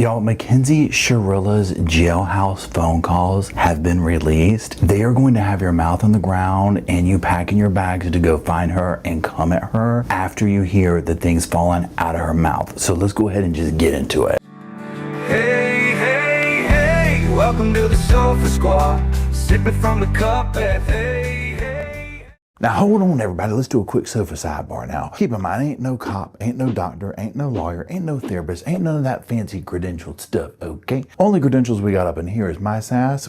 Y'all, Mackenzie Shirilla's jailhouse phone calls have been released. They are going to have your mouth on the ground and you packing your bags to go find her and come at her after you hear the things falling out of her mouth. So let's go ahead and just get into it. Hey, hey, hey, welcome to the Sofa Squad, sipping from the cup at hey. Now hold on everybody, let's do a quick sofa sidebar now. Keep in mind, ain't no cop, ain't no doctor, ain't no lawyer, ain't no therapist, ain't none of that fancy credentialed stuff, okay? Only credentials we got up in here is my sass,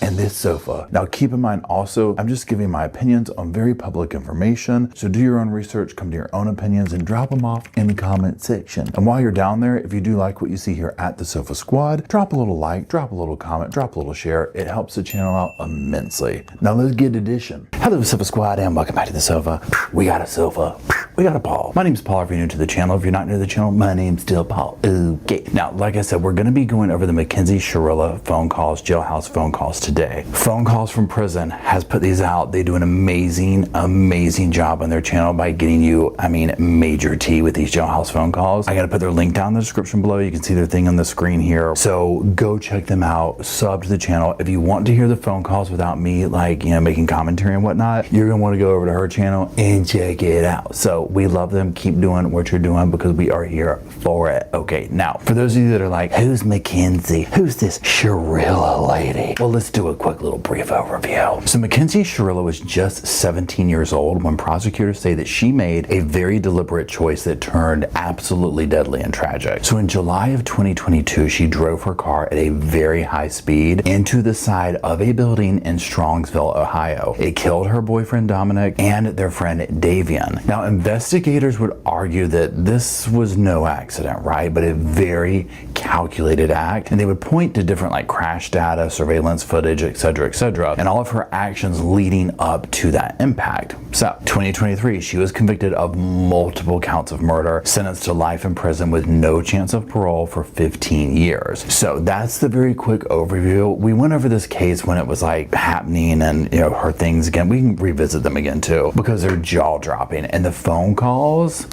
and this sofa. Now keep in mind also, I'm just giving my opinions on very public information, so do your own research, come to your own opinions, and drop them off in the comment section. And while you're down there, if you do like what you see here at the Sofa Squad, drop a little like, drop a little comment, drop a little share. It helps the channel out immensely. Now let's get edition. Hello Sofa Squad and welcome back to the sofa. We got a sofa. We got a Paul. My name's Paul if you're new to the channel. If you're not new to the channel, my name's still Paul. Okay. Now, like I said, we're going to be going over the Mackenzie Shirilla phone calls, jailhouse phone calls today. Phone Calls from Prison has put these out. They do an amazing, amazing job on their channel by getting you, major tea with these jailhouse phone calls. I got to put their link down in the description below. You can see their thing on the screen here. So go check them out. Sub to the channel. If you want to hear the phone calls without me, making commentary and whatnot, you're going to want to go over to her channel and check it out. So we love them. Keep doing what you're doing because we are here for it. Okay, now, for those of you that are like, who's Mackenzie? Who's this Shirilla lady? Well, let's do a quick little brief overview. So Mackenzie Shirilla was just 17 years old when prosecutors say that she made a very deliberate choice that turned absolutely deadly and tragic. So in July of 2022, she drove her car at a very high speed into the side of a building in Strongsville, Ohio. It killed her boyfriend Dominic and their friend Davian. Now, investigators would argue that this was no accident, right? But a very calculated act. And they would point to different crash data, surveillance footage, etc., etc., and all of her actions leading up to that impact. So, 2023, she was convicted of multiple counts of murder, sentenced to life in prison with no chance of parole for 15 years. So that's the very quick overview. We went over this case when it was happening and her things again. We can revisit them again too because they're jaw-dropping. And the phone calls,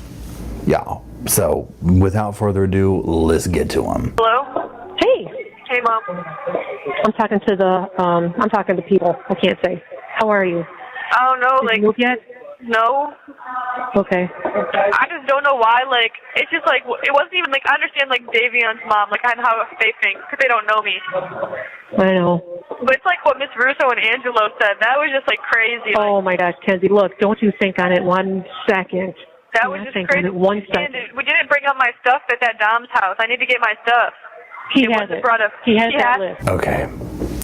y'all. So without further ado, let's get to them. Hello? Hey. Hey, Mom. I'm talking to people. I can't say. How are you? Oh, no, Did you move yet? No. Okay. I just don't know why, it's just, it wasn't even, I understand, Davian's mom, and how they think, because they don't know me. I know. But it's what Miss Russo and Angelo said. That was just, crazy. Oh, my gosh, Kenzie, look, don't you think on it 1 second. That was just crazy. 1 second. We didn't bring up my stuff at that Dom's house. I need to get my stuff. He has that list. Okay,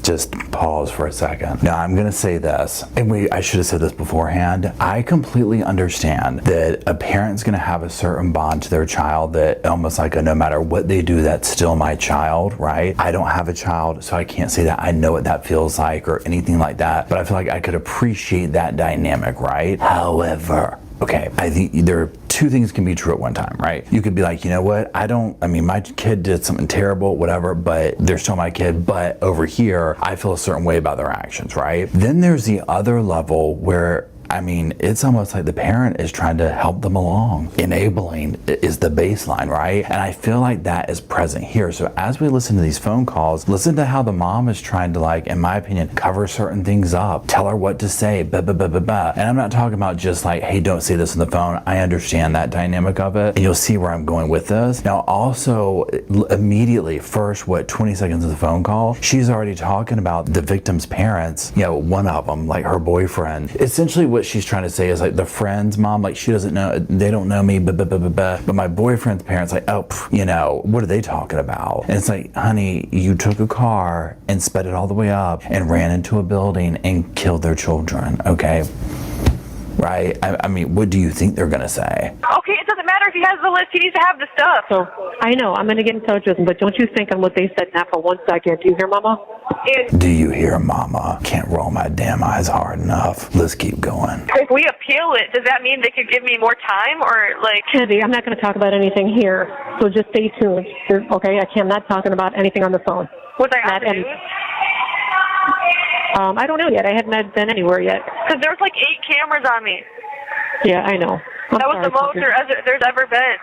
just pause for a second. Now I'm gonna say this, and I should have said this beforehand. I completely understand that a parent's gonna have a certain bond to their child that almost no matter what they do, that's still my child, right? I don't have a child, so I can't say that I know what that feels like or anything like that, but I feel like I could appreciate that dynamic, right? However, okay, I think there are two things can be true at one time, right? You could be like, you know what? My kid did something terrible, whatever, but they're still my kid. But over here, I feel a certain way about their actions, right? Then there's the other level where it's almost like the parent is trying to help them along. Enabling is the baseline, right? And I feel like that is present here. So as we listen to these phone calls, listen to how the mom is trying to, in my opinion, cover certain things up, tell her what to say, blah, blah, blah, blah, blah. And I'm not talking about just hey, don't say this on the phone. I understand that dynamic of it. And you'll see where I'm going with this. Now, also, immediately, first, 20 seconds of the phone call, she's already talking about the victim's parents, one of them, her boyfriend. Essentially, what she's trying to say is the friend's mom, she doesn't know, they don't know me, but my boyfriend's parents, what are they talking about? And it's honey, you took a car and sped it all the way up and ran into a building and killed their children, okay? Right? What do you think they're gonna say? Okay, it doesn't matter if he has the list. He needs to have the stuff. So, I know, I'm going to get in touch with him, but don't you think on what they said now for 1 second? Do you hear, Mama? Do you hear, Mama? Can't roll my damn eyes hard enough. Let's keep going. If we appeal it, does that mean they could give me more time, or Kenzie, I'm not going to talk about anything here, so just stay tuned. Okay, I'm not talking about anything on the phone. Was I on the news? I don't know yet. I haven't been anywhere yet. Because there was 8 cameras on me. Yeah, I know. That was the most there's ever been.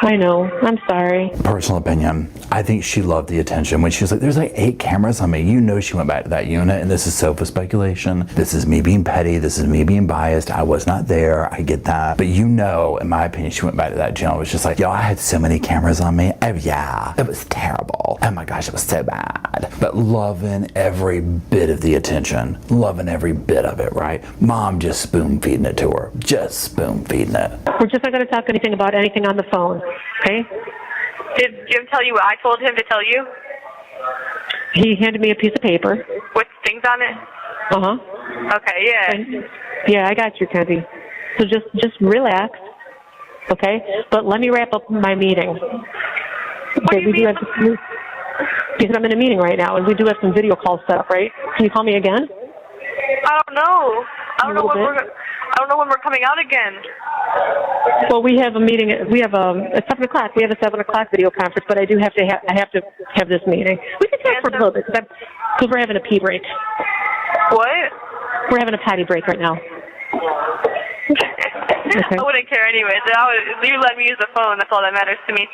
I know. I'm sorry. Personal opinion, I think she loved the attention. When she was like, there's like 8 cameras on me, you know she went back to that unit, and this is sofa speculation. This is me being petty. This is me being biased. I was not there. I get that. But you know, in my opinion, she went back to that gym. It was just like, yo, I had so many cameras on me. Oh yeah, it was terrible. Oh my gosh, it was so bad. But loving every bit of the attention. Loving every bit of it, right? Mom just spoon feeding it to her. Just spoon feeding it. We're just not going to talk anything about anything on the phone, okay? Did Jim tell you what I told him to tell you? He handed me a piece of paper. With things on it? Uh-huh. Okay, yeah. And, yeah, I got you, Kenzie. So just relax, okay? But let me wrap up my meeting. What do you mean? Because I'm in a meeting right now, and we do have some video calls set up, right? Can you call me again? I don't know. I don't know when we're coming out again. Well, we have a meeting. We have at 7 o'clock. We have a 7 o'clock video conference, but I do have to. I have to have this meeting. We can talk for a little bit because we're having a pee break. What? We're having a potty break right now. Okay. I wouldn't care anyways. You let me use the phone. That's all that matters to me.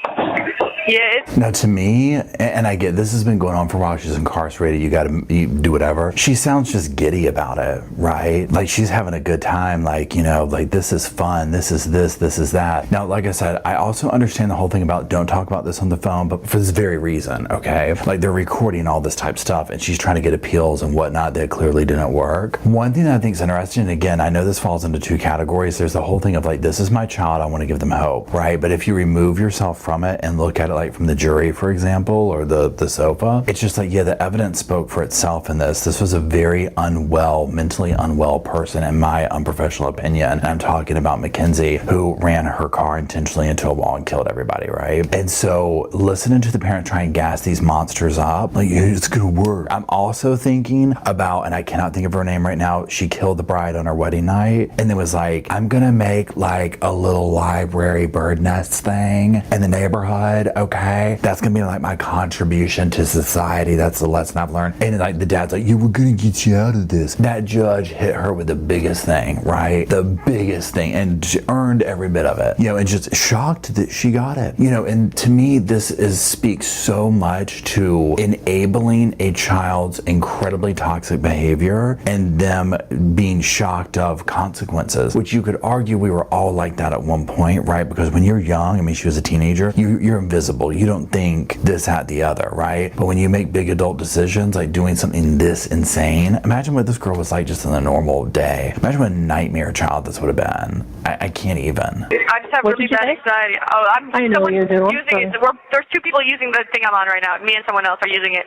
Yeah. Now to me, and I get this has been going on for a while, she's incarcerated, you do whatever. She sounds just giddy about it, right? Like she's having a good time, like, you know, like this is fun, this is that. Now, like I said, I also understand the whole thing about don't talk about this on the phone, but for this very reason, okay? Like they're recording all this type stuff and she's trying to get appeals and whatnot that clearly didn't work. One thing that I think is interesting, and again, I know this falls into 2 categories. There's the whole thing of like, this is my child, I want to give them hope, right? But if you remove yourself from it and look at it like from the jury, for example, or the sofa, it's just like, yeah, the evidence spoke for itself in this. This was a very mentally unwell person, in my unprofessional opinion. And I'm talking about Mackenzie, who ran her car intentionally into a wall and killed everybody, right? And so listening to the parent try and gas these monsters up, like, it's gonna work. I'm also thinking about, and I cannot think of her name right now, she killed the bride on her wedding night and then was like, I'm gonna make like a little library bird nest thing in the neighborhood, okay? That's gonna be like my contribution to society. That's the lesson I've learned. And like the dad's like, yeah, we're gonna get you out of this. That judge hit her with the biggest thing, right? The biggest thing, and she earned every bit of it, you know, and just shocked that she got it, you know. And to me, this speaks so much to enabling a child's incredibly toxic behavior and them being shocked of consequences, which you could argue we were all like that at one point, right? Because when you're young, I mean, she was a teenager, you're invisible. You don't think this, that, the other, right? But when you make big adult decisions, like doing something this insane, imagine what this girl was like just in a normal day. Imagine what a nightmare child this would have been. I can't even. I just have really bad anxiety. Oh, I know you do. There's 2 people using the thing I'm on right now. Me and someone else are using it.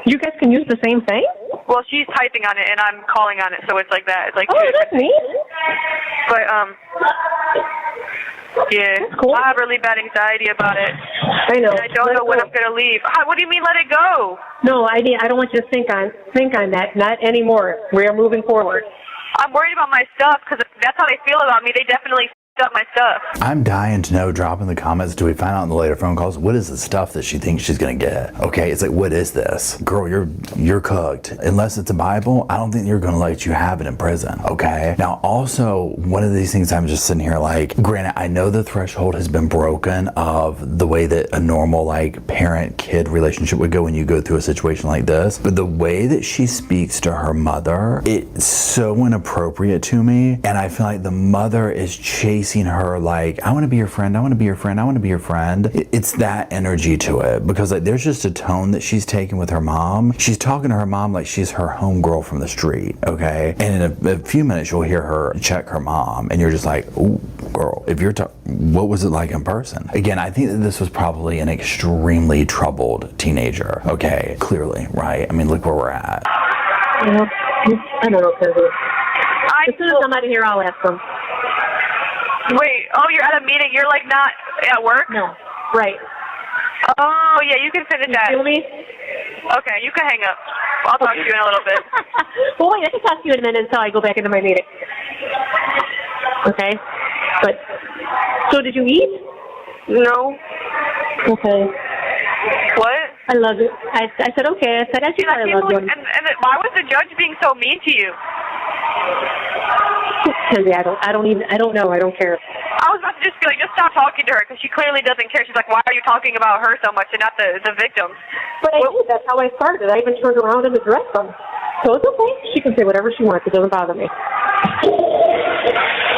You guys can use the same thing? Well, she's typing on it and I'm calling on it, so it's like that. It's like, oh, that's neat. But yeah, that's cool. I have really bad anxiety about it. I know. And I don't know when I'm gonna leave. What do you mean, let it go? No, I don't want you to think on that. Not anymore. We are moving forward. I'm worried about my stuff because that's how they feel about me. They definitely up my stuff. I'm dying to know, drop in the comments, do we find out in the later phone calls, what is the stuff that she thinks she's gonna get? Okay, it's like, what is this? Girl, you're cooked. Unless it's a Bible, I don't think you're gonna let you have it in prison, okay? Now, also, one of these things I'm just sitting here like, granted, I know the threshold has been broken of the way that a normal like parent-kid relationship would go when you go through a situation like this, but the way that she speaks to her mother, it's so inappropriate to me, and I feel like the mother is chasing her like, I want to be your friend, I want to be your friend, I want to be your friend. It's that energy to it, because like there's just a tone that she's taking with her mom. She's talking to her mom like she's her homegirl from the street, okay? And in a few minutes you'll hear her check her mom and you're just like, ooh, girl, if you're what was it like in person? Again, I think that this was probably an extremely troubled teenager, okay? Clearly, right? I mean, look where we're at. Yeah. I don't know, Kenzie. As soon as I'm out of here, I'll ask them. Wait, oh, you're at a meeting. You're like not at work? No, right. Oh, yeah, you can finish that. You feel me? Okay, you can hang up. I'll talk to you in a little bit. Well, wait, I can talk to you in a minute until I go back into my meeting. Okay? But, so did you eat? No. Okay. What? I love it. I said, okay. I said, I think I love you. And why was the judge being so mean to you? Kenzie, I don't know. I don't care. I was about to just be like, just stop talking to her because she clearly doesn't care. She's like, why are you talking about her so much and not the victims? But I did. That's how I started. I even turned around and addressed them. So it's okay. She can say whatever she wants. It doesn't bother me.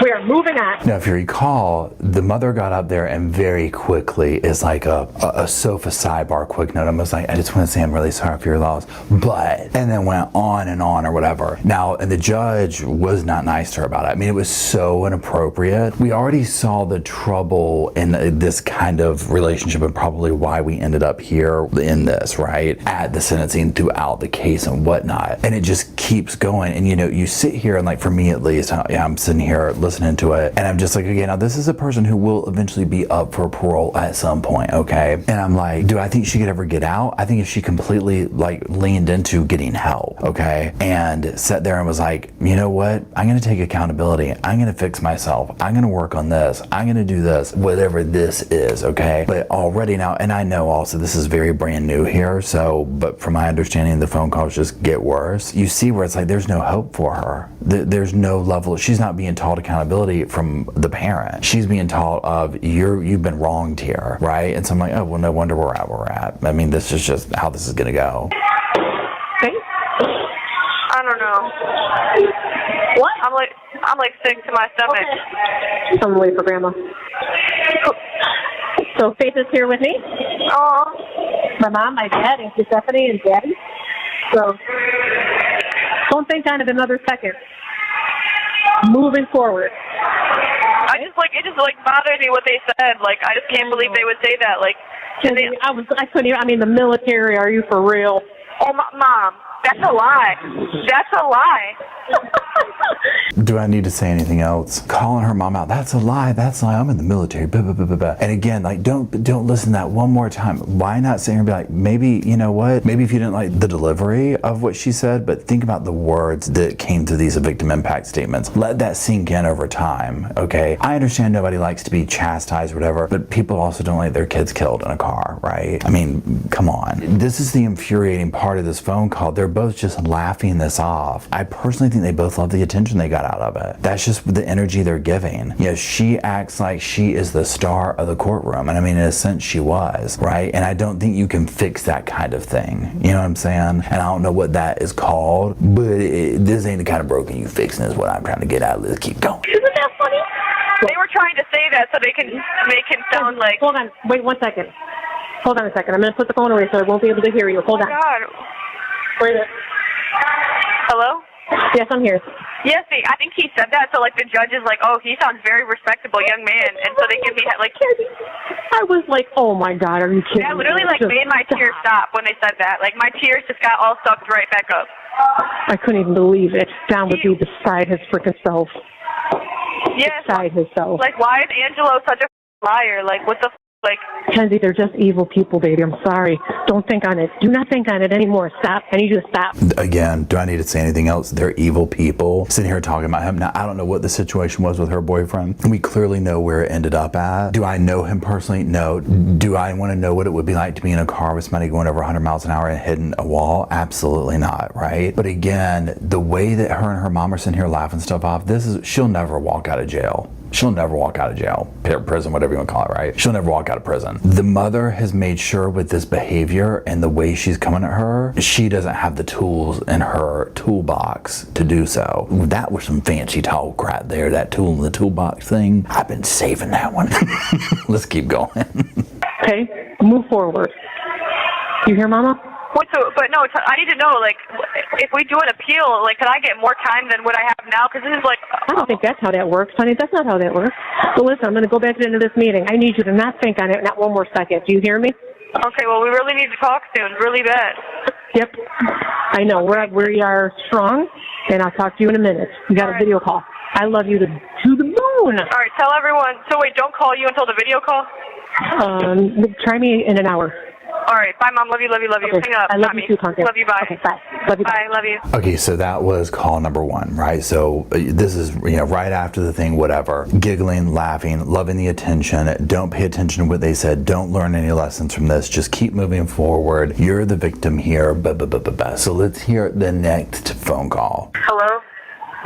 We are moving on. Now, if you recall, the mother got up there and very quickly is like a sofa sidebar quick note. I was like, I just want to say I'm really sorry for your loss. But, and then went on and on or whatever. Now, and the judge was not nice to her about it. I mean, it was so inappropriate. We already saw the trouble in this kind of relationship and probably why we ended up here in this, right? At the sentencing throughout the case and whatnot. And it just keeps going. And you know, you sit here and like for me at least, I'm sitting here listening to it and I'm just like, okay, now this is a person who will eventually be up for parole at some point, okay? And I'm like, do I think she could ever get out? I think if she completely like leaned into getting help, okay? And sat there and was like, you know what? I'm gonna take accountability. I'm gonna fix myself. I'm gonna work on this. I'm gonna do this, whatever this is, okay? But already now, and I know also this is very brand new here, so, but from my understanding, the phone calls just get worse. You see where it's like, there's no hope for her. There's no level, she's not being taught accountability from the parent. She's being taught of, you've been wronged here, right? And so I'm like, oh, well, no wonder we're at where we're at. I mean, this is just how this is gonna go. Okay. I don't know. What? I'm like sick to my stomach. Okay. I'm waiting for Grandma. So Faith is here with me. Aw. My mom, my dad, and Stephanie and Daddy. So don't think on it another second. Moving forward. It just bothered me what they said. Like, I just can't believe they would say that. Like, I couldn't even, I mean, the military, are you for real? oh, Mom, that's a lie. That's a lie. Do I need to say anything else? Calling her mom out, that's a lie, that's a lie, I'm in the military, blah, blah, blah, blah, blah. And again, like, don't listen to that one more time. Why not sit here and be like, maybe, you know what, maybe if you didn't like the delivery of what she said, but think about the words that came through these victim impact statements. Let that sink in over time, okay? I understand nobody likes to be chastised or whatever, but people also don't like their kids killed in a car, right? I mean, come on. This is the infuriating part of this phone call. They're both just laughing this off. I personally think they both love the attention they got out of it. That's just the energy they're giving. You know, she acts like she is the star of the courtroom, and I mean, in a sense, she was, right? And I don't think you can fix that kind of thing. You know what I'm saying? And I don't know what that is called, but this ain't the kind of broken you fixing is what I'm trying to get out of this. Keep going. Isn't that funny? They were trying to say that so they can make him sound like... Hold on. Wait 1 second. Hold on a second. I'm going to put the phone away so I won't be able to hear you. Hold on. God. Wait a minute. Hello? Yes, I'm here. Yes, I think he said that, so, like, the judge is like, oh, he sounds very respectable young man, and so they give me, like... I was like, oh, my God, are you kidding That me? literally, like, made my tears stop when they said that. Like, my tears just got all sucked right back up. I couldn't even believe it. Don would be beside his freaking self. Yes. Beside himself. Like, why is Angelo such a liar? Like, what the like... Kenzie, they're just evil people, baby. I'm sorry. Don't think on it. Do not think on it anymore. Stop. I need you to stop. Again, do I need to say anything else? They're evil people sitting here talking about him. Now, I don't know what the situation was with her boyfriend. We clearly know where it ended up at. Do I know him personally? No. Do I want to know what it would be like to be in a car with somebody going over 100 miles an hour and hitting a wall? Absolutely not, right? But again, the way that her and her mom are sitting here laughing stuff off, she'll never walk out of jail. She'll never walk out of jail, prison, whatever you want to call it, right? She'll never walk out of prison. The mother has made sure with this behavior and the way she's coming at her, she doesn't have the tools in her toolbox to do so. That was some fancy talk right there, that tool in the toolbox thing. I've been saving that one. Let's keep going. Okay, move forward. You hear, Mama? I need to know, like, if we do an appeal, like, can I get more time than what I have now? Because this is like... I don't think that's how that works, honey. That's not how that works. So listen, I'm going to go back into this meeting. I need you to not think on it, not one more second. Do you hear me? Okay, well, we really need to talk soon, really bad. Yep. I know. We are strong, and I'll talk to you in a minute. You got a video call. I love you to the moon. All right, tell everyone. So wait, don't call you until the video call? Try me in an hour. All right. Bye, Mom. Love you. Okay. Hang up. I love you too, Pumpkin. Love you. Bye. Okay, bye. Love you. Bye. Love you. Okay, so that was call number one, right? So this is, right after the thing, whatever. Giggling, laughing, loving the attention. Don't pay attention to what they said. Don't learn any lessons from this. Just keep moving forward. You're the victim here. So let's hear the next phone call. Hello?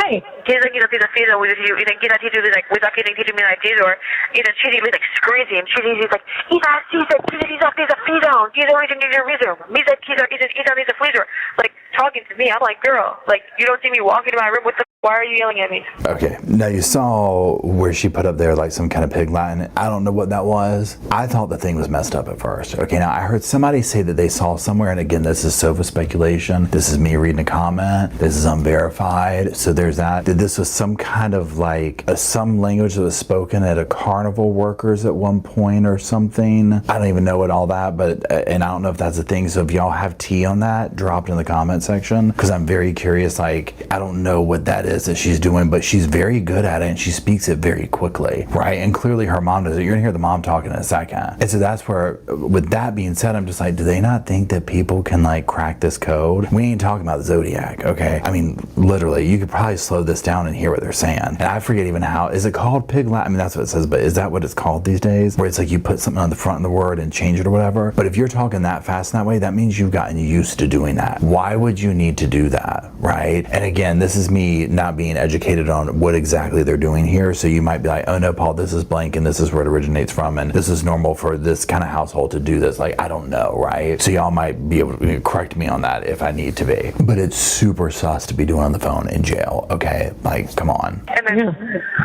Hey. why? 계속이렇게 feeder with you, 이런 기타 teacher like without getting teacher me like this or 이런 cheating like screaming, cheating is like 이다 teacher, teacher is a feeder, teacher is a reason, teacher is a freezer, like talking to me. I'm like, girl, like you don't see me walking in my room. Why are you yelling at me? Okay, now you saw where she put up there like some kind of pig Latin. I don't know what that was. I thought the thing was messed up at first. Okay, now I heard somebody say that they saw somewhere, and again, this is sofa speculation. This is me reading a comment. This is unverified. So there's that. That this was some kind of like some language that was spoken at a carnival workers at one point or something. I don't even know what all that, but and I don't know if that's a thing. So if y'all have tea on that, drop it in the comment section because I'm very curious. Like I don't know what that is that she's doing, but she's very good at it and she speaks it very quickly, right? And clearly her mom does it. You're gonna hear the mom talking in a second. And so that's where, with that being said, I'm just like, do they not think that people can like crack this code? We ain't talking about the Zodiac, okay? I mean, literally, you could probably slow this down and hear what they're saying. And I forget even how, is it called pig Latin? I mean, that's what it says, but is that what it's called these days? Where it's like you put something on the front of the word and change it or whatever? But if you're talking that fast in that way, that means you've gotten used to doing that. Why would you need to do that, right? And again, this is me not being educated on what exactly they're doing here. So you might be like, oh no, Paul, this is blank and this is where it originates from and this is normal for this kind of household to do this. Like, I don't know, right? So y'all might be able to correct me on that if I need to be. But it's super sus to be doing on the phone in jail, okay? Like, come on. And then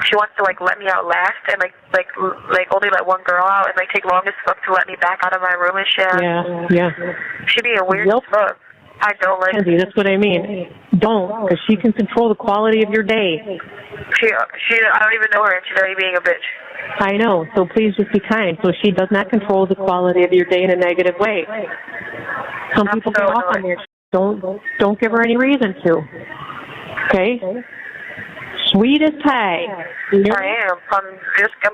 she wants to like let me out last and like only let one girl out and like take long as fuck to let me back out of my room and shit. Yeah. She being weird as fuck. I don't like Mackenzie, that's what I mean. Don't, because she can control the quality of your day. She I don't even know her and she's already being a bitch. I know, so please just be kind. So she does not control the quality of your day in a negative way. Some people get off on there. Don't give her any reason to. Okay? Sweet as pie. I am. I'm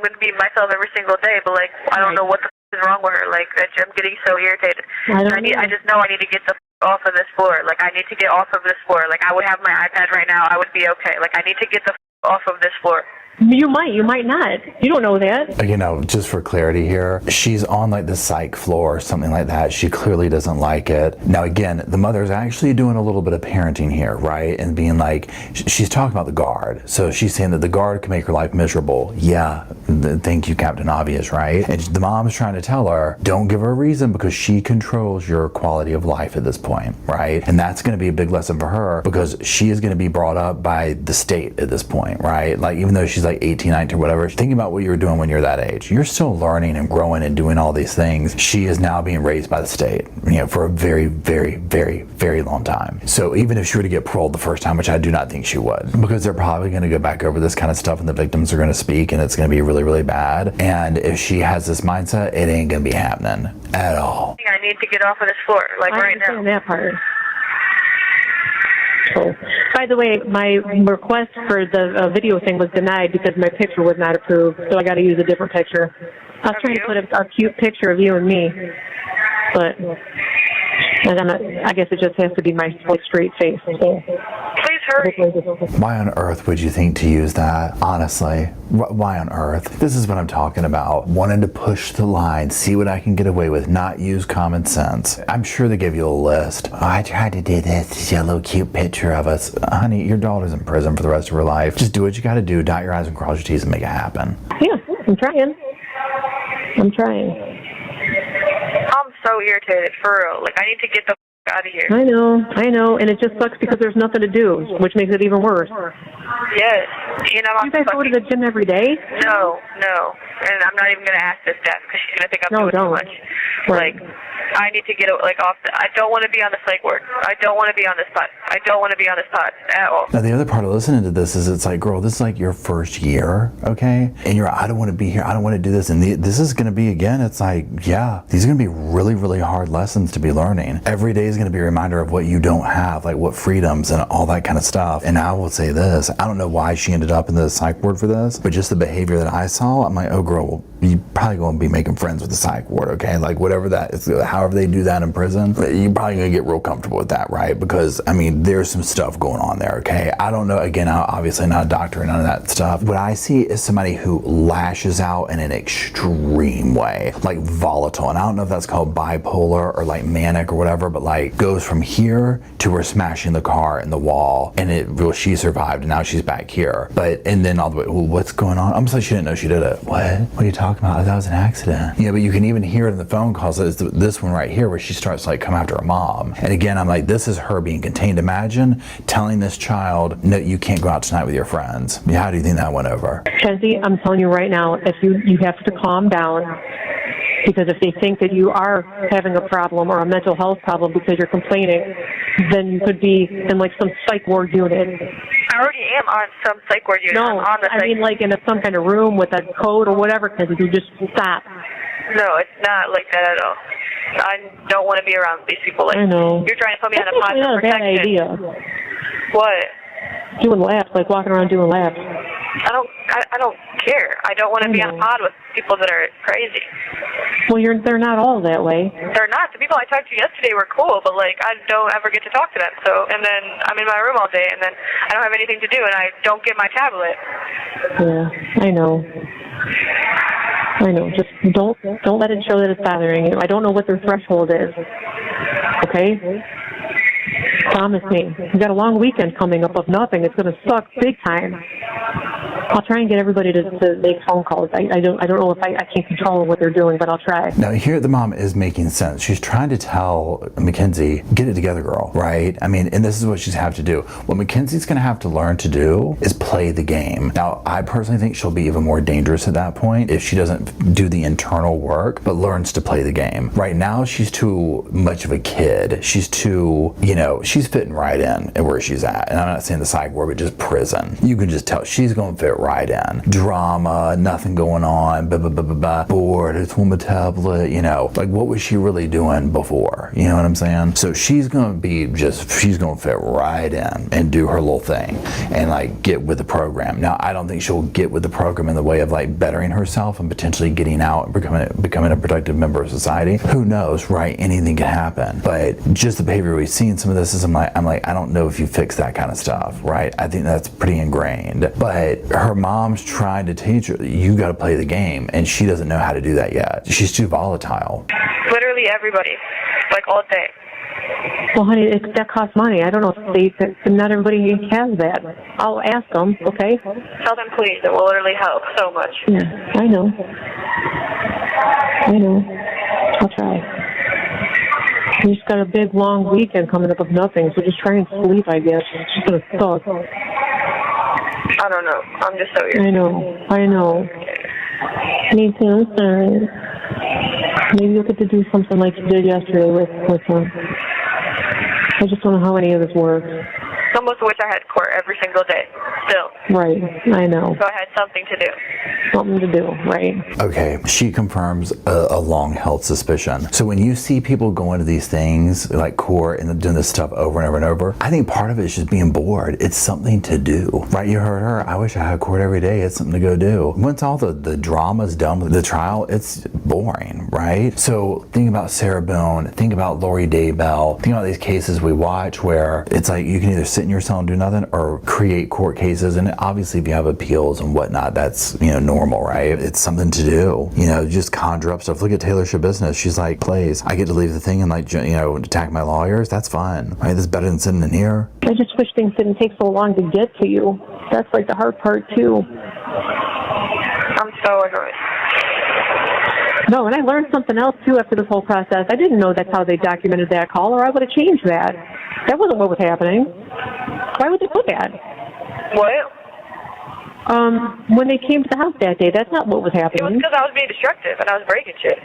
going to be myself every single day, but like I don't know what the is wrong with her. Like I'm getting so irritated. I just know I need to get the off of this floor. Like I need to get off of this floor. Like I would have my iPad right now. I would be okay. Like I need to get the off of this floor. You might not. You don't know that. You know, just for clarity here, she's on like the psych floor or something like that. She clearly doesn't like it. Now again, the mother's actually doing a little bit of parenting here, right? And being like, she's talking about the guard. So she's saying that the guard can make her life miserable. Yeah, thank you, Captain Obvious, right? And the mom's trying to tell her, don't give her a reason because she controls your quality of life at this point, right? And that's going to be a big lesson for her because she is going to be brought up by the state at this point, right? Like even though she's like 18, 19, whatever, think about what you were doing when you're that age. You're still learning and growing and doing all these things. She is now being raised by the state, you know, for a very, very, very, very long time. So even if she were to get paroled the first time, which I do not think she would, because they're probably going to go back over this kind of stuff and the victims are going to speak and it's going to be really, really bad. And if she has this mindset, it ain't going to be happening at all. I need to get off of this floor, like right now. I understand that part. So, by the way, my request for the video thing was denied because my picture was not approved, so I got to use a different picture. I was trying to put a cute picture of you and me, but I guess it just has to be my straight face. So. Please hurry. Why on earth would you think to use that? Honestly, why on earth? This is what I'm talking about. Wanting to push the line, see what I can get away with, not use common sense. I'm sure they gave you a list. Oh, I tried to do this yellow cute picture of us. Honey, your daughter's in prison for the rest of her life. Just do what you got to do, dot your I's and cross your T's and make it happen. Yeah, I'm trying. I'm so irritated, for real. Like I need to get the out of here. I know, and it just sucks because there's nothing to do, which makes it even worse. Yes. You know, you guys go to the gym every day? No. And I'm not even going to ask this Steph because she's going to think I'm doing too much. Right. Like, I need to get off. I don't want to be on the psych ward. I don't want to be on this pod. I don't want to be on this pod at all. Now, the other part of listening to this is it's like, girl, this is like your first year, okay? And you're, I don't want to be here. I don't want to do this. And this is going to be, again, it's like, yeah, these are going to be really, really hard lessons to be learning. Every day is going to be a reminder of what you don't have, like what freedoms and all that kind of stuff. And I will say this, I don't know why she ended up in the psych ward for this, but just the behavior that I saw, I'm like, oh, girl, well, you probably going to be making friends with the psych ward, okay? Like whatever that is, however they do that in prison, you're probably going to get real comfortable with that, right? Because, I mean, there's some stuff going on there, okay? I don't know, again, I'm obviously not a doctor and none of that stuff. What I see is somebody who lashes out in an extreme way, like volatile. And I don't know if that's called bipolar or like manic or whatever, but like goes from here to we're smashing the car in the wall, and she survived and now she's back here. And then all the way, well, what's going on? I'm like, she didn't know she did it. What are you talking about? That was an accident. Yeah, but you can even hear it in the phone calls. It's this one right here where she starts to like come after her mom. And again, I'm like, this is her being contained. Imagine telling this child, no, you can't go out tonight with your friends. How do you think that went over? Mackenzie, I'm telling you right now, if you have to calm down, because if they think that you are having a problem or a mental health problem because you're complaining, then you could be in like some psych ward unit. I already am on some psych ward unit. No, I'm on the I mean like in some kind of room with a code or whatever, because you just stop. No, it's not like that at all. I don't want to be around these people. Like, I know. You're trying to put me on a pod That's for not a bad protection. idea. What? Doing laps, like walking around doing laps. I don't care. I don't want to be on a pod with people that are crazy. Well, they're not all that way. They're not. The people I talked to yesterday were cool, but like I don't ever get to talk to them. So, and then I'm in my room all day, and then I don't have anything to do, and I don't get my tablet. Yeah, I know. Just don't let it show that it's bothering you. I don't know what their threshold is. Okay? Promise me. We've got a long weekend coming up of nothing. It's going to suck big time. I'll try and get everybody to make phone calls. I don't know if I can't control what they're doing, but I'll try. Now here the mom is making sense. She's trying to tell Mackenzie, get it together, girl, right? I mean, and this is what she's have to do. What Mackenzie's gonna have to learn to do is play the game. Now, I personally think she'll be even more dangerous at that point if she doesn't do the internal work, but learns to play the game. Right now, she's too much of a kid. She's too, she's fitting right in at where she's at. And I'm not saying the psych ward, but just prison. You can just tell she's gonna fit right in. Drama, nothing going on, bored, it's on the tablet, like what was she really doing before? You know what I'm saying? So she's gonna fit right in and do her little thing and like get with the program. Now, I don't think she'll get with the program in the way of like bettering herself and potentially getting out and becoming a productive member of society. Who knows, right? Anything can happen. But just the behavior we've seen, some of this is I'm like, I don't know if you fix that kind of stuff, right? I think that's pretty ingrained. But her mom's trying to teach her, you got to play the game, and she doesn't know how to do that yet. She's too volatile. Literally everybody, like all day. Well, honey, that costs money. I don't know if not everybody has that. I'll ask them, okay? Tell them, please. It will literally help so much. Yeah, I know. I'll try. We just got a big, long weekend coming up of nothing, so just try and sleep, I guess. It's just going to suck. I don't know. I'm just so weird. I know. Me too. I'm sorry. Maybe you'll get to do something like you did yesterday with them. I just don't know how any of this works. I almost wish I had court every single day. Still. Right. I know. So I had something to do. Something to do, right? Okay, she confirms a long-held suspicion. So when you see people go into these things like court and doing this stuff over and over and over, I think part of it is just being bored. It's something to do, right? You heard her. I wish I had court every day. It's something to go do. Once all the drama's done with the trial, it's boring, right? So think about Sarah Boone. Think about Lori Daybell. Think about these cases we watch where it's like you can either sit in your cell and do nothing or create court cases. And obviously, if you have appeals and whatnot, that's normal, right? It's something to do. Just conjure up stuff. Look at Taylor Business. She's like, please, I get to leave the thing and attack my lawyers. That's fun, right? That's better than sitting in here. I just wish things didn't take so long to get to you. That's like the hard part too. I'm so annoyed. No, and I learned something else too after this whole process. I didn't know that's how they documented that call, or I would have changed that. That wasn't what was happening. Why would they do that? What? When they came to the house that day, that's not what was It was happening. because I was being destructive and I was breaking shit.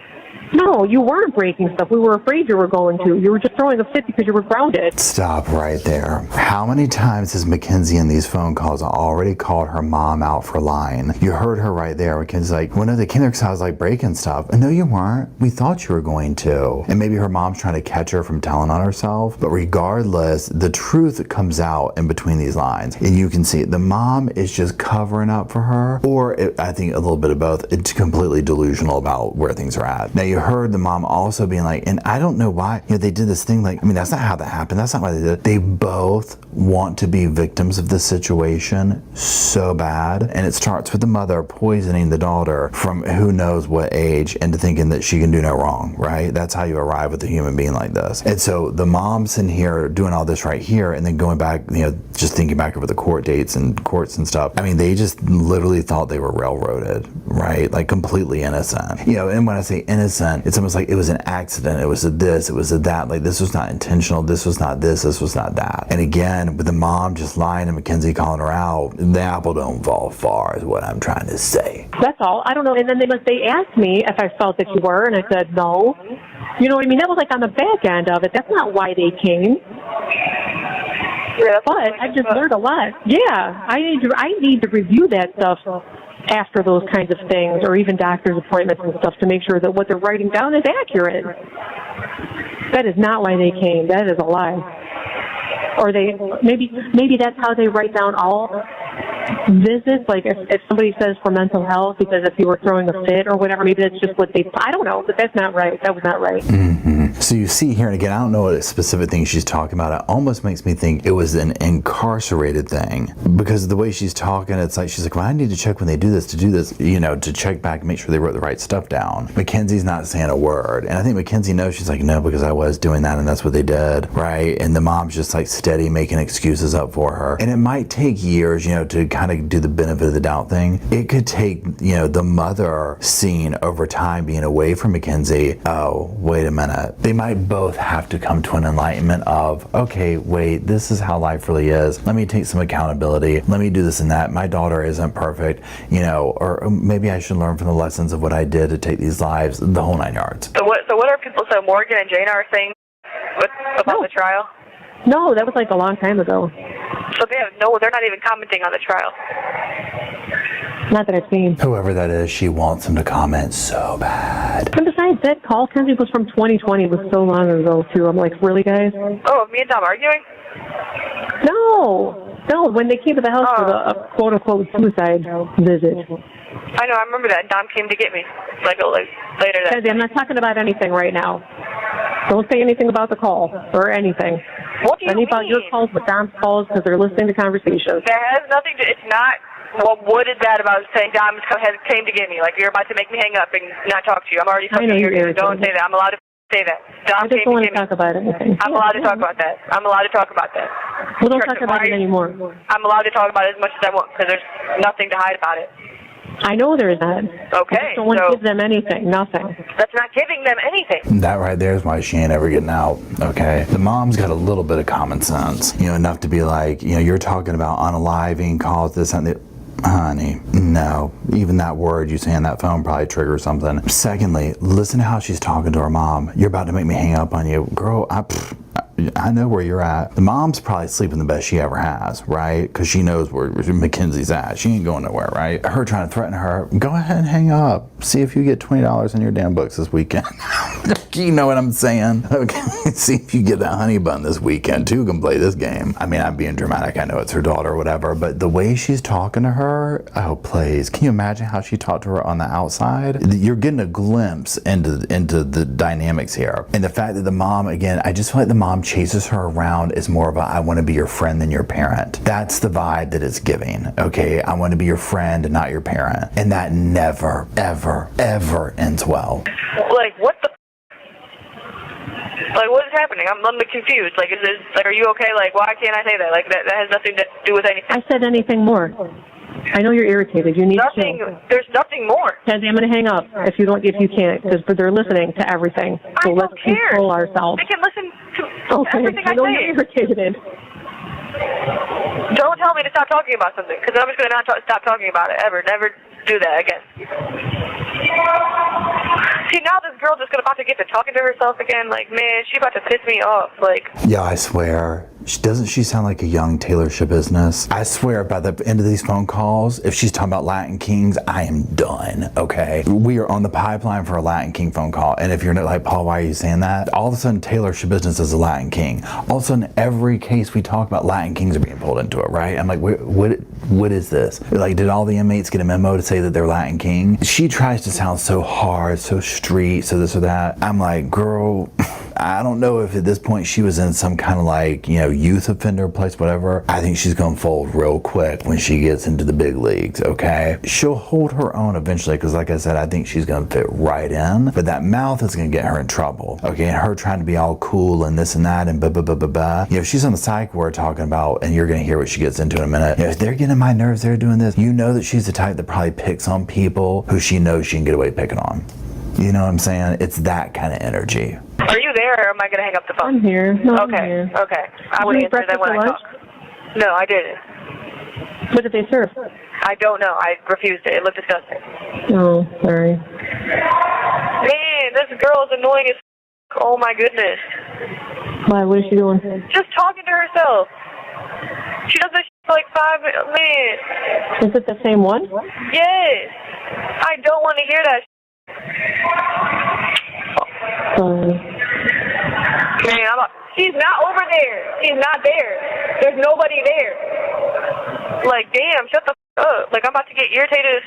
No, you weren't breaking stuff. We were afraid you were going to. You were just throwing a fit because you were grounded. Stop right there. How many times has Mackenzie in these phone calls already called her mom out for lying? You heard her right there. Mackenzie's like, well, no, they came there because I was like breaking stuff. And no, you weren't. We thought you were going to. And maybe her mom's trying to catch her from telling on herself. But regardless, the truth comes out in between these lines. And you can see it. The mom is just covering covering up for her, or I think a little bit of both. It's completely delusional about where things are at. Now, you heard the mom also being like, and I don't know why, they did this thing like, that's not how that happened. That's not why they did it. They both want to be victims of the situation so bad. And it starts with the mother poisoning the daughter from who knows what age into thinking that she can do no wrong, right? That's how you arrive with a human being like this. And so the mom's in here doing all this right here, and then going back, just thinking back over the court dates and courts and stuff. They just literally thought they were railroaded, right? Like completely innocent. And when I say innocent, it's almost like it was an accident. It was a this, it was a that. Like this was not intentional. This was not this was not that. And again, with the mom just lying and Mackenzie calling her out, the apple don't fall far is what I'm trying to say. That's all. I don't know. And then they asked me if I felt that you were, and I said no. You know what I mean? That was like on the back end of it. That's not why they came. Yeah, but I just learned a lot. Yeah, I need to review that stuff after those kinds of things, or even doctor's appointments and stuff, to make sure that what they're writing down is accurate. That is not why they came. That is a lie. Or maybe that's how they write down all visits. Like if somebody says for mental health, because if you were throwing a fit or whatever, maybe that's just what they. I don't know, but that's not right. That was not right. Mm-hmm. So you see here, and again, I don't know what specific thing she's talking about. It almost makes me think it was an incarcerated thing, because of the way she's talking, it's like she's like, well, I need to check when they do this, to check back and make sure they wrote the right stuff down. Mackenzie's not saying a word, and I think Mackenzie knows. She's like, no, because I was doing that, and that's what they did, right? And the mom's just like steady making excuses up for her, and it might take years, to kind of do the benefit of the doubt thing. It could take, the mother seeing over time being away from Mackenzie. Oh, wait a minute. They might both have to come to an enlightenment of, okay, wait, this is how life really is. Let me take some accountability. Let me do this and that. My daughter isn't perfect, or maybe I should learn from the lessons of what I did to take these lives, the whole 9 yards. So what are people? So Morgan and Jane are saying about the trial? No, that was like a long time ago. So they're not even commenting on the trial. Not that I've seen. Whoever that is, she wants him to comment so bad. And besides, that call, Kenzie, was from 2020. It was so long ago, too. I'm like, really, guys? Oh, me and Tom arguing? No, when they came to the house for the quote-unquote suicide visit. I know, I remember that. Dom came to get me, like later that. Kenzie, I'm not talking about anything right now. Don't say anything about the call or anything. What do you mean? About your calls, but Dom's calls, because they're listening to conversations. That has nothing to. It's not. Well, what is that about saying Dom came to get me? Like you're about to make me hang up and not talk to you. I'm already fucking here. Don't say that. I'm allowed to say that. Dom I just don't want to talk about anything. I'm allowed to talk about that. I'm allowed to talk about that. Well, don't talk about it anymore. I'm allowed to talk about it as much as I want, because there's nothing to hide about it. I know there is not. Okay. I just don't want to give them anything. Nothing. That's not giving them anything. That right there is why she ain't ever getting out, okay? The mom's got a little bit of common sense, enough to be like, you're talking about unaliving, calls, this and that. Honey, no. Even that word you say on that phone probably triggers something. Secondly, listen to how she's talking to her mom. You're about to make me hang up on you. Girl, I know where you're at. The mom's probably sleeping the best she ever has, right? Because she knows where Mackenzie's at. She ain't going nowhere, right? Her trying to threaten her, go ahead and hang up. See if you get $20 in your damn books this weekend. You know what I'm saying? Okay, see if you get that honey bun this weekend. Two can play this game. I'm being dramatic. I know it's her daughter or whatever, but the way she's talking to her, oh please. Can you imagine how she talked to her on the outside? You're getting a glimpse into the dynamics here. And the fact that the mom, again, I just feel like the mom chases her around is more of a, I want to be your friend than your parent. That's the vibe that it's giving, okay? I want to be your friend and not your parent. And that never, ever, ever ends well. Like, what the? Like, what is happening? I'm confused. Like, is this, like, are you okay? Like, why can't I say that? Like, that has nothing to do with anything. I said anything more. I know you're irritated. You need nothing. to. There's nothing more. Kenzie, I'm going to hang up if you can't, because they're listening to everything. So let's control ourselves. They can listen to everything I know say. You're irritated. Don't tell me to stop talking about something, because I'm just going to not stop talking about it ever. Never do that again. See, now this girl just about to get to talking to herself again. Like, man, she about to piss me off. Like, yeah, I swear. Doesn't she sound like a young Taylor Swift? I swear by the end of these phone calls, if she's talking about Latin Kings, I am done, okay? We are on the pipeline for a Latin King phone call. And if you're not like, Paul, why are you saying that? All of a sudden, Taylor Swift is a Latin King. All of a sudden, every case we talk about, Latin Kings are being pulled into it, right? I'm like, what what is this? Like, did all the inmates get a memo to say that they're Latin King? She tries to sound so hard, so street, so this or that. I'm like, girl, I don't know if at this point she was in some kind of like, you know, youth offender place, whatever. I think she's gonna fold real quick when she gets into the big leagues, okay? She'll hold her own eventually, because like I said, I think she's gonna fit right in, but that mouth is gonna get her in trouble, okay? And her trying to be all cool and this and that and blah, blah, blah, blah, blah. You know, she's on the psych ward talking about, and you're gonna hear what she gets into in a minute. You know, if they're getting my nerves, they're doing this. You know that she's the type that probably picks on people who she knows she can get away picking on. You know what I'm saying? It's that kind of energy. Are you there, or am I going to hang up the phone? I'm here. No, I'm Okay, here. okay. I would answer that when I talk. No, I didn't. What did they serve? I don't know. I refused it. It looked disgusting. Oh, sorry. Man, this girl is annoying as oh my goodness. Why? What is she doing? Just talking to herself. She does this for like 5 minutes. Man. Is it the same one? Yes. I don't want to hear that. Man, she's not over there. She's not there. There's nobody there. Like, damn, shut the up. Like, I'm about to get irritated as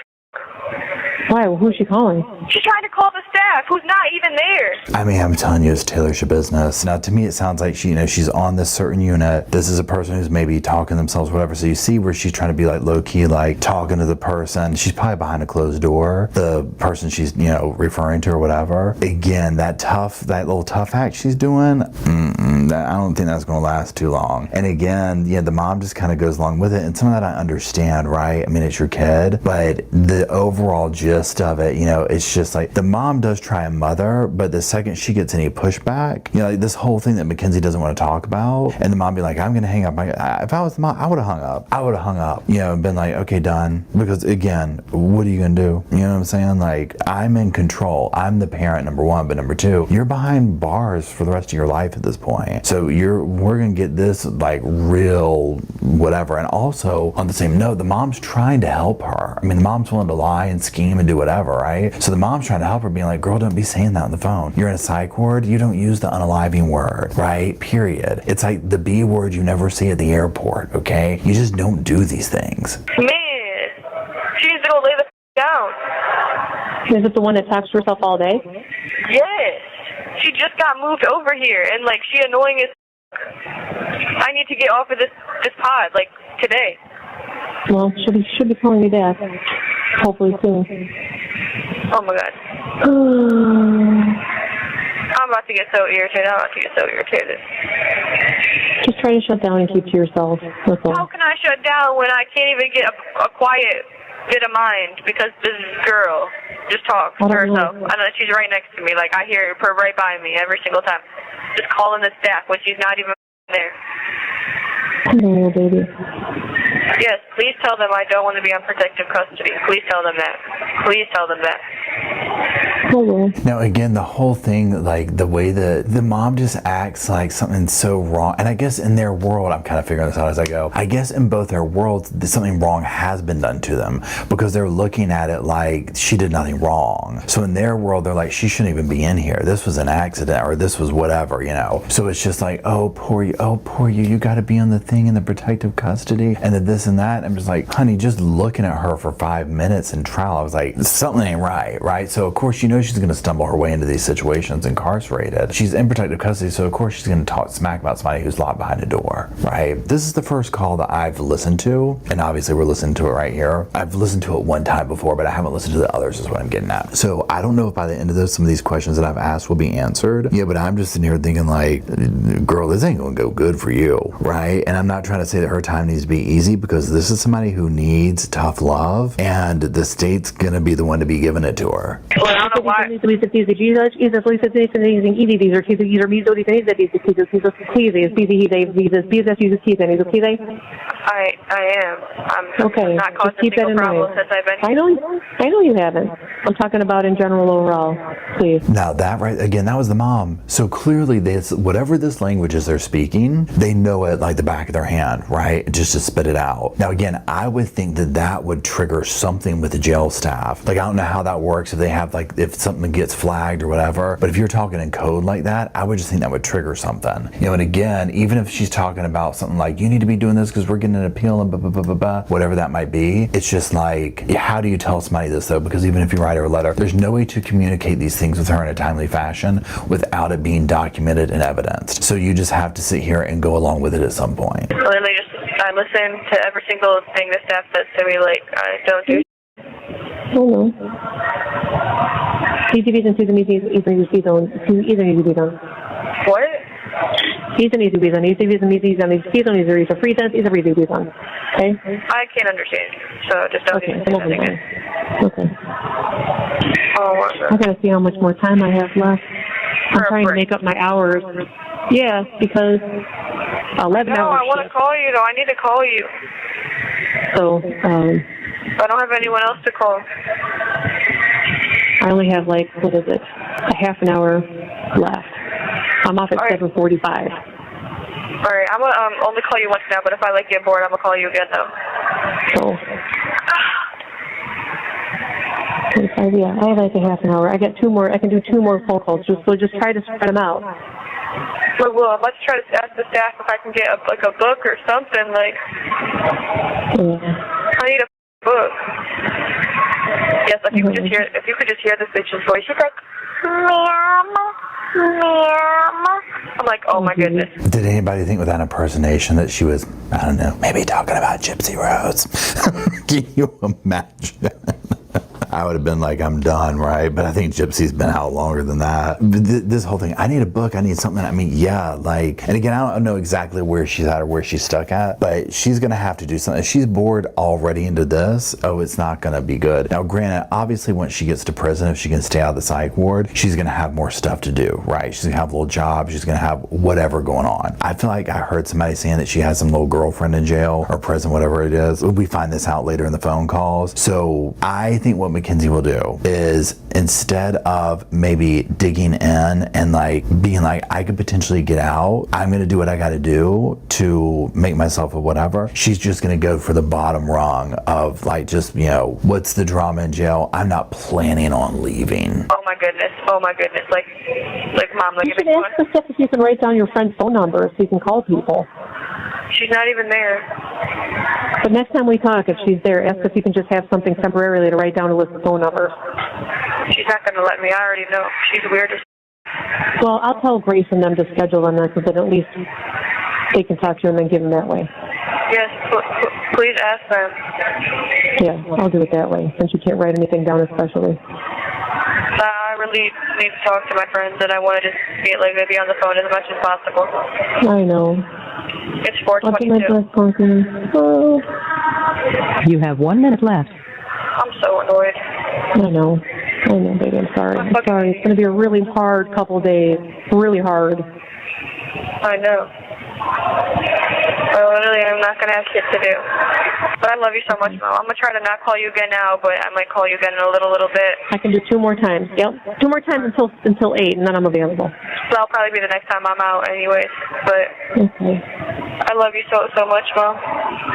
Why? Who's she calling? she's trying to call the staff who's not even there. I mean, I'm telling you, it's Taylor's your business. Now, to me, it sounds like she, you know, she's on this certain unit. This is a person who's maybe talking to themselves, whatever. So you see where she's trying to be like low key, like talking to the person. She's probably behind a closed door. The person she's, you know, referring to or whatever. Again, that little tough act she's doing. I don't think that's going to last too long. And again, yeah, the mom just kind of goes along with it. And some of that I understand, right? I mean, it's your kid, but the overall gist of it, you know, it's just like the mom does try and mother, but the second she gets any pushback, you know, like this whole thing that McKenzie doesn't want to talk about, and the mom be like, I'm going to hang up. If I was the mom, I would have hung up. I would have hung up, you know, and been like, okay, done. Because again, what are you going to do? You know what I'm saying? Like, I'm in control. I'm the parent, number one, but number two, you're behind bars for the rest of your life at this point. So we're going to get this like real whatever. And also on the same note, the mom's trying to help her. I mean, the mom's willing to lie and scheme and do whatever, right? So the mom's trying to help her, being like, girl, don't be saying that on the phone. You're in a psych ward, you don't use the unaliving word, right? Period. It's like the B word you never see at the airport, okay? You just don't do these things. Man, she needs to go lay the down. Is it the one that talks to herself all day? Yes. She just got moved over here, and like she annoying as I need to get off of this pod like today. Well, should be calling me back. Hopefully soon. Oh my god. I'm about to get so irritated. Just try to shut down and keep to yourself. That's all. How can I shut down when I can't even get a quiet bit of mind because this girl just talks to herself? I know she's right next to me. Like, I hear her right by me every single time. Just calling the staff when she's not even there. Oh, baby. Yes, please tell them I don't want to be on protective custody. Please tell them that. Please tell them that. Hello. Now, again, the whole thing, like the way that the mom just acts like something's so wrong. And I guess in their world, I'm kind of figuring this out as I go. I guess in both their worlds, something wrong has been done to them because they're looking at it like she did nothing wrong. So in their world, they're like, she shouldn't even be in here. This was an accident or this was whatever, you know. So it's just like, oh, poor you. You got to be on the thing in the protective custody and then this and that. I'm just like, honey, just looking at her for 5 minutes in trial, I was like, something ain't right? So of course, you know she's going to stumble her way into these situations, incarcerated. She's in protective custody, so of course she's going to talk smack about somebody who's locked behind a door, right? This is the first call that I've listened to, and obviously we're listening to it right here. I've listened to it one time before, but I haven't listened to the others is what I'm getting at. So I don't know if by the end of this, some of these questions that I've asked will be answered. Yeah, but I'm just in here thinking like, girl, this ain't going to go good for you, right? And I'm not trying to say that her time needs to be easy because this is somebody who needs tough love, and the state's going to be the one to be giving it to her. Well, I don't know why. I am. I'm okay. not causing keep that in problems mind. since I've been here. I know you haven't. I'm talking about in general overall. Please. Now that right again, that was the mom. So clearly this, whatever this language is they're speaking, they know it like the back of their hand, right? Just to spit it out. out. Now again, I would think that that would trigger something with the jail staff. Like I don't know how that works, if they have like, if something gets flagged or whatever, but if you're talking in code like that, I would just think that would trigger something. You know, and again, even if she's talking about something like, you need to be doing this because we're getting an appeal and blah, blah, blah, blah, blah, whatever that might be, it's just like, how do you tell somebody this though? Because even if you write her a letter, there's no way to communicate these things with her in a timely fashion without it being documented and evidenced. So you just have to sit here and go along with it at some point. Literally just, I listen to every single thing the staff says to me, like, I don't do. Oh no. ECBs and T's and E's either need to be done. Either need to be done. What? T's and E's to be done. ECBs and E's and T's and E's are either free dance, either need to be done. Okay? I can't understand you, so just don't Okay, even come say on, nothing. okay. Oh, my I God. gotta see how much more time I have left. I'm For a trying to break. make up my hours. Yeah, because 11 No, hours. I want to call you, though. I need to call you. So, I don't have anyone else to call. I only have like, what is it, a half an hour left. I'm off at All right. 7:45. All right, I'm going to only call you once now, but if I, like, get bored, I'm going to call you again, though. So, 45, yeah, I have like a half an hour. I got two more. I can do 2 more phone calls. So just try to spread them out. Well, let's try to ask the staff if I can get, like, a book or something, like, Yeah. I need a book. Yes, if you could just hear this bitch's voice. She's like, ma'am, ma'am. I'm like, oh my goodness. Did anybody think with that impersonation that she was, I don't know, maybe talking about Gypsy Rose? Can you imagine? I would have been like, I'm done, right? But I think Gypsy's been out longer than that. This whole thing, I need a book, I need something. I mean, yeah, like, and again, I don't know exactly where she's at or where she's stuck at, but she's gonna have to do something. If she's bored already into this, oh, it's not gonna be good. Now, granted, obviously once she gets to prison, if she can stay out of the psych ward, she's gonna have more stuff to do, right? She's gonna have a little job, she's gonna have whatever going on. I feel like I heard somebody saying that she has some little girlfriend in jail or prison, whatever it is. We find this out later in the phone calls. So I think what Mackenzie will do is, instead of maybe digging in and like being like, I could potentially get out, I'm gonna do what I gotta do to make myself a whatever, she's just gonna go for the bottom rung of like, just, you know, what's the drama in jail? I'm not planning on leaving. Oh my goodness. Oh my goodness. Like Mom, like You should ask the staff if you can write down your friend's phone number so you can call people. she's not even there. But next time we talk, if she's there, ask if you can just have something temporarily to write down a list of phone numbers. She's not going to let me. I already know. She's weird as. Well, I'll tell Grace and them to schedule them then, so that at least they can talk to you and then give them that way. Yes, please ask them. Yeah, I'll do it that way, since you can't write anything down especially. I really need to talk to my friends, and I want to just be on the phone as much as possible. I know. It's What's my 4:22. dress function? Oh, You have 1 minute left. I'm so annoyed. I know, baby, I'm sorry. I'm sorry. It's going to be a really hard couple of days. Really hard. I know. I literally am not going to have shit to do. But I love you so much, Mom. I'm going to try to not call you again now, but I might call you again in a little bit. I can do 2 more times. Yep. 2 more times until 8, and then I'm available. So that'll probably be the next time I'm out anyways. But Okay. I love you so much, Mom.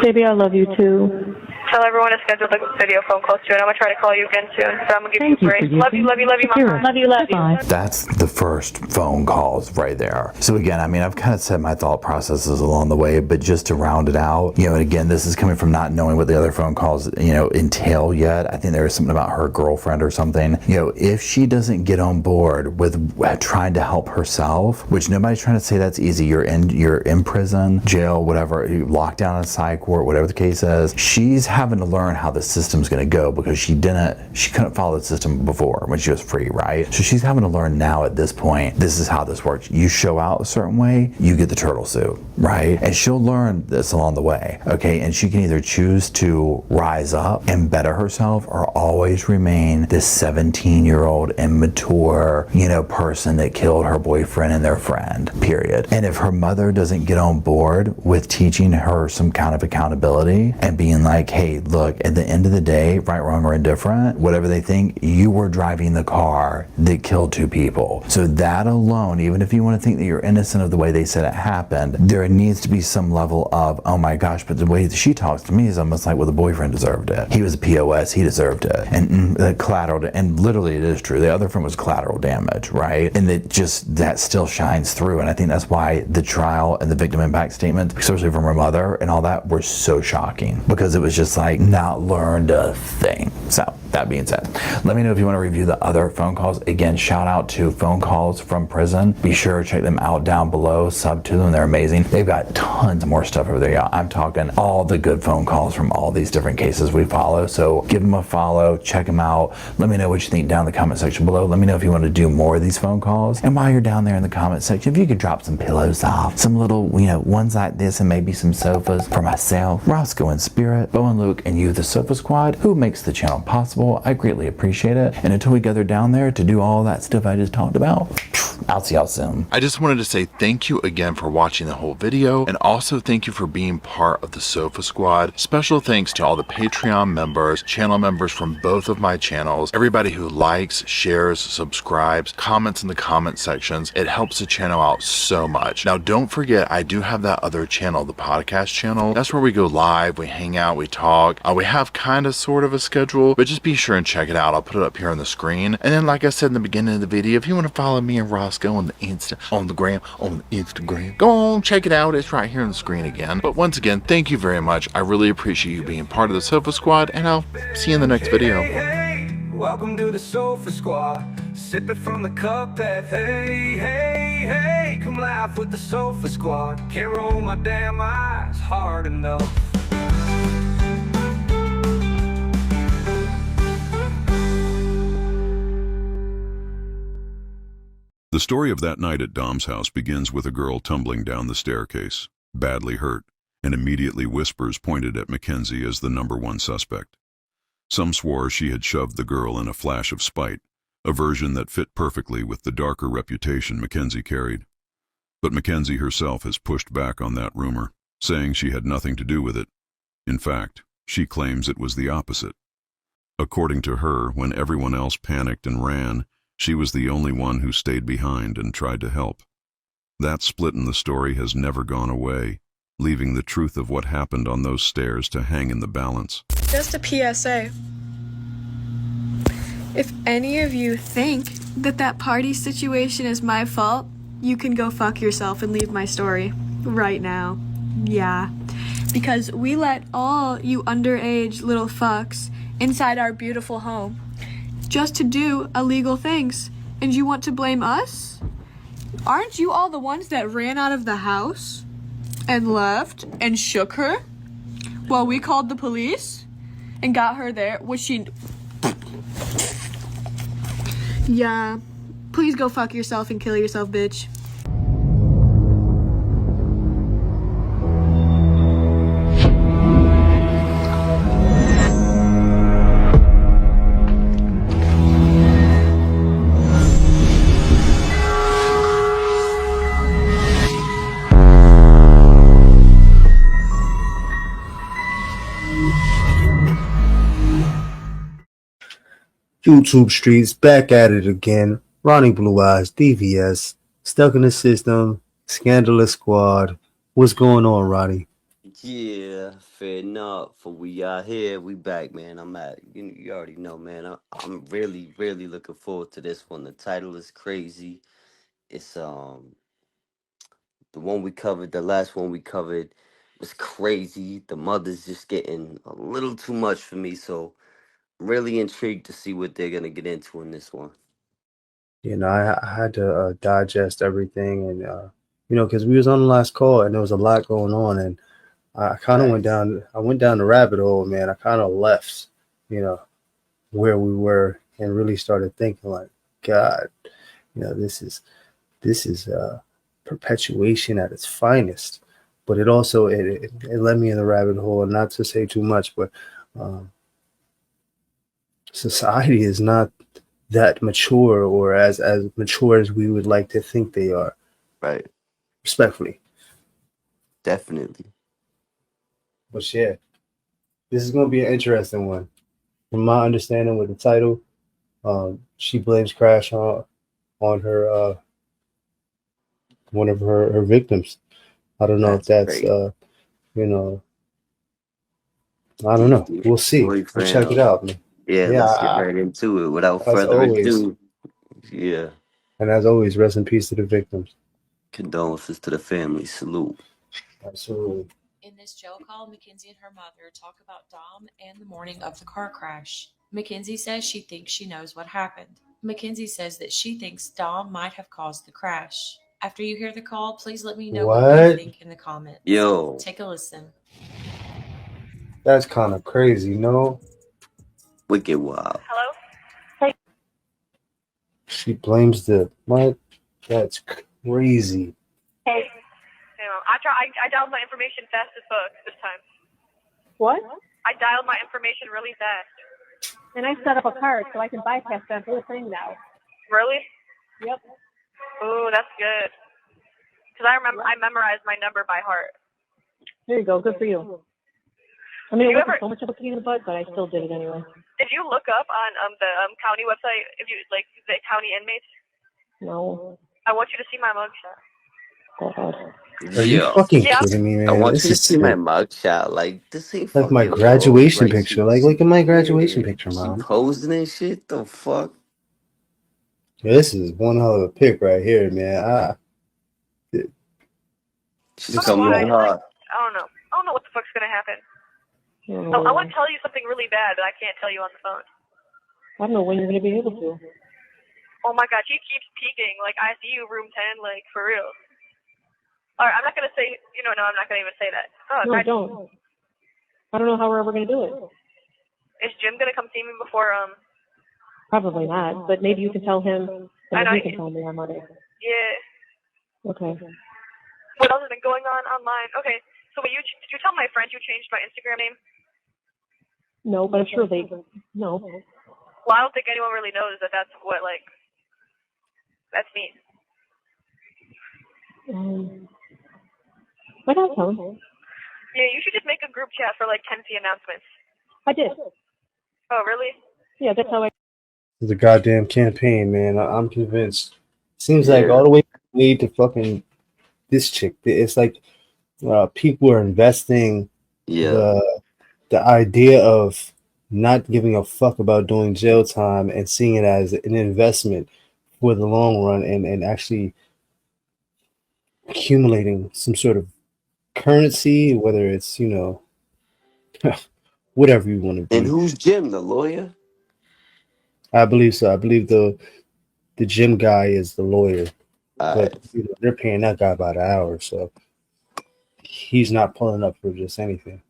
Baby, I love you too. Tell everyone to schedule the video phone call soon. I'm going to try to call you again soon. So I'm going to give Thank you you a for break. Love you, Mom. Love you, love you. Bye. That's the first phone calls right there. So again, I mean, I've kind of said my thought processes along the way, but just to round it out, you know, and again, this is coming from not knowing what the other phone calls, you know, entail yet. I think there is something about her girlfriend or something. You know, if she doesn't get on board with trying to help herself, which nobody's trying to say that's easy. You're in prison, jail, whatever, locked down in a psych ward, whatever the case is. She's having to learn how the system's going to go because she couldn't follow the system before when she was free, right? So she's having to learn now at this point, this is how this works. You show out a certain way, you get the turtle suit, right? And she'll learn this along the way, okay? And she can either choose to rise up and better herself or always remain this 17-year-old immature, you know, person that killed her boyfriend and their friend, period. And if her mother doesn't get on board with teaching her some kind of accountability and being like, hey, hey, look, at the end of the day, right, wrong, or indifferent, whatever they think, you were driving the car that killed 2 people. So that alone, even if you want to think that you're innocent of the way they said it happened, there needs to be some level of, oh my gosh, but the way that she talks to me is almost like, well, the boyfriend deserved it. He was a POS, he deserved it. And collateral, and literally it is true. The other friend was collateral damage, right? And that still shines through. And I think that's why the trial and the victim impact statement, especially from her mother and all that, were so shocking, because it was just like not learned a thing. So that being said, let me know if you want to review the other phone calls. Again, shout out to Phone Calls from Prison. Be sure to check them out down below, sub to them, they're amazing. They've got tons more stuff over there, y'all. I'm talking all the good phone calls from all these different cases we follow. So give them a follow, check them out. Let me know what you think down in the comment section below. Let me know if you want to do more of these phone calls. And while you're down there in the comment section, if you could drop some pillows off, some little, ones like this, and maybe some sofas for myself, Roscoe and Spirit, Bo and Luke, and you, the Sofa Squad, who makes the channel possible. I greatly appreciate it. And until we gather down there to do all that stuff I just talked about, I'll see y'all soon. I just wanted to say thank you again for watching the whole video, and also thank you for being part of the Sofa Squad. Special thanks to all the Patreon members, channel members from both of my channels, everybody who likes, shares, subscribes, comments in the comment sections. It helps the channel out so much. Now don't forget, I do have that other channel, the podcast channel. That's where we go live, we hang out, we talk. We have kind of sort of a schedule, but just be sure and check it out. I'll put it up here on the screen. And then, like I said in the beginning of the video, if you want to follow me and Roscoe on the Instagram, go on, check it out. It's right here on the screen again. But once again, thank you very much. I really appreciate you being part of the Sofa Squad, and I'll see you in the next video. Hey, welcome to the Sofa Squad. Sipping from the cup that, hey, come laugh with the Sofa Squad. Can't roll my damn eyes hard enough. The story of that night at Dom's house begins with a girl tumbling down the staircase, badly hurt, and immediately whispers pointed at Mackenzie as the #1 suspect. Some swore she had shoved the girl in a flash of spite, a version that fit perfectly with the darker reputation Mackenzie carried. But Mackenzie herself has pushed back on that rumor, saying she had nothing to do with it. In fact, she claims it was the opposite. According to her, when everyone else panicked and ran, she was the only one who stayed behind and tried to help. That split in the story has never gone away, leaving the truth of what happened on those stairs to hang in the balance. Just a PSA. If any of you think that party situation is my fault, you can go fuck yourself and leave my story right now. Yeah. Because we let all you underage little fucks inside our beautiful home just to do illegal things. And you want to blame us? Aren't you all the ones that ran out of the house and left and shook her while we called the police and got her there? Was she... Yeah. Please go fuck yourself and kill yourself, bitch. YouTube streets back at it again. Ronnie Blue Eyes, DVS, stuck in the system, scandalous squad. What's going on, Ronnie? Yeah, fair enough. For we out here, we back, man. You already know, man. I'm really looking forward to this one. The title is crazy. It's the one we covered, the last one we covered was crazy. The mother's just getting a little too much for me, so I'm really intrigued to see what they're gonna get into in this one. I had to digest everything, and because we was on the last call and there was a lot going on, and I kind of went down the rabbit hole, man. I kind of left, where we were, and really started thinking like, God, this is perpetuation at its finest. But it also it led me in the rabbit hole, and not to say too much, but society is not that mature, or as mature as we would like to think they are. Right. Respectfully. Definitely. But yeah, This is going to be an interesting one. From my understanding with the title, she blames Crash on her one of her victims. I don't know if That's that's great. you know, I don't know. The We'll see. We'll boyfriend check it of, out, man. yeah, Yeah, let's get right into it. Without as further always, ado, yeah, and as always, rest in peace to the victims. condolences to the family. Salute. Absolutely. In this jail call, Mackenzie and her mother talk about Dom and the morning of the car crash. Mackenzie says she thinks she knows what happened. Mackenzie says that she thinks Dom might have caused the crash. After you hear the call, please let me know what you What? think in the comments. Yo, Take a listen. That's kind of crazy, no? wicked wild. Hello? She blames the what? That's crazy. Hey. I dialed my information fast as fuck this time. What? I dialed my information really fast. And I set up a card so I can bypass that whole thing now. Really? Yep. Ooh, that's good. Because I memorized my number by heart. There you go. Good for you. I mean, it You wasn't ever- so much of a pain in the butt, but I still did it anyway. Did you look up on the county website if you like the county inmates? No. I want you to see my mugshot. God. Are you Yo, fucking Yeah. kidding me, I man? want This you to is see my sick. mugshot. Like, this ain't Like my fucking graduation Like, picture. Like, look at my graduation yeah, picture, she mom. posing and shit. The fuck? This is one hell of a pic right here, man. She's I don't know coming why. in hot. I don't know. I don't know what the fuck's gonna happen. I I want to tell you something really bad that I can't tell you on the phone. don't know when you're going to be able to. Oh my god, she keeps peeking. Like, ICU room 10, like, for real. Alright, I'm not gonna say, no, I'm not gonna even say that. Oh, No, God. don't. I don't know how we're ever going to do it. Is Jim gonna come see me before, Probably not, but maybe you can tell him, and I know then he can tell me on Monday. yeah. Okay. What else has been going on online? Okay, so did you tell my friend you changed my Instagram name? No, but I'm sure they. No. Well, I don't think anyone really knows that that's what, like, that's me. I don't tell him. Yeah, you should just make a group chat for, like, Tennessee announcements. I did. Oh, really? Yeah, that's how I. It's a goddamn campaign, man. I'm convinced. Seems like Yeah. all the way lead to fucking this chick. It's like people are investing Yeah. the idea of not giving a fuck about doing jail time and seeing it as an investment for the long run and actually accumulating some sort of currency, whether it's, whatever you want to And be. who's Jim, the lawyer? I believe so. I believe the gym guy is the lawyer, Alright. but they're paying that guy by the hour, so he's not pulling up for just anything.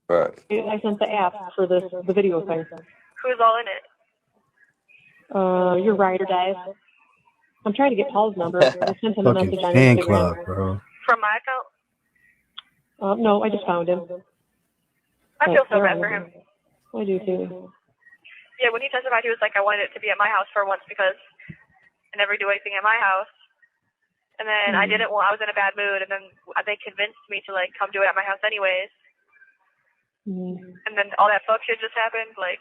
Right. I sent the app for the video thing. Who's all in it? Your ride or dies. I'm trying to get Paul's number. I sent him a Fucking message on fan Instagram. club, bro. From my account? No, I just found him. I feel so bad for him. I do too. Yeah, when he testified, he was like, I wanted it to be at my house for once because I never do anything at my house. And then I didn't, I was in a bad mood, and then they convinced me to, like, come do it at my house anyways. And then all that fuck shit just happened, like.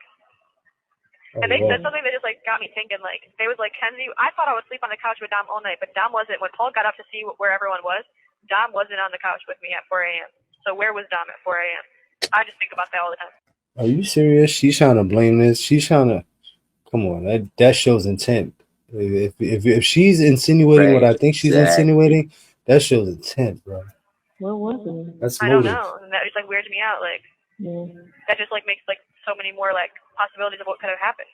And they said something that just, like, got me thinking, like, they was like, Kenzie, I thought I would sleep on the couch with Dom all night, but Dom wasn't. When Paul got up to see where everyone was, Dom wasn't on the couch with me at 4 a.m. So where was Dom at 4 a.m.? I just think about that all the time. Are you serious? She's trying to blame this. She's trying to. Come on, that shows intent. If she's insinuating what I think she's insinuating, that shows intent, bro. Where was he? That's I don't motive. know. And that just, like, weirds me out. Like, that just, like, makes, like, so many more, like, possibilities of what could have happened.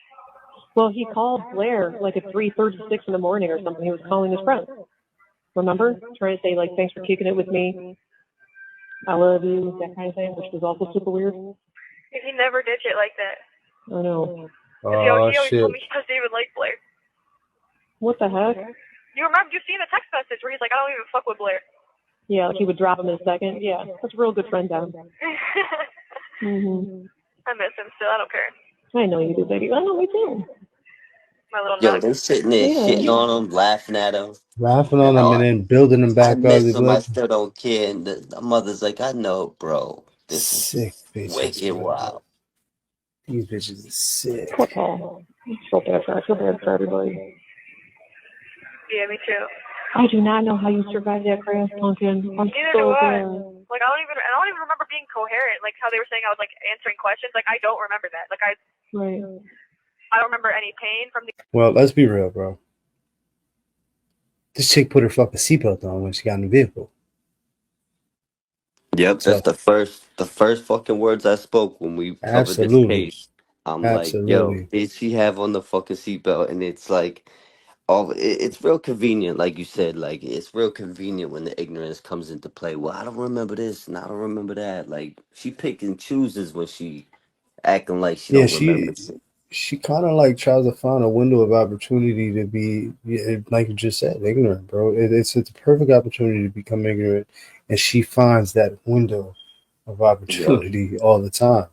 Well, he called Blair like at 3:36 in the morning or something. He was calling his friend. Remember? Trying to say, like, thanks for kicking it with me. I love you, that kind of thing, which was also super weird. He never did shit like that. I know. He always shit. told me he doesn't even like Blair. What the heck? You've seen the text message where he's like, I don't even fuck with Blair. Yeah, like he would drop him in a second. Yeah, that's a real good friend down. I miss him still. I don't care. I know you do, baby. I know me too. My little Yo, nut. they sitting there shitting on him, laughing at him. Laughing on him and then building him I back up. miss him. I still don't care. And the mother's like, I know, bro. This Sick is bitches, wicked bro. wild. These bitches are sick. Poor Paul. I feel bad for everybody. Yeah, me too. I do not know how you survived that crash, Pumpkin. I'm Neither so do I. glad. Like, I don't even remember being coherent. Like how they were saying I was like answering questions. Like I don't remember that. Like I don't remember any pain from the. Well, let's be real, bro. This chick put her fucking seatbelt on when she got in the vehicle. Yep, So that's the first fucking words I spoke when we covered this absolutely, case. I'm like, yo, absolutely. did she have on the fucking seatbelt? And it's like, it's real convenient, like you said. Like it's real convenient when the ignorance comes into play. Well, I don't remember this, and I don't remember that. Like she pick and chooses when she acting like she Yeah, don't remember shit. she kind of like tries to find a window of opportunity to be, yeah, like you just said, ignorant, bro. It's a perfect opportunity to become ignorant, and she finds that window of Yep, opportunity all the time.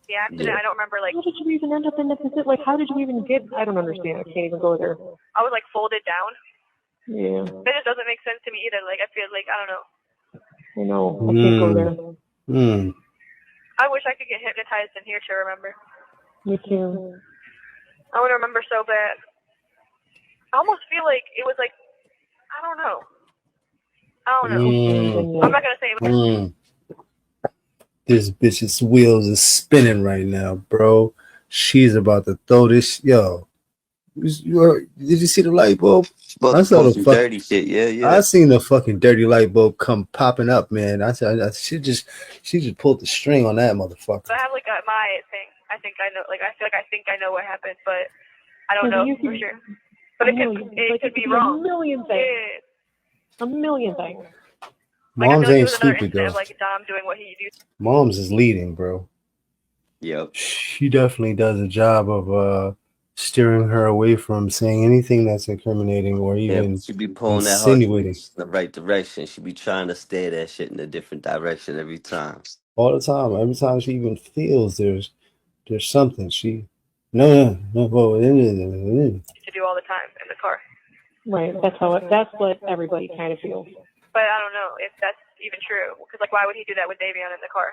The accident, yep. I don't remember. Like How did you even end up in the position? Like, how did you even get? I don't understand. I can't even go there. I was like folded down. Yeah, That just doesn't make sense to me either. Like I feel like I don't know. I know. I can't go there. I wish I could get hypnotized in here to remember. Me too. I want to remember so bad. I almost feel like it was like I don't know. I'm not gonna say. This bitch's wheels is spinning right now, bro. She's about to throw this. Yo, did you see the light bulb? Supposed I to saw pull the some fuck. dirty shit. Yeah, I yeah. seen the fucking dirty light bulb come popping up, man. I said she just pulled the string on that motherfucker. I have like my thing. I think I know. Like I feel like I think I know what happened, but I don't know for sure. But it could be wrong. A million things. A million things. Like I Moms feel like it ain't was another stupid incident though. of like Dom doing what he used. Moms is leading, bro. Yep. She definitely does a job of steering her away from saying anything that's incriminating or Yeah, even she be pulling that insinuating. heartstrings in the right direction. She be trying to steer that shit in a different direction every time. All the time. Every time she even feels there's something. She no. To do all the time in the car. Right. That's what everybody kind of feels. But I don't know if that's even true. Because like, why would he do that with Davion in the car?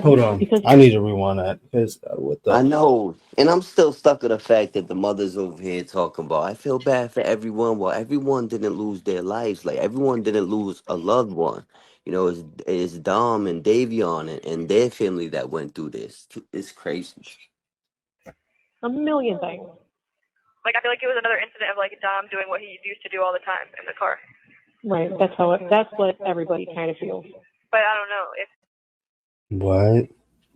Hold on. I need to rewind that because what the I know, and I'm still stuck with the fact that the mother's over here talking about. I feel bad for everyone. Well, everyone didn't lose their lives. Like everyone didn't lose a loved one. You know, it's Dom and Davion and their family that went through this. It's crazy. A million things. Like I feel like it was another incident of like Dom doing what he used to do all the time in the car. Right. That's what everybody kind of feels. But I don't know if. what?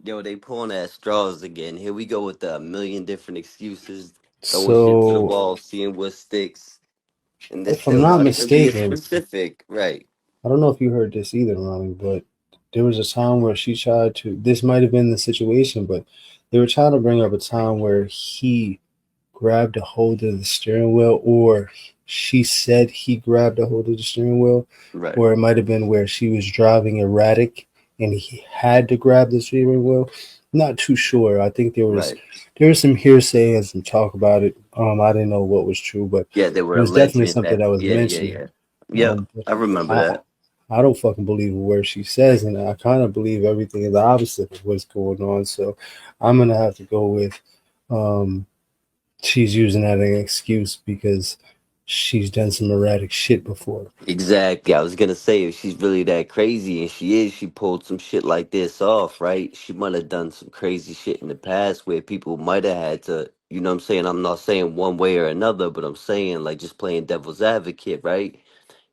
Yo, they pulling at straws again. Here we go with the million different excuses, throwing shit to the So wall, seeing what sticks, and there's if I'm still not not even being mistaken, specific, right? I don't know if you heard this either, Ronnie, but there was a time where she tried to. This might have been the situation, but they were trying to bring up a time where he grabbed a hold of the steering wheel, or she said he grabbed a hold of the steering wheel, Right. or it might have been where she was driving erratic and he had to grab the steering wheel. Not too sure. I think there was some hearsay and some talk about it. I didn't know what was true, but Yeah, they it were was definitely alleging something that. that was Yeah, yeah, mentioned. yeah. Yep, I remember I that. I don't fucking believe a word she says, and I kind of believe everything is the opposite of what's going on. So I'm gonna have to go with she's using that as an excuse because she's done some erratic shit before. Exactly. I was gonna say if she's really that crazy, and she pulled some shit like this off, right? She might have done some crazy shit in the past where people might have had to, you know what I'm saying? I'm not saying one way or another, but I'm saying like just playing devil's advocate, right?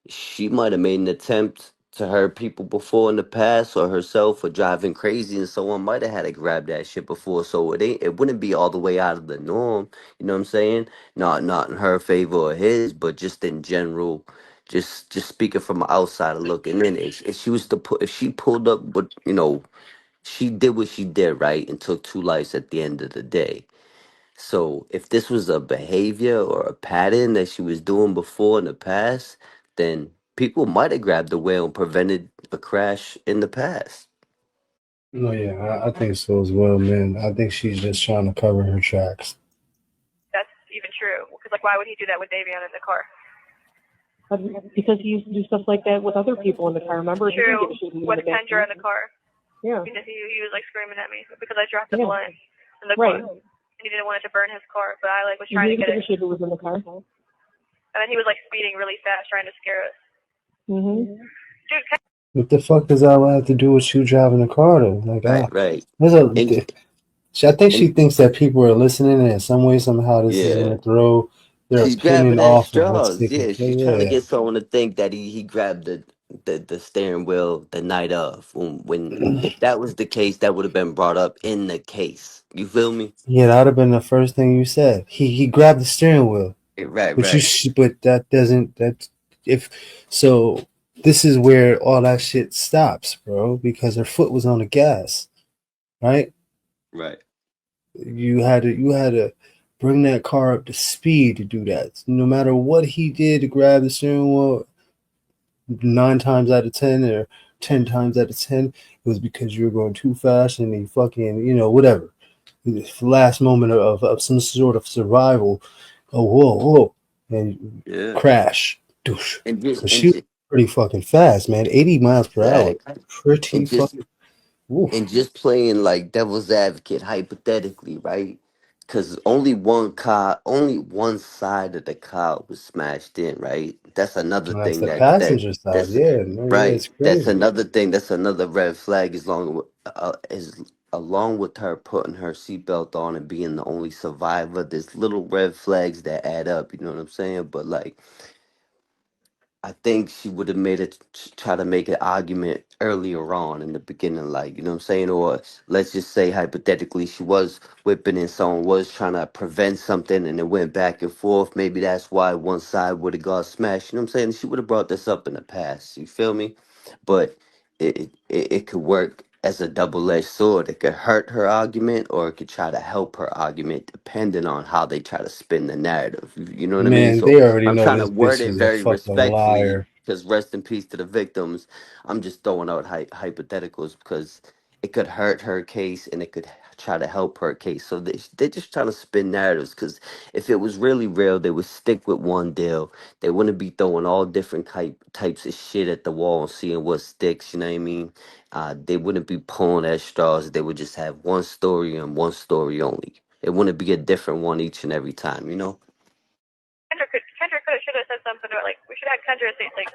She might have made an attempt to hurt people before in the past, or herself, or driving crazy, and someone might have had to grab that shit before. So it wouldn't be all the way out of the norm. You know what I'm saying? Not in her favor or his, but just in general. Just speaking from an outsider looking in. If she was to put, if she pulled up, but she did what she did, right, and took two lives at the end of the day. So if this was a behavior or a pattern that she was doing before in the past, then people might have grabbed the wheel and prevented a crash in the past. No, yeah, I think so as well, man. I think she's just trying to cover her tracks. That's even true. Because like, why would he do that with Davion in the car? Because he used to do stuff like that with other people in the car. Remember? True. He didn't With give a shit in the Kendra in the car. Yeah. Because he was like screaming at me because I dropped the Yeah. blunt in the Right. car. And he didn't want it to burn his car, but I like was He trying to didn't get give a it. shit who was in the car. And then he was like speeding really fast, trying to scare us. Mm-hmm. Dude, What the fuck does that have to do with you driving the car though? Like, Right. I think she And thinks that people are listening, and in some way, somehow, this is yeah. gonna throw their She's opinion grabbing at off of what's straws. taking Yeah, place. she's trying to Yeah, get someone to think that he grabbed the steering wheel the night of. When if that was the case, that would have been brought up in the case. You feel me? yeah, that would have been the first thing you said. He grabbed the steering wheel, Right, but right, but that doesn't if so. This is where all that shit stops, bro, because her foot was on the gas, right? right. You had to bring that car up to speed to do that. No matter what he did to grab the steering wheel, 9 times out of 10 or 10 times out of 10, it was because you were going too fast and he fucking, whatever. The last moment of some sort of survival. Oh, whoa, and Yeah. crash. Doosh. And just But she was pretty fucking fast, man. 80 miles per hour. Pretty and just fucking. Oof. and just playing like devil's advocate hypothetically, right? Because only one side of the car was smashed in, right? That's another That's thing the passenger side. that's Yeah, man, yeah, right. it's That's crazy. another thing. That's another red flag. As along with her putting her seatbelt on and being the only survivor, there's little red flags that add up. You know what I'm saying? But like, I think she would have made it try to make an argument earlier on in the beginning, like, you know what I'm saying? Or let's just say hypothetically she was whipping and someone was trying to prevent something and it went back and forth. Maybe that's why one side would have got smashed. You know what I'm saying? She would have brought this up in the past. You feel me? But it could work as a double-edged sword. It could hurt her argument or it could try to help her argument depending on how they try to spin the narrative. You know what I mean? Man, So they already I'm know trying to this word bitch it is a very fucking respectfully liar. because rest in peace to the victims. I'm just throwing out hypotheticals because it could hurt her case and it could try to help her case. So they're just trying to spin narratives because if it was really real, they would stick with one deal. They wouldn't be throwing all different types of shit at the wall and seeing what sticks. You know what I mean? They wouldn't be pulling at straws. They would just have one story and one story only. It wouldn't be a different one each and every time, you know? Kendra should have said something about like we should have Kendra say like,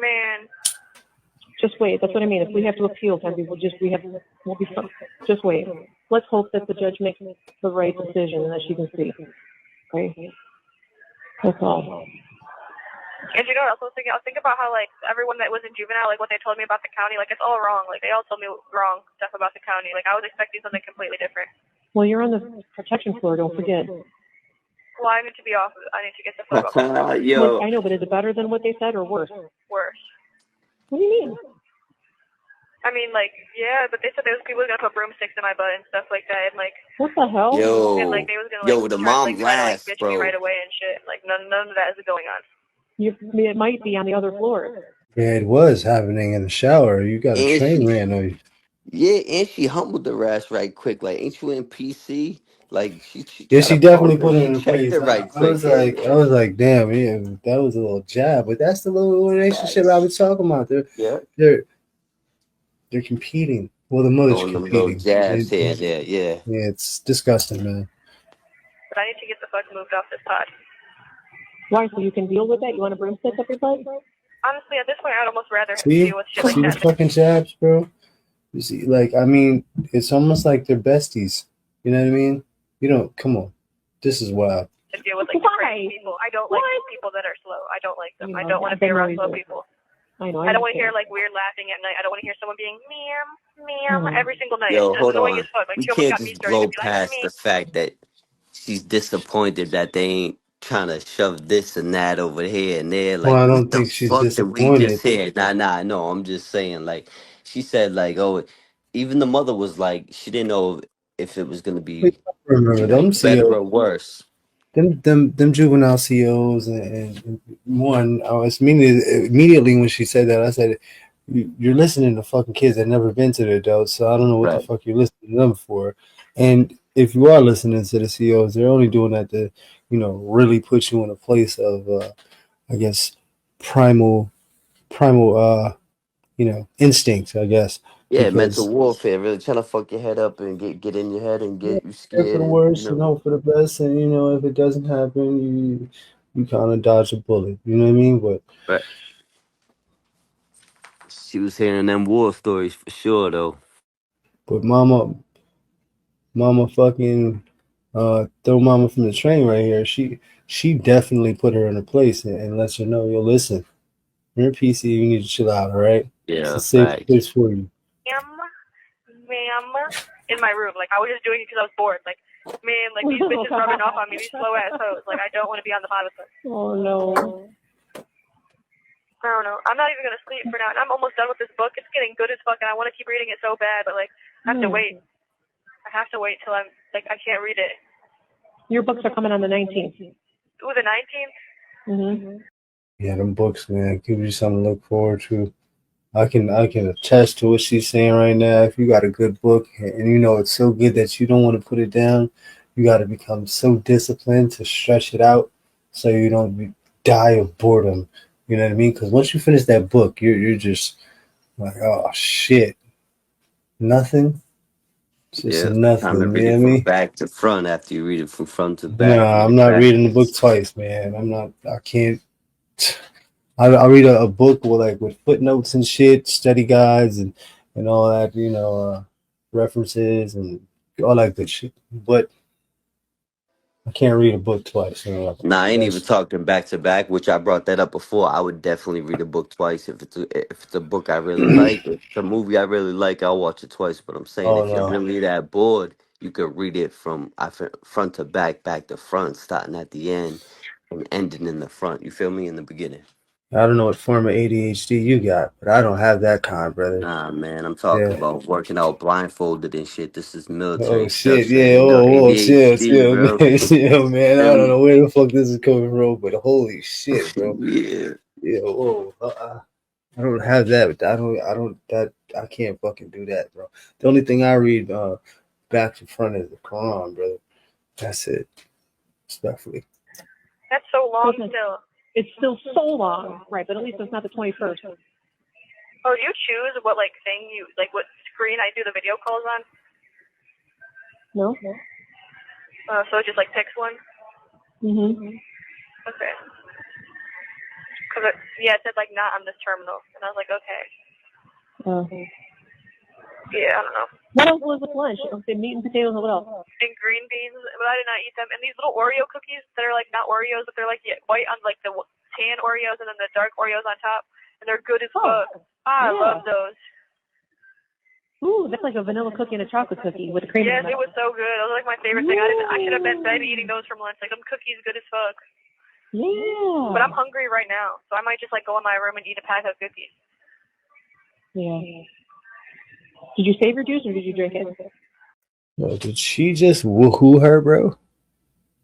man. Just wait. That's what I mean. If we have to appeal, Kenzie, we'll be fine. Just wait. Let's hope that the judge makes the right decision and that she can see. Right? That's all. And you know what I was thinking? I was thinking about how like everyone that was in juvenile, like what they told me about the county, like it's all wrong. Like they all told me wrong stuff about the county. Like I was expecting something completely different. Well, you're on the protection floor. Don't forget. Well, I need to be off. I need to get the fuck off. Yo. I know, but is it better than what they said or worse? Worse. What do you mean? I mean, like, yeah, but they said there was people gonna put broomsticks in my butt and stuff like that, and like. What the hell? And like they was gonna like the try, mom like, try to like laughed, bitch bro. me right away and shit. Like none of that is going on. It might be on the other floor. Yeah, it was happening in the shower. You got a train ran on you. Yeah, and she humbled the ass right quick. Like, ain't you in PC? Like, she Yeah, tried she to definitely poke her. put it She in checked place. it right I quick. was like, damn, yeah, that was a little jab, but that's the little relationship I was talking about. They're competing. Well, the mother's Throwing them little competing. jabs here and there, yeah. Yeah, it's disgusting, man. But I need to get the fuck moved off this pod. Why? So you can deal with that? You want a broomstick up your butt? Honestly, at this point, I'd almost rather See deal with shit like the that. fucking jabs, bro. You see, like, I mean, it's almost like they're besties. You know what I mean? You don't. Come on, this is wild. To deal with like the crazy people. I don't like people that are slow. I don't like them. I don't want to be around slow people. I know. I don't want to hear like weird laughing at night. I don't want to hear someone being meow every single night. Yo, It's hold annoying on. as fuck. Like We she almost can't got me just started blow to be like, past the fact that she's disappointed that they ain't trying to shove this and that over here and there. Well, Like, I what don't the think she's fuck did we just disappointed. hear? Nah, no, I'm just saying, like, she said, like, oh, even the mother was like, she didn't know if it was going to be, Remember them better COs, or worse. them juvenile COs, and one. I was immediately when she said that, I said, "You're listening to fucking kids that never been to the adults, so I don't know what the Right. fuck you're listening to them for." And if you are listening to the COs, they're only doing that to, really put you in a place of, I guess, primal, instincts, I guess, Yeah, mental because warfare, really trying to fuck your head up and get in your head and yeah, get you prepare for scared the and worst and hope for the best, and if it doesn't happen, you kind of dodge a bullet. You know what I mean? Right. She was hearing them war stories for sure though. But mama fucking throw mama from the train right here. She definitely put her in a place and lets her know, yo, listen, you're PC, you need to chill out, all right? It's a Yeah, safe fact. place for you. Ma'am, in my room. Like, I was just doing it because I was bored. Like, man, like, these bitches rubbing off on me, these slow ass hoes. Like, I don't want to be on the pod with them. Oh no. I don't know. I'm not even going to sleep for now. And I'm almost done with this book. It's getting good as fuck, and I want to keep reading it so bad, but, like, I have to wait. I have to wait till I'm, like, I can't read it. Your books are coming on the 19th. Ooh, the 19th? Mm-hmm. Yeah, them books, man, give you something to look forward to. I can attest to what she's saying right now. If you got a good book and it's so good that you don't want to put it down, you got to become so disciplined to stretch it out so you don't die of boredom. You know what I mean? Because once you finish that book, you're just like, oh shit, nothing. It's just Yeah, time to nothing. You read know it what I from mean? back to front after you read it from front to back. Nah, Read I'm it not reading the book backwards. twice, man. I'm not. I can't. I read a book with footnotes and shit, study guides and all that, references and all that good shit. But I can't read a book twice. Nah, I ain't even That's talking back to back, which I brought that up before. I would definitely read a book twice if it's a book I really like. If it's a movie I really like, I'll watch it twice. But I'm saying oh if you're no, really that bored, you could read it from front to back, back to front, starting at the end and ending in the front. You feel me? In the beginning. I don't know what form of ADHD you got, but I don't have that kind, brother. Nah, man, I'm talking Yeah. about working out blindfolded and shit. This is Oh military stuff, shit, son. yeah. Ain't no Oh, chill, ADHD, chill, bro. man, chill, man. I Feel don't me? know where the fuck this is coming from, but holy shit, bro. Yeah. Yeah. Whoa. I don't have that. I don't. That I can't fucking do that, bro. The only thing I read back to front is the Quran, brother. That's it. Respectfully. That's so long Okay. still. It's still so long, right? But at least it's not the 21st. Oh, do you choose what, like, what screen I do the video calls on? No. So it just, like, picks one? Mhm. Okay. Because, it said, like, not on this terminal. And I was like, okay. Yeah, I don't know. What else was with lunch? Okay, meat and potatoes and what else? And green beans, but I did not eat them. And these little Oreo cookies that are, like, not Oreos, but they're, like, white on, like, the tan Oreos and then the dark Oreos on top. And they're good as fuck. I love those. Ooh, that's like a vanilla cookie and a chocolate cookie with a cream. Yes, it was so good. Those are, like, my favorite thing. I should have been in bed eating those from lunch. Like, them cookies good as fuck. Yeah. But I'm hungry right now, so I might just, like, go in my room and eat a pack of cookies. Yeah. Did you save your juice or did you drink it? Yo, did she just woohoo her, bro?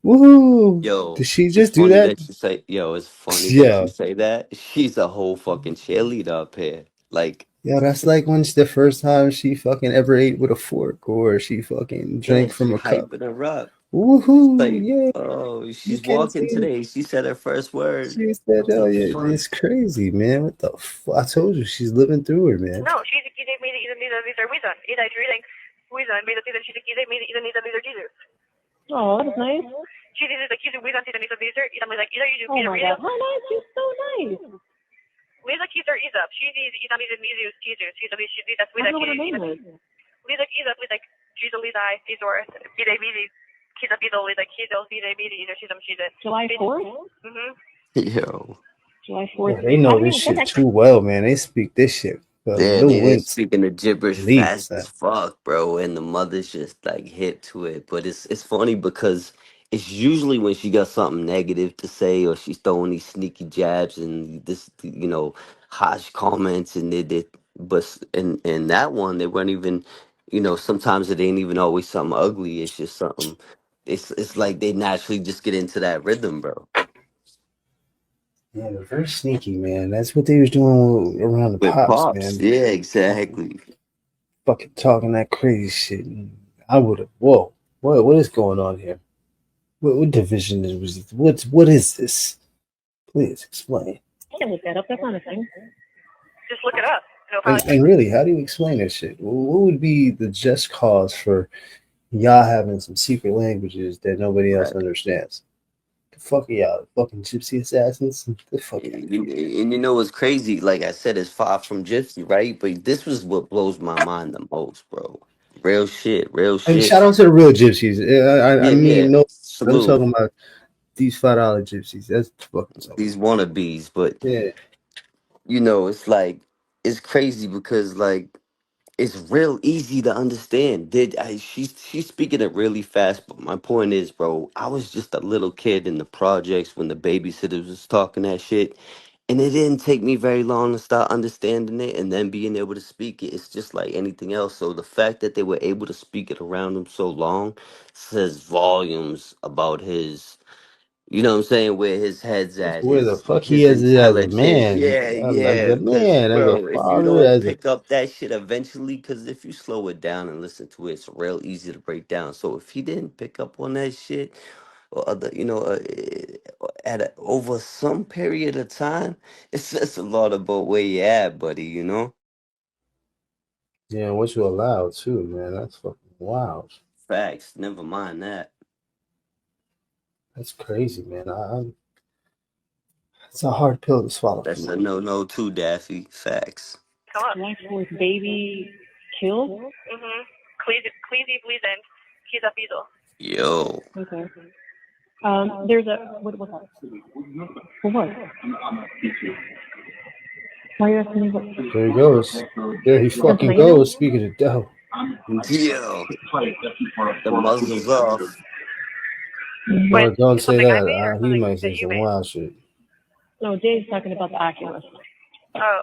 Woohoo! Yo, Did she it's just do funny that? that you say, yo, it's funny that you Yeah. say that. She's a whole fucking cheerleader up here. Like, Yo, that's like when it's the first time she fucking ever ate with a fork or she fucking yeah, drank from she a cup. hyping her up. Woohoo! Like, Yeah, oh, she's walking Mackenzie. today. She said her first word. She said, "Oh yeah, it's crazy, man. What the fuck?" I told you she's living through it, man. No, she's gizem made either neither Wizan. Either reading Wizan made either she's gizem made either neither Jesus. Oh, that's nice. She did the kids Wizan either neither either like either you do Oh either my reading. god, how nice! She's so nice. Liza Kizer Izab. She's either neither Mizu Kizu. She's that's I don't know what her Liza name is. Liza Kiza like she's a Liza Izor. Bide Bide Kiza Bido Liza Kizo Bide Bide either she's July 4th? Mhm. Yo. July 4th. Yeah, they know this shit too well, man. They speak this shit. Yeah, No they're winks. speaking the gibberish Please, fast as fuck, bro, and the mother's just like hit to it. But it's funny because it's usually when she got something negative to say or she's throwing these sneaky jabs and harsh comments and but in that one they weren't even, sometimes it ain't even always something ugly. It's just something. It's like they naturally just get into that rhythm, bro. Yeah, they're very sneaky, man. That's what they was doing around the With pops, pops, man. yeah, exactly. Fucking talking that crazy shit. I would have. Whoa, what is going on here? What division is what is this? Please explain. I can look that up. That's not a thing. Just look it up. It'll probably And really, how do you explain this shit? What would be the just cause for y'all having some secret languages that nobody else Right. understands? The fuck are y'all? Fucking gypsy assassins? The fuck out. And you know what's crazy? Like I said, it's far from gypsy, right? But this was what blows my mind the most, bro. Real shit, real I mean, shit. shout out to the real gypsies. I Yeah, yeah. mean, no, I'm Salute. talking about these $5 gypsies. That's fucking so. These wannabes, but Yeah. you know, it's like it's crazy because like it's real easy to understand. She's speaking it really fast, but my point is, bro, I was just a little kid in the projects when the babysitters was talking that shit. And it didn't take me very long to start understanding it and then being able to speak it. It's just like anything else. So the fact that they were able to speak it around him so long says volumes about his, you know what I'm saying, where his head's at, Where the fuck he his is as a intelligence. man, Yeah, as yeah. a Because, man, as a bro, if you father, don't as a pick up that shit eventually, because if you slow it down and listen to it, it's real easy to break down. So if he didn't pick up on that shit, or other, you know, over some period of time, it says a lot about where you at, buddy. You know, yeah, what you allow too, man. That's fucking wild. facts. Never mind that. That's crazy, man. It's a hard pill to swallow for That's me. a no too, Daffy. Facts. come up. Black boy's baby killed? Cleasy Bleasant. He's a beetle. Yo, Okay. There's a, what's that? For what? Why are you asking me what? There he goes. There he fucking Pennsylvania? goes. Speaking of devil. yo, the muzzle's off. Wait, No, don't say something I that. made or He something might say that you some made? wild shit. No, Dave's talking about the Oculus. Oh.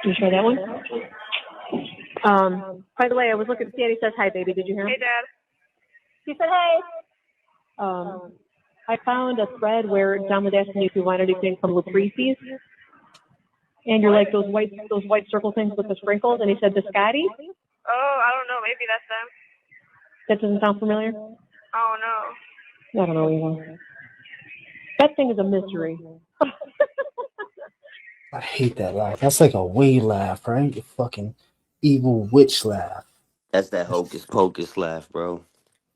Can you try that one? By the way, I was looking, Daddy says hi, baby. Did you hear him? Hey, Dad. He said hey. I found a thread where John was asking you if you wanted anything from Lucrece's. And you're like those white circle things with the sprinkles, and he said Biscotti. Oh, I don't know. Maybe that's them. That doesn't sound familiar? Oh, no. I don't know either. That thing is a mystery. I hate that laugh. That's like a Wade laugh, right? A fucking evil witch laugh. That's that hocus pocus laugh, bro.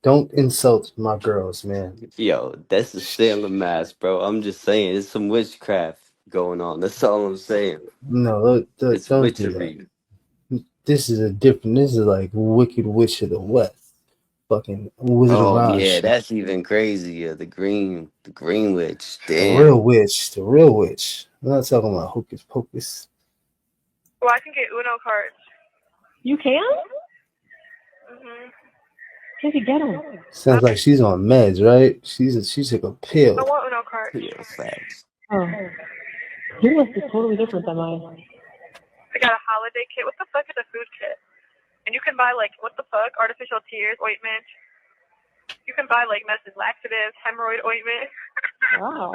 Don't insult my girls, man. Yo, that's the Sailor Mask, bro. I'm just saying, it's some witchcraft going on. That's all I'm saying. No, It's don't do that. witchery. This is this is like Wicked Witch of the West. Fucking Wizard of Oh Oz yeah, shit. that's even crazier. The green witch. The real Damn. witch. The real witch. I'm not talking about hocus pocus. Well, I can get Uno cards. You can? Can you get them? Sounds like she's on meds, right? She took a I pill. want Uno cards. Yeah, facts. Oh. Your list is totally different than mine. I got a holiday kit. What the fuck is a food kit? And you can buy, like, what the fuck? Artificial tears ointment. You can buy, like, medicine laxatives, hemorrhoid ointment. Wow.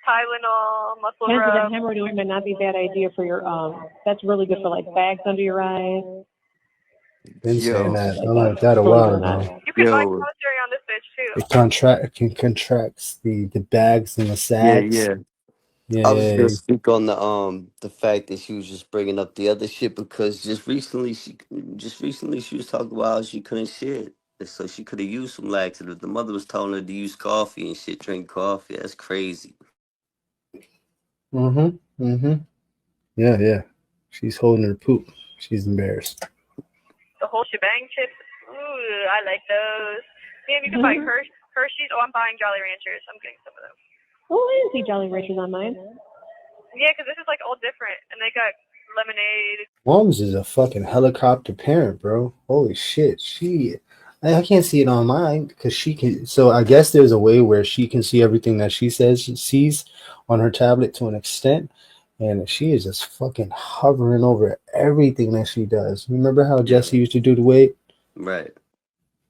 Tylenol, muscle Hence, that rub. hemorrhoid ointment not be a bad idea for your, that's really good for like bags under your eyes. Been saying Yo, that. I like that a while ago. You can buy yo, commissary on this bitch, too. It can contracts the bags and the yeah, sags. yeah. I was gonna Yeah. speak on the fact that she was just bringing up the other shit because just recently she was talking about how she couldn't shit, and so she could have used some laxative. The mother was telling her to use coffee and shit, drink coffee. That's crazy. Yeah. She's holding her poop. She's embarrassed. The whole shebang chips. Ooh, I like those. Maybe you can buy Hershey's. Oh, I'm buying Jolly Ranchers. I'm getting some of them. Oh, I didn't see Jolly Ranchers on mine. Yeah, because this is like all different. And they got lemonade. Mom's is a fucking helicopter parent, bro. Holy shit. I can't see it on mine because she can. So I guess there's a way where she can see everything that she says she sees on her tablet to an extent. And she is just fucking hovering over everything that she does. Remember how Jesse used to do the weight? Right.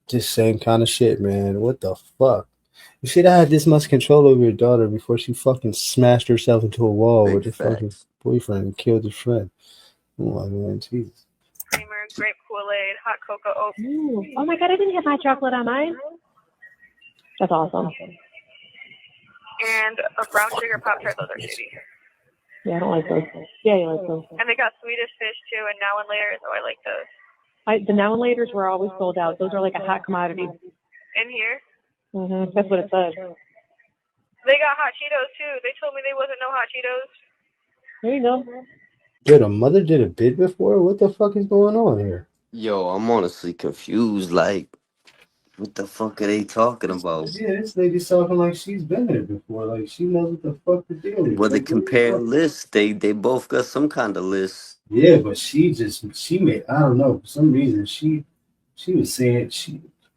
Just same kind of shit, man. What the fuck? You should have had this much control over your daughter before she fucking smashed herself into a wall Big with her fucking facts. boyfriend and killed his friend. Oh my man, Jesus. Creamer, grape Kool-Aid, hot cocoa oat. Ooh. Oh my god, I didn't have hot chocolate on mine. That's awesome. And a brown sugar Pop-Tart, those are shitty. Yeah, I don't like those. Yeah, you like those. And they got Swedish Fish too, and Now and Later, so I like those. The Now and Laters were always sold out. Those are like a hot commodity. In here? That's what it says. They got hot Cheetos too. They told me they wasn't no hot Cheetos. There you go. Dude, a mother did a bid before? What the fuck is going on here? Yo, I'm honestly confused. Like, what the fuck are they talking about? Yeah, this lady's talking like she's been there before. Like, she knows what the fuck the deal is. Well, they compare lists. They both got some kind of list. Yeah, but she made, I don't know, for some reason, she was saying,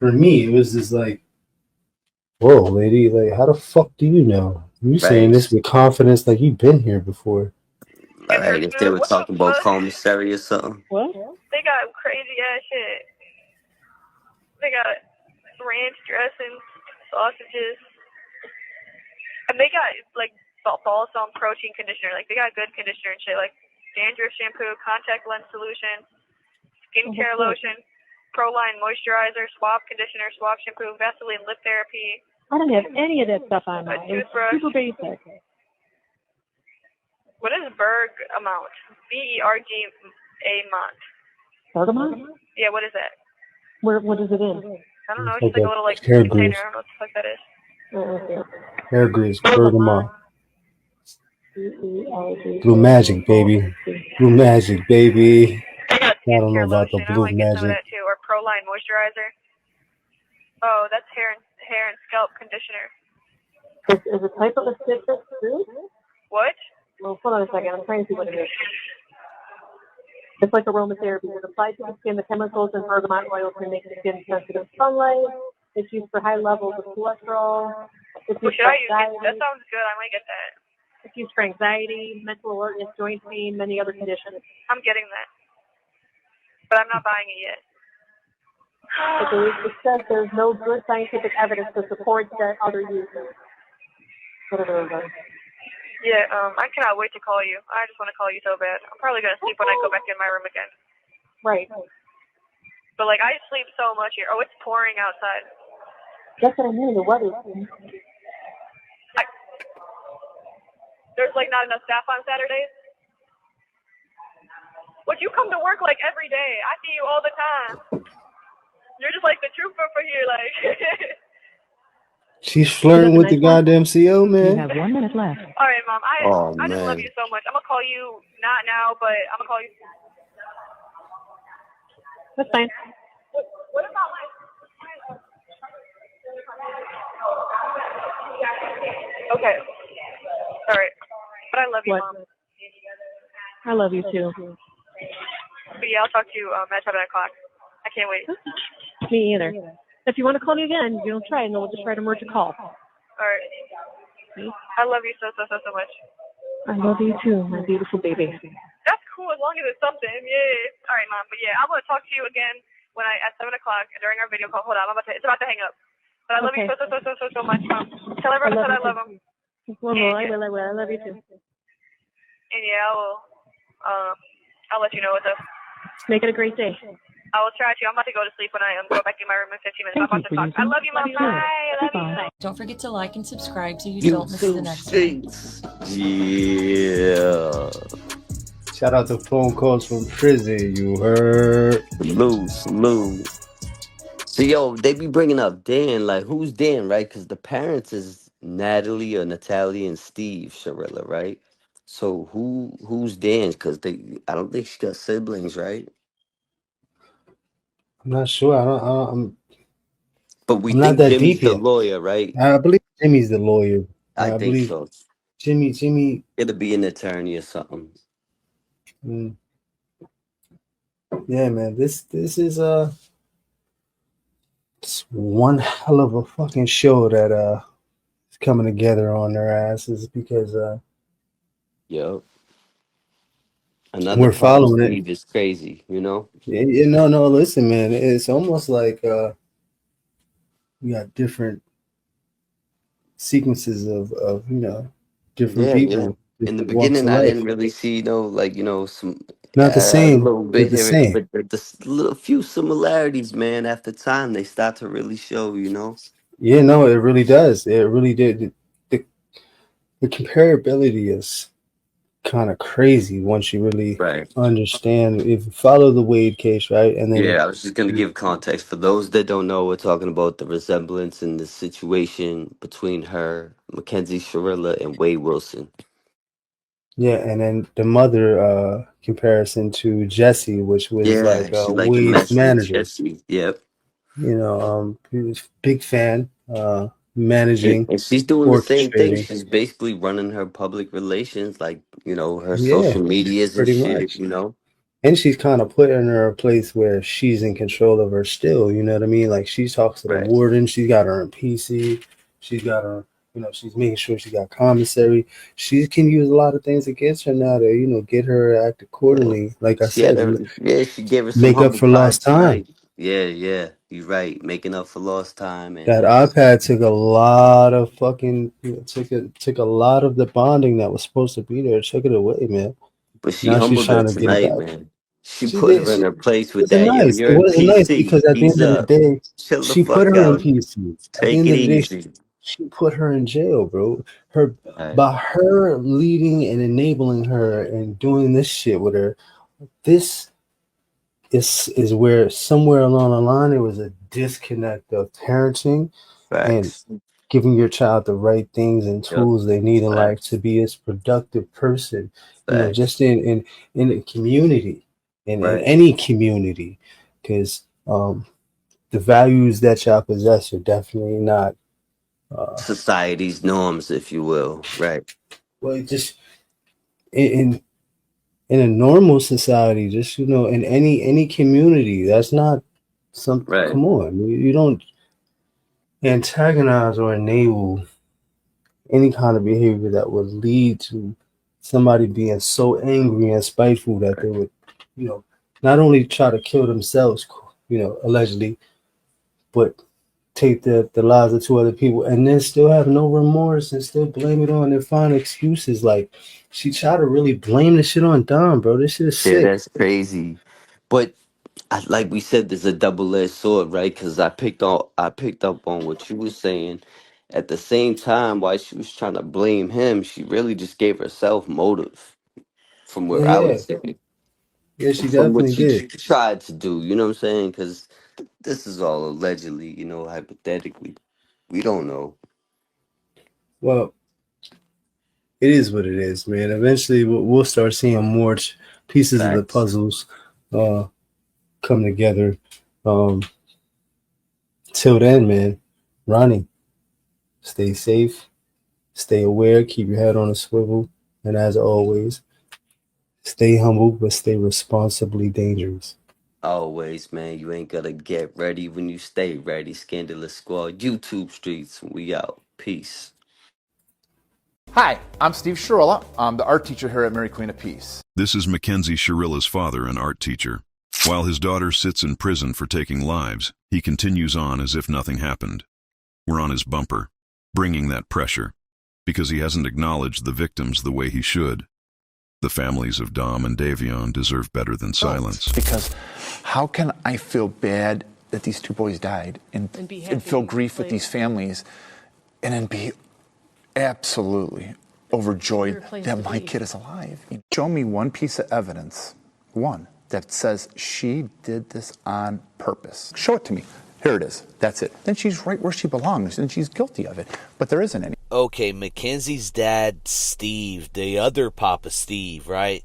for me, it was just like, whoa, lady, like, how the fuck do you know? You saying this with confidence like you've been here before. Like, if they were talking about commissary or something. What? They got crazy ass shit. They got ranch dressing, sausages, and they got like balsam protein conditioner. Like they got good conditioner and shit. Like dandruff shampoo, contact lens solution, skincare lotion, Proline moisturizer, swab conditioner, swab shampoo, Vaseline lip therapy. I don't have any of that stuff on mine. It's super basic. What is Bergamot? Bergamot. Bergamot? Yeah, what is that? What is it in? I don't know. It's just like a little like hair container. grease. I don't know what the fuck that is. Hair grease, bergamot. Blue magic, baby. Blue magic, baby. I don't know about the blue Some of magic. that too, or Proline moisturizer. Oh, that's hair and scalp conditioner. Is it type of a citrus fruit? What? Well, hold on a second. I'm trying to see what it is. It's like aromatherapy. It applies to the skin. The chemicals in bergamot oil can make the skin sensitive to sunlight. It's used for high levels of cholesterol. It's used for anxiety. That sounds good. I might get that. It's used for anxiety, mental alertness, joint pain, many other conditions. I'm getting that. But I'm not buying it yet. It says there's no good scientific evidence to support that other uses. Whatever it is. Yeah, I cannot wait to call you. I just want to call you so bad. I'm probably going to sleep when I go back in my room again. Right. But, like, I sleep so much here. Oh, it's pouring outside. That's what I mean. The weather. There's, like, not enough staff on Saturdays? But you come to work, like, every day. I see you all the time. You're just, like, the trooper for here, like... She's flirting with the goddamn CO, man. You have 1 minute left. All right, Mom. I just man. love you so much. I'm going to call you, not now, but I'm going to call you... That's fine. What about, like... Okay. All right. But I love you, What? Mom. I love you too. But yeah, I'll talk to you at 7 o'clock. I can't wait. Me either. If you want to call me again, try and we'll just try to merge a call. All right. I love you so much. I love you too, my beautiful baby. That's cool as long as it's something. Yeah. All right, Mom. But yeah, I'm going to talk to you again at 7 o'clock during our video call. Hold on. It's about to hang up. But I love you so much, Mom. Tell everyone that I love them. Well, I will. I love you too. And yeah, I will. I'll let you know what's up. Make it a great day. I will try to. I'm about to go to sleep when I go back in my room in 15 minutes. I'm about to talk. I love you, Mom. Bye. I love you. Bye. Don't forget to like and subscribe so you don't miss the next one. Yeah. Shout out to phone calls from prison, you heard? Salute. So, yo, they be bringing up Dan. Like, who's Dan, right? Because the parents is Natalie or Natalie and Steve Shirilla, right? So, who's Dan? Because I don't think she got siblings, right? I'm not sure. I'm But we I'm think not that Jimmy's deep the yet. lawyer, right? I believe Jimmy's the lawyer. I think believe so. Jimmy. It'll be an attorney or something. Yeah, man. This is it's one hell of a fucking show that is coming together on their asses because Yep. Another we're following it. Steve is crazy, you know? No. Listen, man. It's almost like we got different sequences of different people. Yeah. In the different walks beginning, of I life. didn't really see some Not the a same, little but bit the here, same. but the little few similarities, man. After time, they start to really show, you know. Yeah, no, it really does. It really did. the comparability is kind of crazy once you really Right. understand. If you follow the Wade case, right, and then Yeah, I was just gonna give context for those that don't know. We're talking about the resemblance in the situation between her, Mackenzie Shirilla, and Wade Wilson. yeah, and then the mother comparison to Jesse, which was Yeah, like she like the Wade's message. manager. Yes, yep. He was big fan, managing, And she's doing the same thing. orchestrating. She's basically running her public relations, like, her Yeah, social medias and pretty shit. much. And she's kind of put in her a place where she's in control of her still. You know what I mean? Like she talks to the Right. warden. She's got her own PC. She's got her. She's making sure she got commissary. She can use a lot of things against her now to get her to act Yeah. accordingly. Like I She had said, her. Yeah, she gave her some make up humble for pie lost time. tonight. Yeah, yeah. You're right. Making up for lost time, That and iPad took a lot of fucking took a lot of the bonding that was supposed to be there. Took it away, man. but she Now she's humbled her trying to get it tonight, back. man. She She put did. her in She her place with wasn't that. Yo, nice. It you're in wasn't nice PC. because at the Ease end of the up. day, Chill the she put fuck her in out. PC. At the Take end it of the day, easy. she put her in jail, bro. Her All right. by her leading and enabling her and doing this shit with her. This is where somewhere along the line there was a disconnect of parenting and Facts. giving your child the right things and Yep. tools they need in life to Facts. be this productive person, Facts. just in a community, in Right. any community, because the values that y'all possess are definitely not Society's norms, if you will. Right. well, just in in a normal society, just in any community. That's not some. Right. Come on, you don't antagonize or enable any kind of behavior that would lead to somebody being so angry and spiteful that they would, not only try to kill themselves, allegedly, but take the lives of two other people and then still have no remorse and still blame it on and find excuses. Like she tried to really blame the shit on Dom, bro. This shit is Yeah, sick. that's crazy. But like we said, there's a double-edged sword, right? Because I picked up on what you were saying. At the same time, while she was trying to blame him, she really just gave herself motive. From where I Yeah, was sitting, yeah, she from what definitely she did. tried to do. You know what I'm saying? Because this is all allegedly, hypothetically. We don't know. Well, it is what it is, man. Eventually, we'll start seeing more pieces of the Facts. puzzles come together. Um, Till then, man, Ronnie, stay safe, stay aware, keep your head on a swivel, and as always, stay humble but stay responsibly dangerous. Always, man. You ain't gotta get ready when you stay ready. Scandalous Squad, YouTube streets. We out. Peace. Hi, I'm Steve Shirilla. I'm the art teacher here at Mary Queen of Peace. This is Mackenzie Shirilla's father, an art teacher. While his daughter sits in prison for taking lives, he continues on as if nothing happened. We're on his bumper, bringing that pressure, because he hasn't acknowledged the victims the way he should. The families of Dom and Davion deserve better than silence. Because how can I feel bad that these two boys died and feel grief with these families and then be absolutely overjoyed that my kid is alive? Show me one piece of evidence, one, that says she did this on purpose. Show it to me. Here it is. That's it. Then she's right where she belongs and she's guilty of it. But there isn't any. Okay, Mackenzie's dad, Steve, the other Papa Steve, right?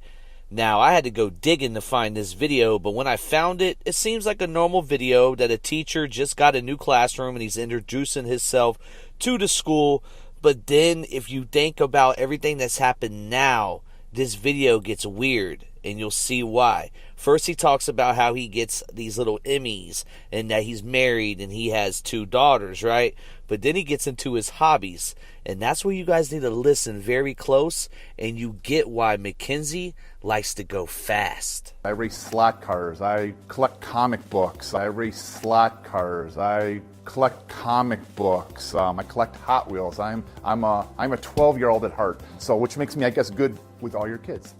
Now, I had to go digging to find this video, but when I found it, it seems like a normal video that a teacher just got a new classroom and he's introducing himself to the school. But then, if you think about everything that's happened now, this video gets weird, and you'll see why. First, he talks about how he gets these little Emmys, and that he's married, and he has 2 daughters, right? But then he gets into his hobbies, and that's where you guys need to listen very close, and you get why Mackenzie likes to go fast. I race slot cars. I collect comic books. I race slot cars. I collect comic books. I collect Hot Wheels. I'm a 12-year-old at heart. So, which makes me, I guess, good with all your kids.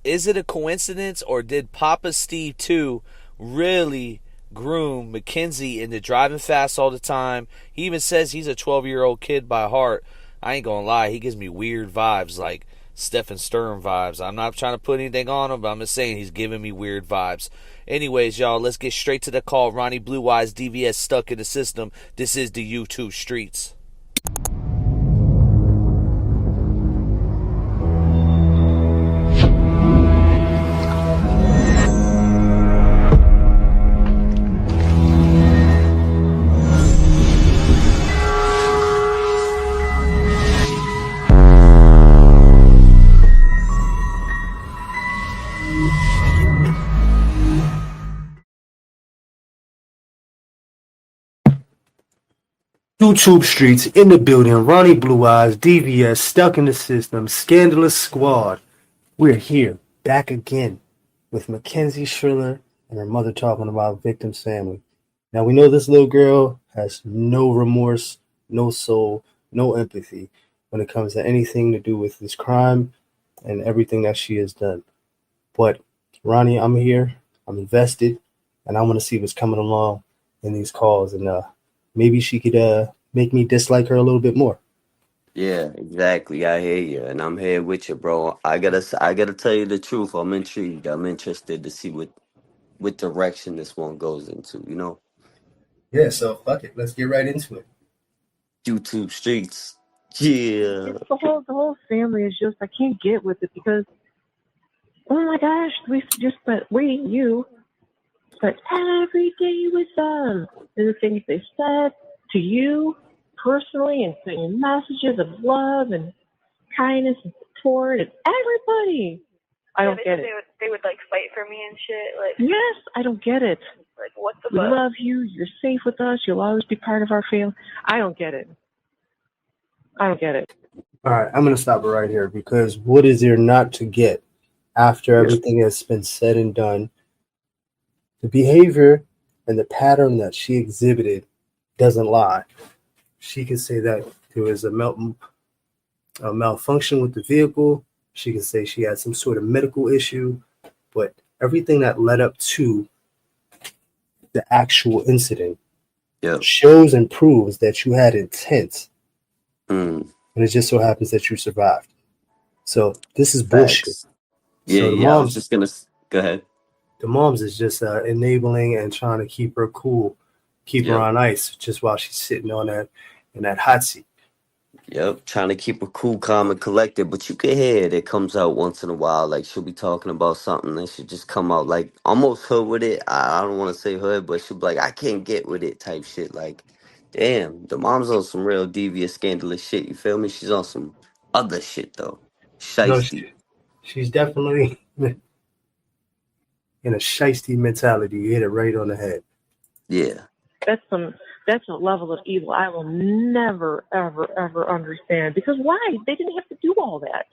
Is it a coincidence, or did Papa Steve 2 really groom McKenzie into driving fast all the time. He even says he's a 12-year-old kid by heart. I ain't gonna lie, he gives me weird vibes, like Stephen Sturm vibes. I'm not trying to put anything on him, but I'm just saying he's giving me weird vibes. Anyways, y'all, let's get straight to the call. Ronnie Blue Eyes, DVS stuck in the system. This is the YouTube streets. YouTube streets in the building. Ronnie Blue Eyes, DVS, stuck in the system, scandalous squad. We're here, back again, with Mackenzie Shirilla and her mother talking about victim's family. Now we know this little girl has no remorse, no soul, no empathy when it comes to anything to do with this crime and everything that she has done. But Ronnie, I'm here, I'm invested, and I want to see what's coming along in these calls, and maybe she could make me dislike her a little bit more. Yeah, exactly. I hear you, and I'm here with you, bro. I gotta tell you the truth. I'm intrigued. I'm interested to see what direction this one goes into. Yeah, so fuck it. Let's get right into it. YouTube streets. Yeah. It's the whole family is just, I can't get with it because, oh my gosh, you spent every day with them. And the things they said to you personally, and sending messages of love and kindness and support and everybody. I don't get it. They would like fight for me and shit. Like, Yes, I don't get it. like what the We fuck? love you. You're safe with us. You'll always be part of our family. I don't get it. I don't get it. All right, I'm going to stop it right here because what is there not to get after everything has been said and done? The behavior and the pattern that she exhibited doesn't lie. She can say that there was a malfunction with the vehicle. She can say she had some sort of medical issue, but everything that led up to the actual incident shows and proves that you had intent. Mm. And it just so happens that you survived. So this is bullshit. Yeah, So the yeah. I was moms, just gonna go ahead. the moms is just enabling and trying to keep her cool, keep her on ice, just while she's sitting on that in that hot seat. Yep, trying to keep her cool, calm, and collected. But you can hear it. It comes out once in a while. Like she'll be talking about something and she'll just come out like almost hood with it. I don't want to say hood, but she'll be like, I can't get with it type shit. Like, damn, the mom's on some real devious, scandalous shit. You feel me? She's on some other shit though. No, Shiesty. she's definitely in a shiesty mentality. You hit it right on the head. Yeah. That's a level of evil I will never, ever, ever understand. Because why? They didn't have to do all that.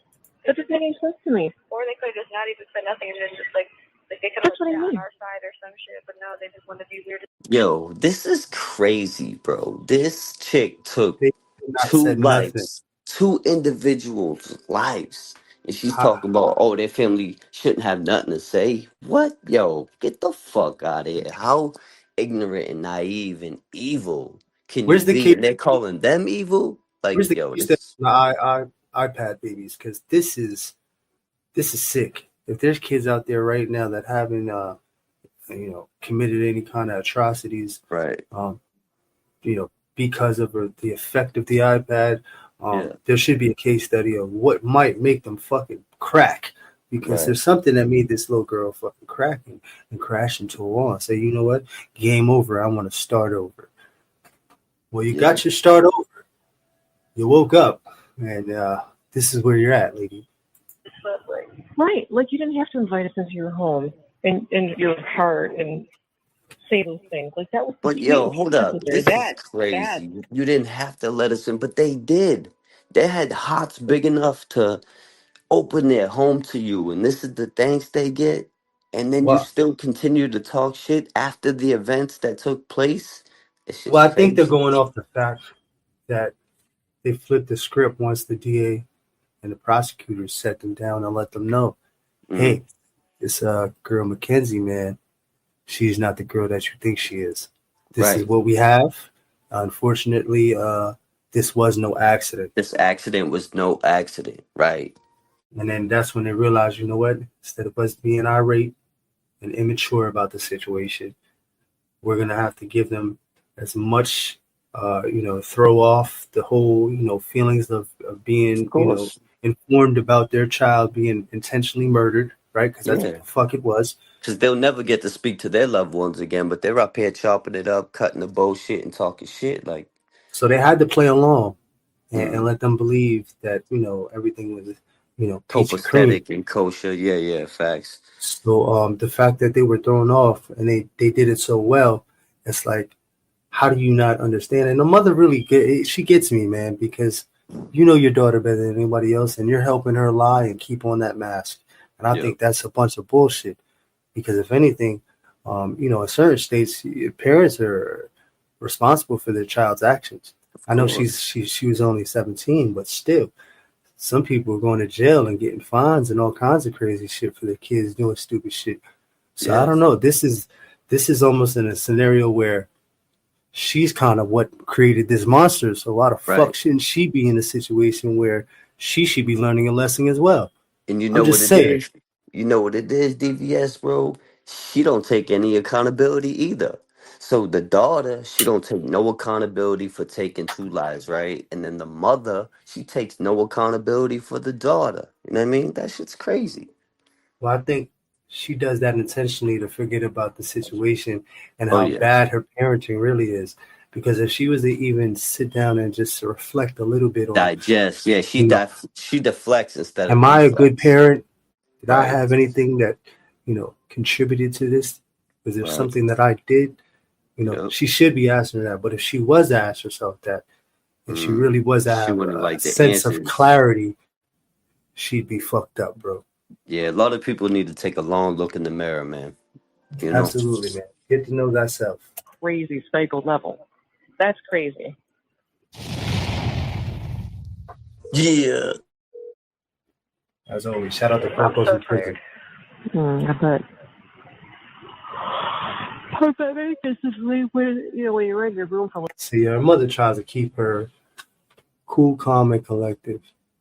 That doesn't make any sense to me. Or they could have just not even said nothing and just like they could have been on our side or some shit, but no, they just want to be weird. Yo, this is crazy, bro. This chick took They not two said nothing. lives, two individuals' lives. And she's How, talking about, oh, their family shouldn't have nothing to say. What? Yo, get the fuck out of here. How ignorant and naive and evil can you where's the be? case? And they're calling them evil? Like, Where's the yo, case that this. the iPad babies? Because this is sick. If there's kids out there right now that haven't committed any kind of atrocities, Right. Because of the effect of the iPad, there should be a case study of what might make them fucking crack. Because there's something that made this little girl fucking crack and crash into a wall and say, you know what, game over. I want to start over. Well, you got your start over. You woke up, and this is where you're at, lady. Right. Like, you didn't have to invite us into your home and your heart and say those things. Like, that was. But yo, hold up. This is crazy. You didn't have to let us in, but they did. They had hearts big enough to open their home to you, and this is the thanks they get. And then you Well, still continue to talk shit after the events that took place. It's just I think they're crazy. going off the fact that they flipped the script once the DA and the prosecutors set them down and let them know, hey, this girl Mackenzie, man, she's not the girl that you think she is. This is Right. what we have. Unfortunately, this was no accident. This accident was no accident. Right. And then that's when they realized, you know what? Instead of us being irate and immature about the situation, we're gonna have to give them as much, throw off the whole, feelings of being, Of course. informed about their child being intentionally murdered, right? Because that's what Yeah. the fuck it was. Because they'll never get to speak to their loved ones again, but they're up here chopping it up, cutting the bullshit, and talking shit. Like, So they had to play along and mm, let them believe that, everything was, peachy cream. copacetic and kosher. Yeah, yeah, facts. So the fact that they were thrown off and they did it so well, it's like, how do you not understand? And the mother really she gets me, man, because you know your daughter better than anybody else, and you're helping her lie and keep on that mask. And I Yep. think that's a bunch of bullshit. Because if anything, in certain states, parents are responsible for their child's actions. I know course. she was only 17, but still, some people are going to jail and getting fines and all kinds of crazy shit for their kids doing stupid shit. So I Yeah. don't know. This is almost in a scenario where she's kind of what created this monster. So why the fuck Right. shouldn't she be in a situation where she should be learning a lesson as well? And you I'm know what just it saying. is? You know what it is, DVS, bro? She don't take any accountability either. So the daughter, she don't take no accountability for taking two lives, right? And then the mother, she takes no accountability for the daughter. You know what I mean? That shit's crazy. Well, I think she does that intentionally to forget about the situation and Oh how yeah. bad her parenting really is. Because if she was to even sit down and just reflect a little bit on, Digest. Yeah, you know, she deflects instead of am I a good reflects. parent? Did I Right. have anything that, contributed to this? Was there Right. something that I did? Yep. She should be asking that. But if she was to ask herself that, and she really was to She have wouldn't a like the sense of answers. clarity, she'd be fucked up, bro. Yeah, a lot of people need to take a long look in the mirror, man. You know? Absolutely, man. Get to know thyself. Crazy psycho level. That's crazy. Yeah. As always, shout out to Purpose in prison. I bet. Pathetic. This is when when you're in your room for. See, her mother tries to keep her cool, calm, and collective.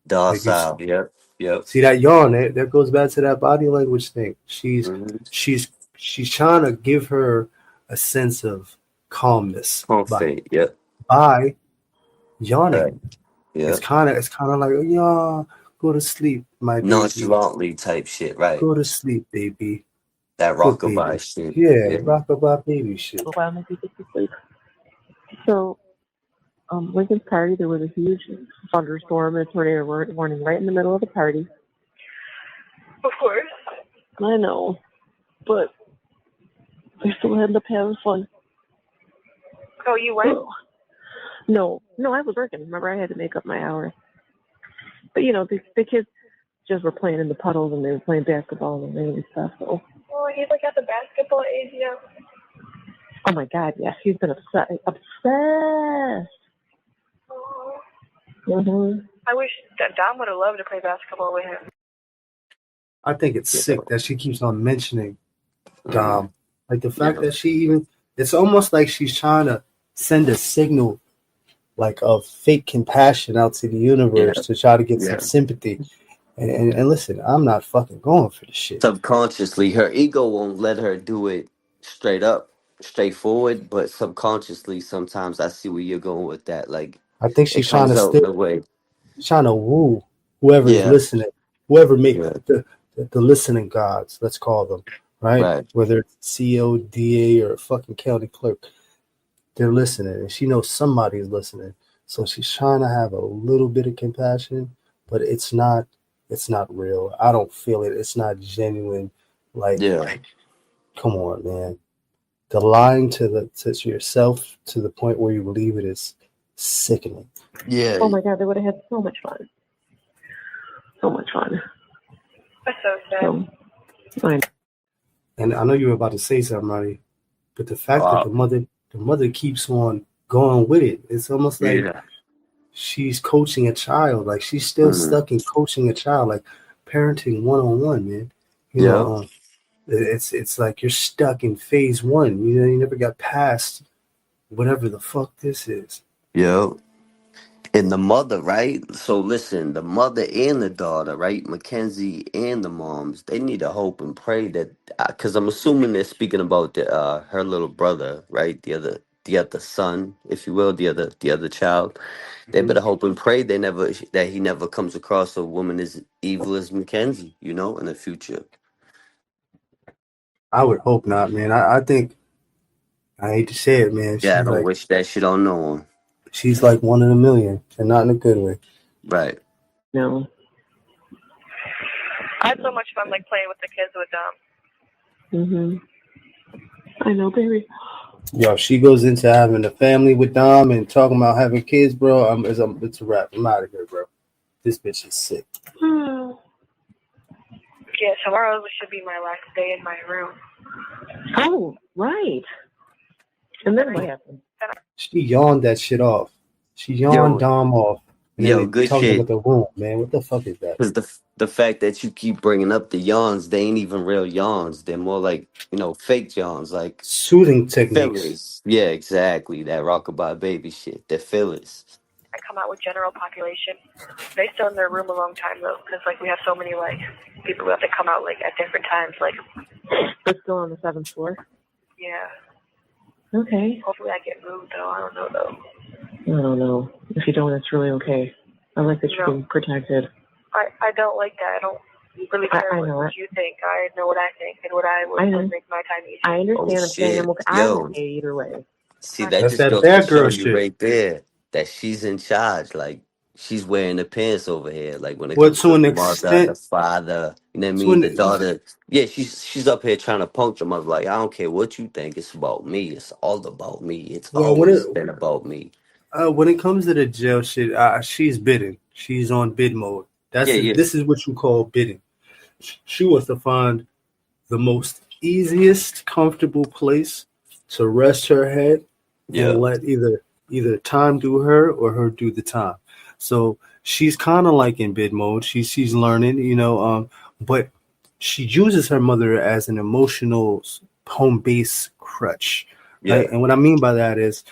Like it's, Docile. Yep. Yep. see that yawn. That goes back to that body language thing. She's Mm-hmm. she's she's trying to give her a sense of calmness Confident. Yep. by yawning. Right. It's Yep. kind of like, yeah, go to sleep, my baby. Nonchalantly type shit. Right. Go to sleep, baby. That Good baby. rockabye shit. Yeah, Yeah. rockabye baby shit. While my people sleep. So, Lincoln's party, there was a huge thunderstorm and tornado warning right in the middle of the party. Of course. I know, but we still ended up having fun. Oh, you went? No, I was working. Remember, I had to make up my hours. But the kids just were playing in the puddles and they were playing basketball and rain and stuff. So. Oh, he's like at the basketball age now. Oh my God, yes, he's been obsessed. Oh. Mm-hmm. I wish that Dom would have loved to play basketball with him. I think it's sick that she keeps on mentioning Dom. Like the fact Yeah. that she even, it's almost like she's trying to send a signal like of fake compassion out to the universe to try to get some sympathy. And listen, I'm not fucking going for the shit. Subconsciously, her ego won't let her do it straight up, straightforward, but subconsciously, sometimes I see where you're going with that. Like, I think it she's trying comes to out in still a way. trying to woo whoever's Yeah. listening, whoever make Yeah. the listening gods, let's call them, right? Right. Whether it's CO, DA, or a fucking county clerk, they're listening, and she knows somebody's listening. So she's trying to have a little bit of compassion, but it's not real. I don't feel it. It's not genuine. Like, Yeah. come on, man. The lying to yourself to the point where you believe it is sickening. Yeah. Oh my God, they would have had so much fun. So much fun. That's so sad. Fine. And I know you were about to say something, Ronnie, but the fact that the mother keeps on going with it, it's almost like she's coaching a child. Like she's still stuck in coaching a child, like parenting 101, man. You know, It's like you're stuck in phase one. You know, you never got past whatever the fuck this is. Yo. And the mother, right? So listen, the mother and the daughter, right? Mackenzie and the moms, they need to hope and pray that, because I'm assuming they're speaking about her little brother, right? The other son, if you will, the other child. They Mhm. better hope and pray that he never comes across a woman as evil as Mackenzie, in the future. I would hope not, man. I think I hate to say it, man. Yeah, I don't wish that shit on no one. She's like one in a million, and not in a good way. Right. No. I had so much fun like playing with the kids with them. I know, baby. Yo, she goes into having a family with Dom and talking about having kids, bro. It's a wrap. I'm out of here, bro. This bitch is sick. Yeah, tomorrow should be my last day in my room. Oh, right. And then what happened? She yawned that shit off. She yawned Yo, Dom off. And then they good talked shit. about the room, man. What the fuck is that? Because the fact that you keep bringing up the yawns, they ain't even real yawns. They're more like, fake yawns, like Soothing techniques. fillers. Yeah, exactly. That rockabye baby shit. They're fillers. I come out with general population. They stay in their room a long time though, because like we have so many like people who have to come out like at different times. Like They're still on the 7th floor. yeah. Okay. Hopefully I get moved though. I don't know though. I don't know. If you don't, it's really okay. I like that you're being protected. I don't like that. I don't really care I know what you think. I know what I think and what I would make my time easy. I understand. Oh, I'm saying shit. I'm Yo. okay either way. See, that That's just that goes to bad show girl you shit. right there that she's in charge. Like, she's wearing the pants over here. Like, when it Well, comes to to an the mother, the extent, father, you know what I to mean? The an, daughter. Yeah, she's up here trying to punch her mother. Like, I don't care what you think. It's about me. It's all about me. It's well, always been about me. when it comes to the jail shit, she's bidding. She's on bid mode. Yeah, yeah. This is what you call bidding. She wants to find the most easiest, comfortable place to rest her head and Yeah. let either time do her or her do the time. So she's kind of like in bid mode. She's learning, but she uses her mother as an emotional home base crutch, right? Yeah. And what I mean by that is,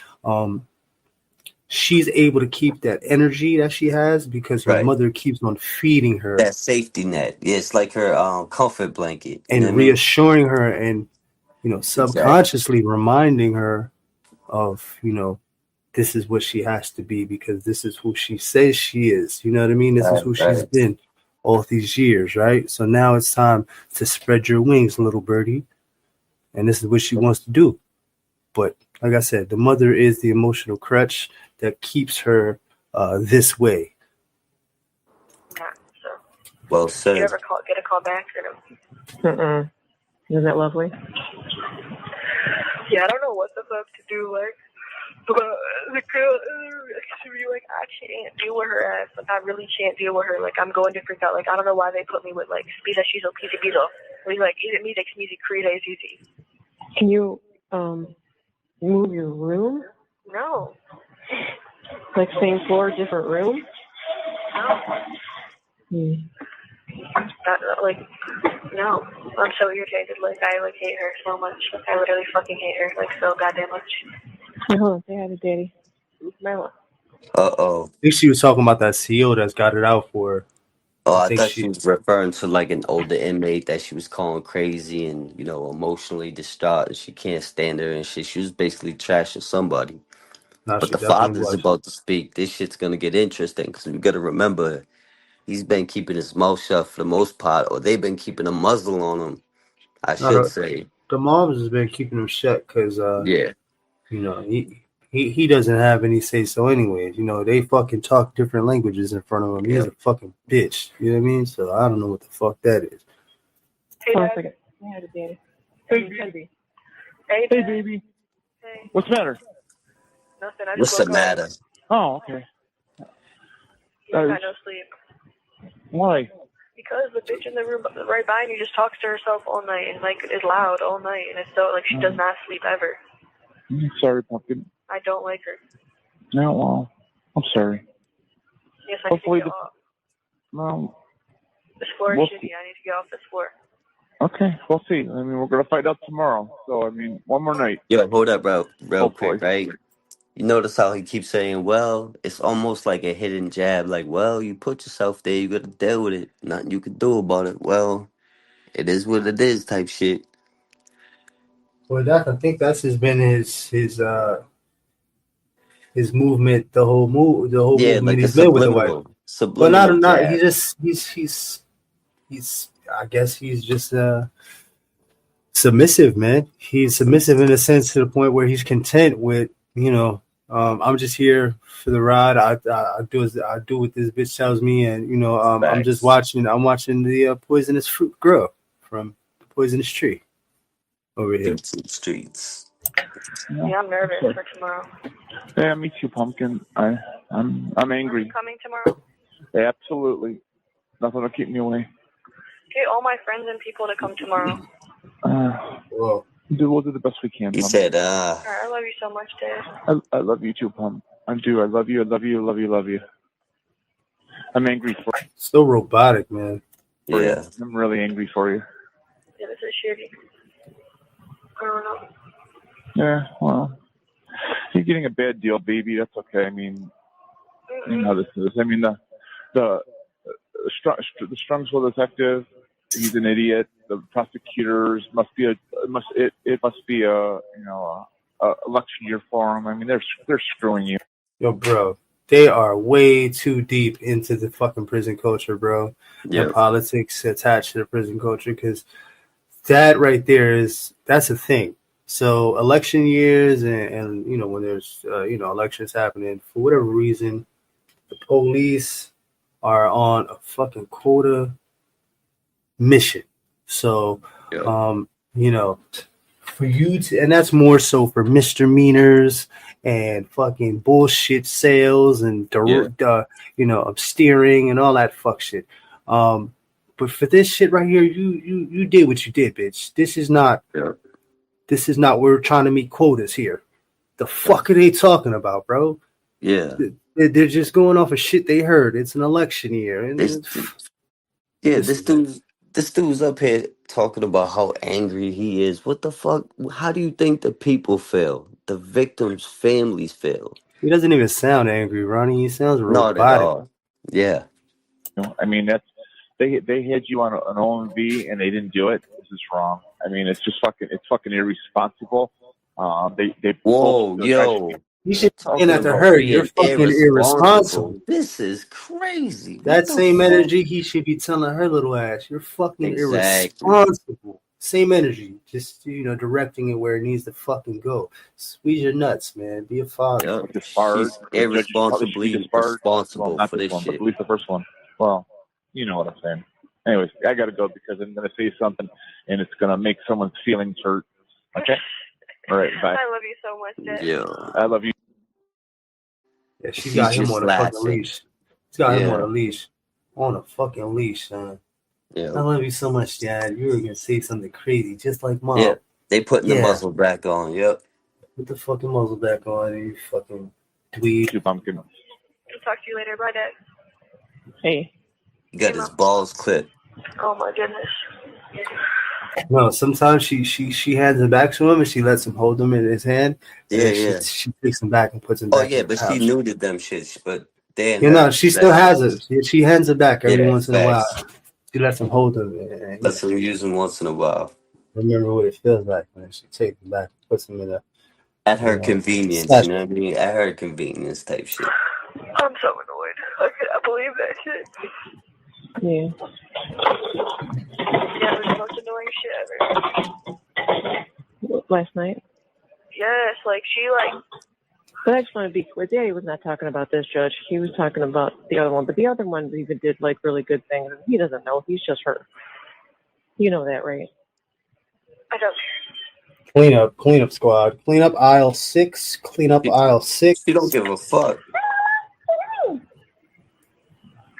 she's able to keep that energy that she has because her Right. mother keeps on feeding her That safety net. Yeah, it's like her comfort blanket. You know and what I mean? reassuring her and Exactly. subconsciously reminding her of this is what she has to be because this is who she says she is. You know what I mean? This is Right, who she's right. been all these years, right? So now it's time to spread your wings, little birdie, and this is what she wants to do. But like I said, the mother is the emotional crutch that keeps her this way. Yeah, so. Well Did said. you ever get a call back or no? Isn't that lovely? Yeah, I don't know what the fuck to do. Like, but the girl, like, I can't deal with her ass. Like, I really can't deal with her. Like, I'm going to freak out. Like, I don't know why they put me with like Spisa Shizo Pizza Pizza. Like, music, create easy. Can you move your room? No. Like same floor, different room? No. Like, no. I'm so irritated. Like, I hate her so much. Like, I literally fucking hate her like so goddamn much. Hey, hold on, say hi to Daddy. Marla. Uh-oh. I think she was talking about that CO that's got it out for her. Oh, I I think thought she she was referring to like an older inmate that she was calling crazy and, emotionally distraught and she can't stand her and shit. She was basically trashing somebody. no, But she the definitely father's was. about to speak. This shit's gonna get interesting because we gotta remember he's been keeping his mouth shut for the most part, or they've been keeping a muzzle on him, I should No, say. the moms has been keeping him shut because Yeah. he doesn't have any say so anyways. They fucking talk different languages in front of him. He's Yeah. a fucking bitch. You know what I mean? So I don't know what the fuck that is. Hey, Hold on a Dad. second. Say hi to Daddy. Hey, Mackenzie. Hey, Hey, Dad. baby. Hey. What's the matter? Nothing. I just What's the woke up. matter? Oh, okay. I got no sleep. Why? Because the bitch in the room right behind you just talks to herself all night and like is loud all night and it's so like she does not sleep ever. Sorry, pumpkin. I don't like her. No, well, I'm sorry. Yes, I Hopefully need to get off. Well, This floor is we'll shitty. see. I need to get off this floor. Okay, we'll see. I mean, we're gonna find out tomorrow. So, I mean, one more night. Yo, hold up, bro, real Hopefully. quick, right? You notice how he keeps saying, well, it's almost like a hidden jab, like, well, you put yourself there, you gotta deal with it. Nothing you can do about it. Well, it is what it is type shit. Well, I think that's been his movement. The whole Yeah, movement like a he's been with the wife. But subliminal not. jab. He's. I guess he's just submissive, man. He's submissive in a sense to the point where he's content with, I'm just here for the ride. I do what this bitch tells me, and I'm just watching. I'm watching the poisonous fruit grow from the poisonous tree over here. Streets. Yeah, I'm nervous for tomorrow. Yeah, me too, Pumpkin. I'm angry. Coming tomorrow? Absolutely. Nothing will keep me away. Get all my friends and people to come tomorrow. Well, we'll do the best we can. He Pump. said, Alright, I love you so much, Dad. I love you too, Pump. I do. I love you. I love you. Love you. Love you. I'm angry for you. So robotic, man. Yeah. I'm really angry for you. Yeah, this is shitty. I don't know. Yeah, well, you're getting a bad deal, baby. That's okay. I mean, you know how this is. I mean, the Strungsville detective, he's an idiot. The prosecutors must be a election year for him. I mean, they're screwing you. Yo, bro, they are way too deep into the fucking prison culture, bro. Yeah. And politics attached to the prison culture, because that right there that's a thing. So election years and when there's elections happening, for whatever reason, the police are on a fucking quota mission. So for you to, and that's more so for misdemeanors and fucking bullshit sales and steering and all that fuck shit. But for this shit right here, you did what you did, bitch. This is not we're trying to meet quotas here. The fuck are they talking about, bro? Yeah. They're just going off of shit they heard. It's an election year. And this dude's up here talking about how angry he is. What the fuck? How do you think the people feel? The victims' families feel? He doesn't even sound angry, Ronnie. He sounds robotic. Not at all. Yeah. I mean, they had you on an OMV and they didn't do it. This is wrong. I mean, it's fucking irresponsible. Whoa, yo. You should be after her. You're fucking irresponsible. This is crazy. That same energy, he should be telling her little ass, you're fucking irresponsible. Same energy, just directing it where it needs to fucking go. Squeeze your nuts, man. Be a father. Yep. She's irresponsibly responsible not for this one, shit. but at least the first one. Well, you know what I'm saying. Anyways, I gotta go because I'm gonna say something and it's gonna make someone's feelings hurt. Okay. All right, bye. I love you so much, Dad. Yeah. I love you. Yeah, she's got him on a fucking leash. She's got him on a leash. On a fucking leash, son. Yeah. I love you so much, Dad. You were gonna say something crazy, just like Mom. Yeah. They putting the muzzle back on. Yep. Put the fucking muzzle back on, you fucking dweeb. You pumpkin. I'll talk to you later. Bye, Dad. Hey. He got his balls clipped. Oh my goodness. No, sometimes she hands him back to him and she lets him hold them in his hand. Yeah, She takes him back and puts him back. Oh yeah, but she neutered them shits. But she still has it. She hands it back every once in a while. She lets him hold them. Lets him use them once in a while. Remember what it feels like when she takes him back, puts him in at her convenience. You know what I mean? At her convenience type shit. I'm so annoyed. I cannot believe that shit. Yeah. Yeah, it was the most annoying shit ever. Last night? Yes, But I just want to be clear. Daddy was not talking about this judge. He was talking about the other one. But the other one even did really good things. He doesn't know. He's just her. You know that, right? I don't. Clean up squad. Clean up aisle 6. Clean up aisle 6. She don't give a fuck.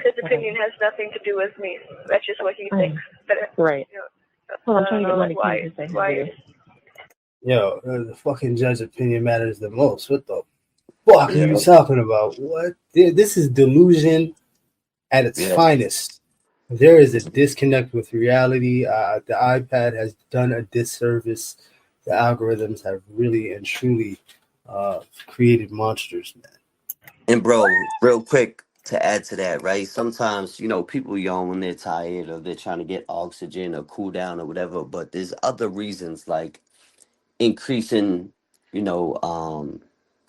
His opinion has nothing to do with me. That's just what he thinks. Right. Well, I'm trying to get money. Why? Yo, the fucking judge's opinion matters the most. What the fuck are you talking about? What? This is delusion at its finest. There is a disconnect with reality. The iPad has done a disservice. The algorithms have really and truly created monsters, man. And bro, real quick to add to that, right? Sometimes, people yawn when they're tired or they're trying to get oxygen or cool down or whatever, but there's other reasons like increasing, you know, um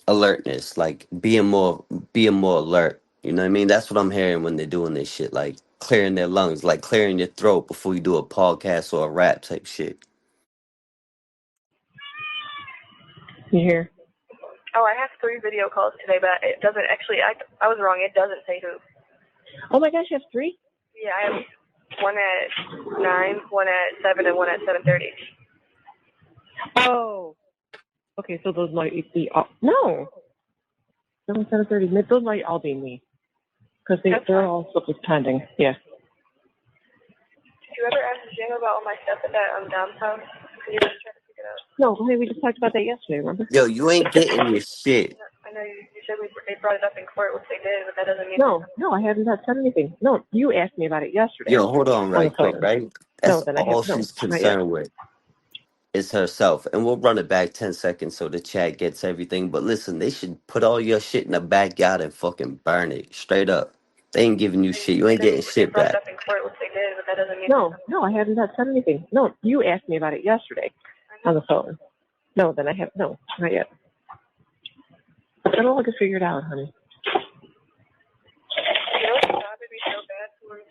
alertness, like being more alert. You know what I mean? That's what I'm hearing when they're doing this shit, like clearing their lungs, like clearing your throat before you do a podcast or a rap type shit. You hear? Oh, I have 3 video calls today, but it doesn't actually. I was wrong. It doesn't say who. Oh my gosh, you have 3? Yeah, I have one at 9, one at 7, and one at 7:30. Oh. Okay, so those might be all. No. 7:30. Those might all be me. Because they're all stuff is pending. Yeah. Did you ever ask Jim about all my stuff at that Dom's house? Because you were just trying to figure it out. No, hey, we just talked about that yesterday, remember? Yo, you ain't getting your shit. I know you said they brought it up in court, which they did, but that doesn't mean. No, I haven't said anything. No, you asked me about it yesterday. Yo, hold on On right the quick, phone. right? No, That's then I all have no, she's not yet. concerned with is herself. And we'll run it back 10 seconds so the chat gets everything. But listen, they should put all your shit in the backyard and fucking burn it. Straight up. They ain't giving you shit. You ain't getting shit They brought it back. up in court, which they did, but that doesn't mean. No, I haven't said anything. No, you asked me about it yesterday on the phone. No, then I have no, not yet. It'll all get figured out, honey. You know what bothered me so bad?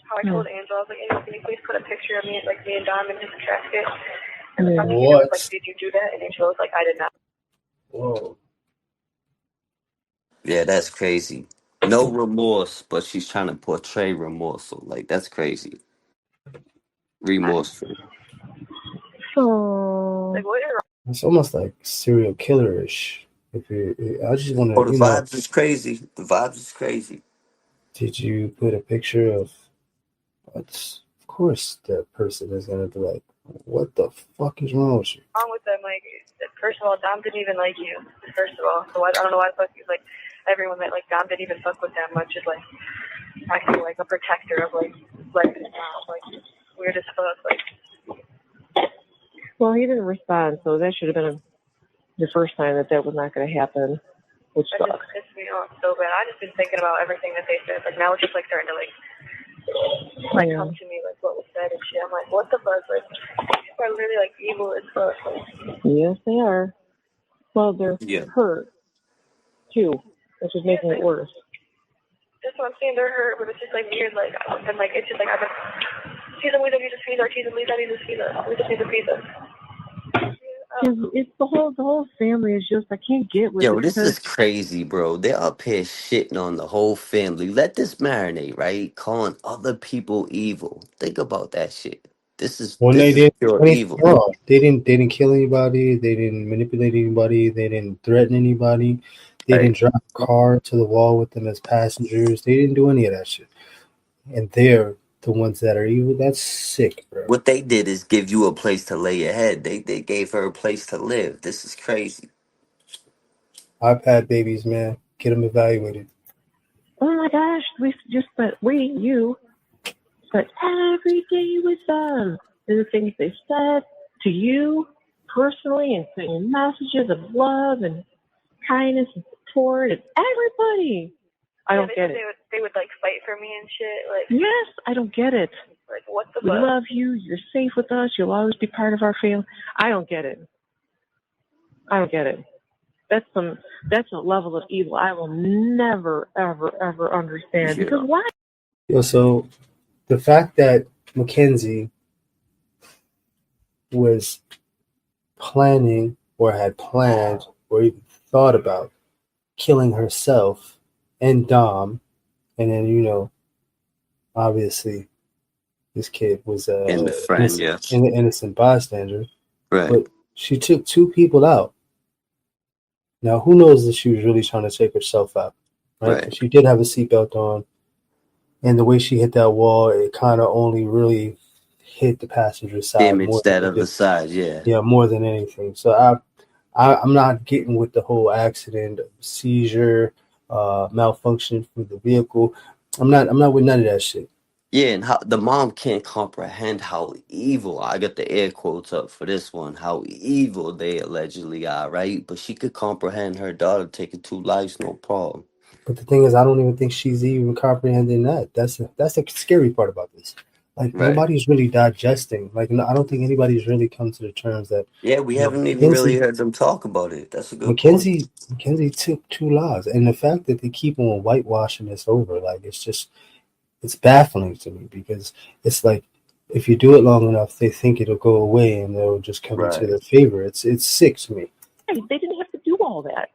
How I told Angela, I was like, can you please put a picture of me, like me and Dom in his casket? And the prosecutor was like, did you do that? And Angela was like, I did not. Whoa. Yeah, that's crazy. No remorse, but she's trying to portray remorseful. Like, that's crazy. Remorseful. Oh. Like, what is wrong? It's almost like serial killer-ish. I just want Oh, to, the vibes is crazy. The vibes is crazy. did you put a picture of? Of course, that person is gonna be like, "What the fuck is wrong with you?" Wrong with them? Like, first of all, Dom didn't even like you. First of all, so I don't know why the fuck he's like everyone that like Dom didn't even fuck with that much is like acting like a protector of like Dom, like weird as fuck. Like, well, he didn't respond, so that should have been the first time that was not going to happen, which that sucks. just pissed me off so bad. I just been thinking about everything that they said. Like now it's just like starting to like come to me like what was said and shit. I'm like, what the fuck? Like people are literally like evil as fuck. Like, yes, they are. Well, they're hurt too, which is making it worse. That's what I'm saying. They're hurt, but it's just like weird. Like and like it's just like I've been. Cheese and we don't need to feed our cheese and we don't need to feed us. We just need to feed us. It's the whole family is just I can't get with Yo, it this because is crazy, bro. They're up here shitting on the whole family. Let this marinate, right? Calling other people evil. Think about that shit. This is When they this is didn't do pure anything evil. wrong, they didn't kill anybody. They didn't manipulate anybody. They didn't threaten anybody. They didn't drive a car to the wall with them as passengers. They didn't do any of that shit. And they're the ones that are evil. That's sick, bro. What they did is give you a place to lay your head. They gave her a place to live. This is crazy. iPad babies, man, get them evaluated. oh my gosh, you spent every day with them. And the things they said to you personally and sending messages of love and kindness and support and everybody. I don't get it. They would like fight for me and shit. Like yes, I don't get it. Like what the we fuck? love you. You're safe with us. You'll always be part of our family. I don't get it. That's a level of evil I will never, ever, ever understand. Yeah. Because why? So the fact that Mackenzie was planning or had planned or even thought about killing herself and Dom, and then obviously this kid was And the friend, yes. an innocent bystander, Right. but she took 2 people out. Now, who knows if she was really trying to take herself out, right? But she did have a seatbelt on, and the way she hit that wall, it kind of only really hit the passenger side. Damage that other side, yeah. Yeah, more than anything. So I'm not getting with the whole accident, seizure, malfunction for the vehicle. I'm not with none of that shit. Yeah, and how the mom can't comprehend how evil, I got the air quotes up for this one, how evil they allegedly are, right? But she could comprehend her daughter taking 2 lives, no problem. But the thing is, I don't even think she's even comprehending that. That's the scary part about this. Like Right. nobody's really digesting. Like no, I don't think anybody's really come to the terms that Yeah, we you know haven't even really Mackenzie heard them talk about it. That's a good point. Mackenzie took 2 lives, and the fact that they keep on whitewashing this over, like it's baffling to me because it's like if you do it long enough, they think it'll go away and they'll just come into Right. their favor. It's sick to me. They didn't have to do all that.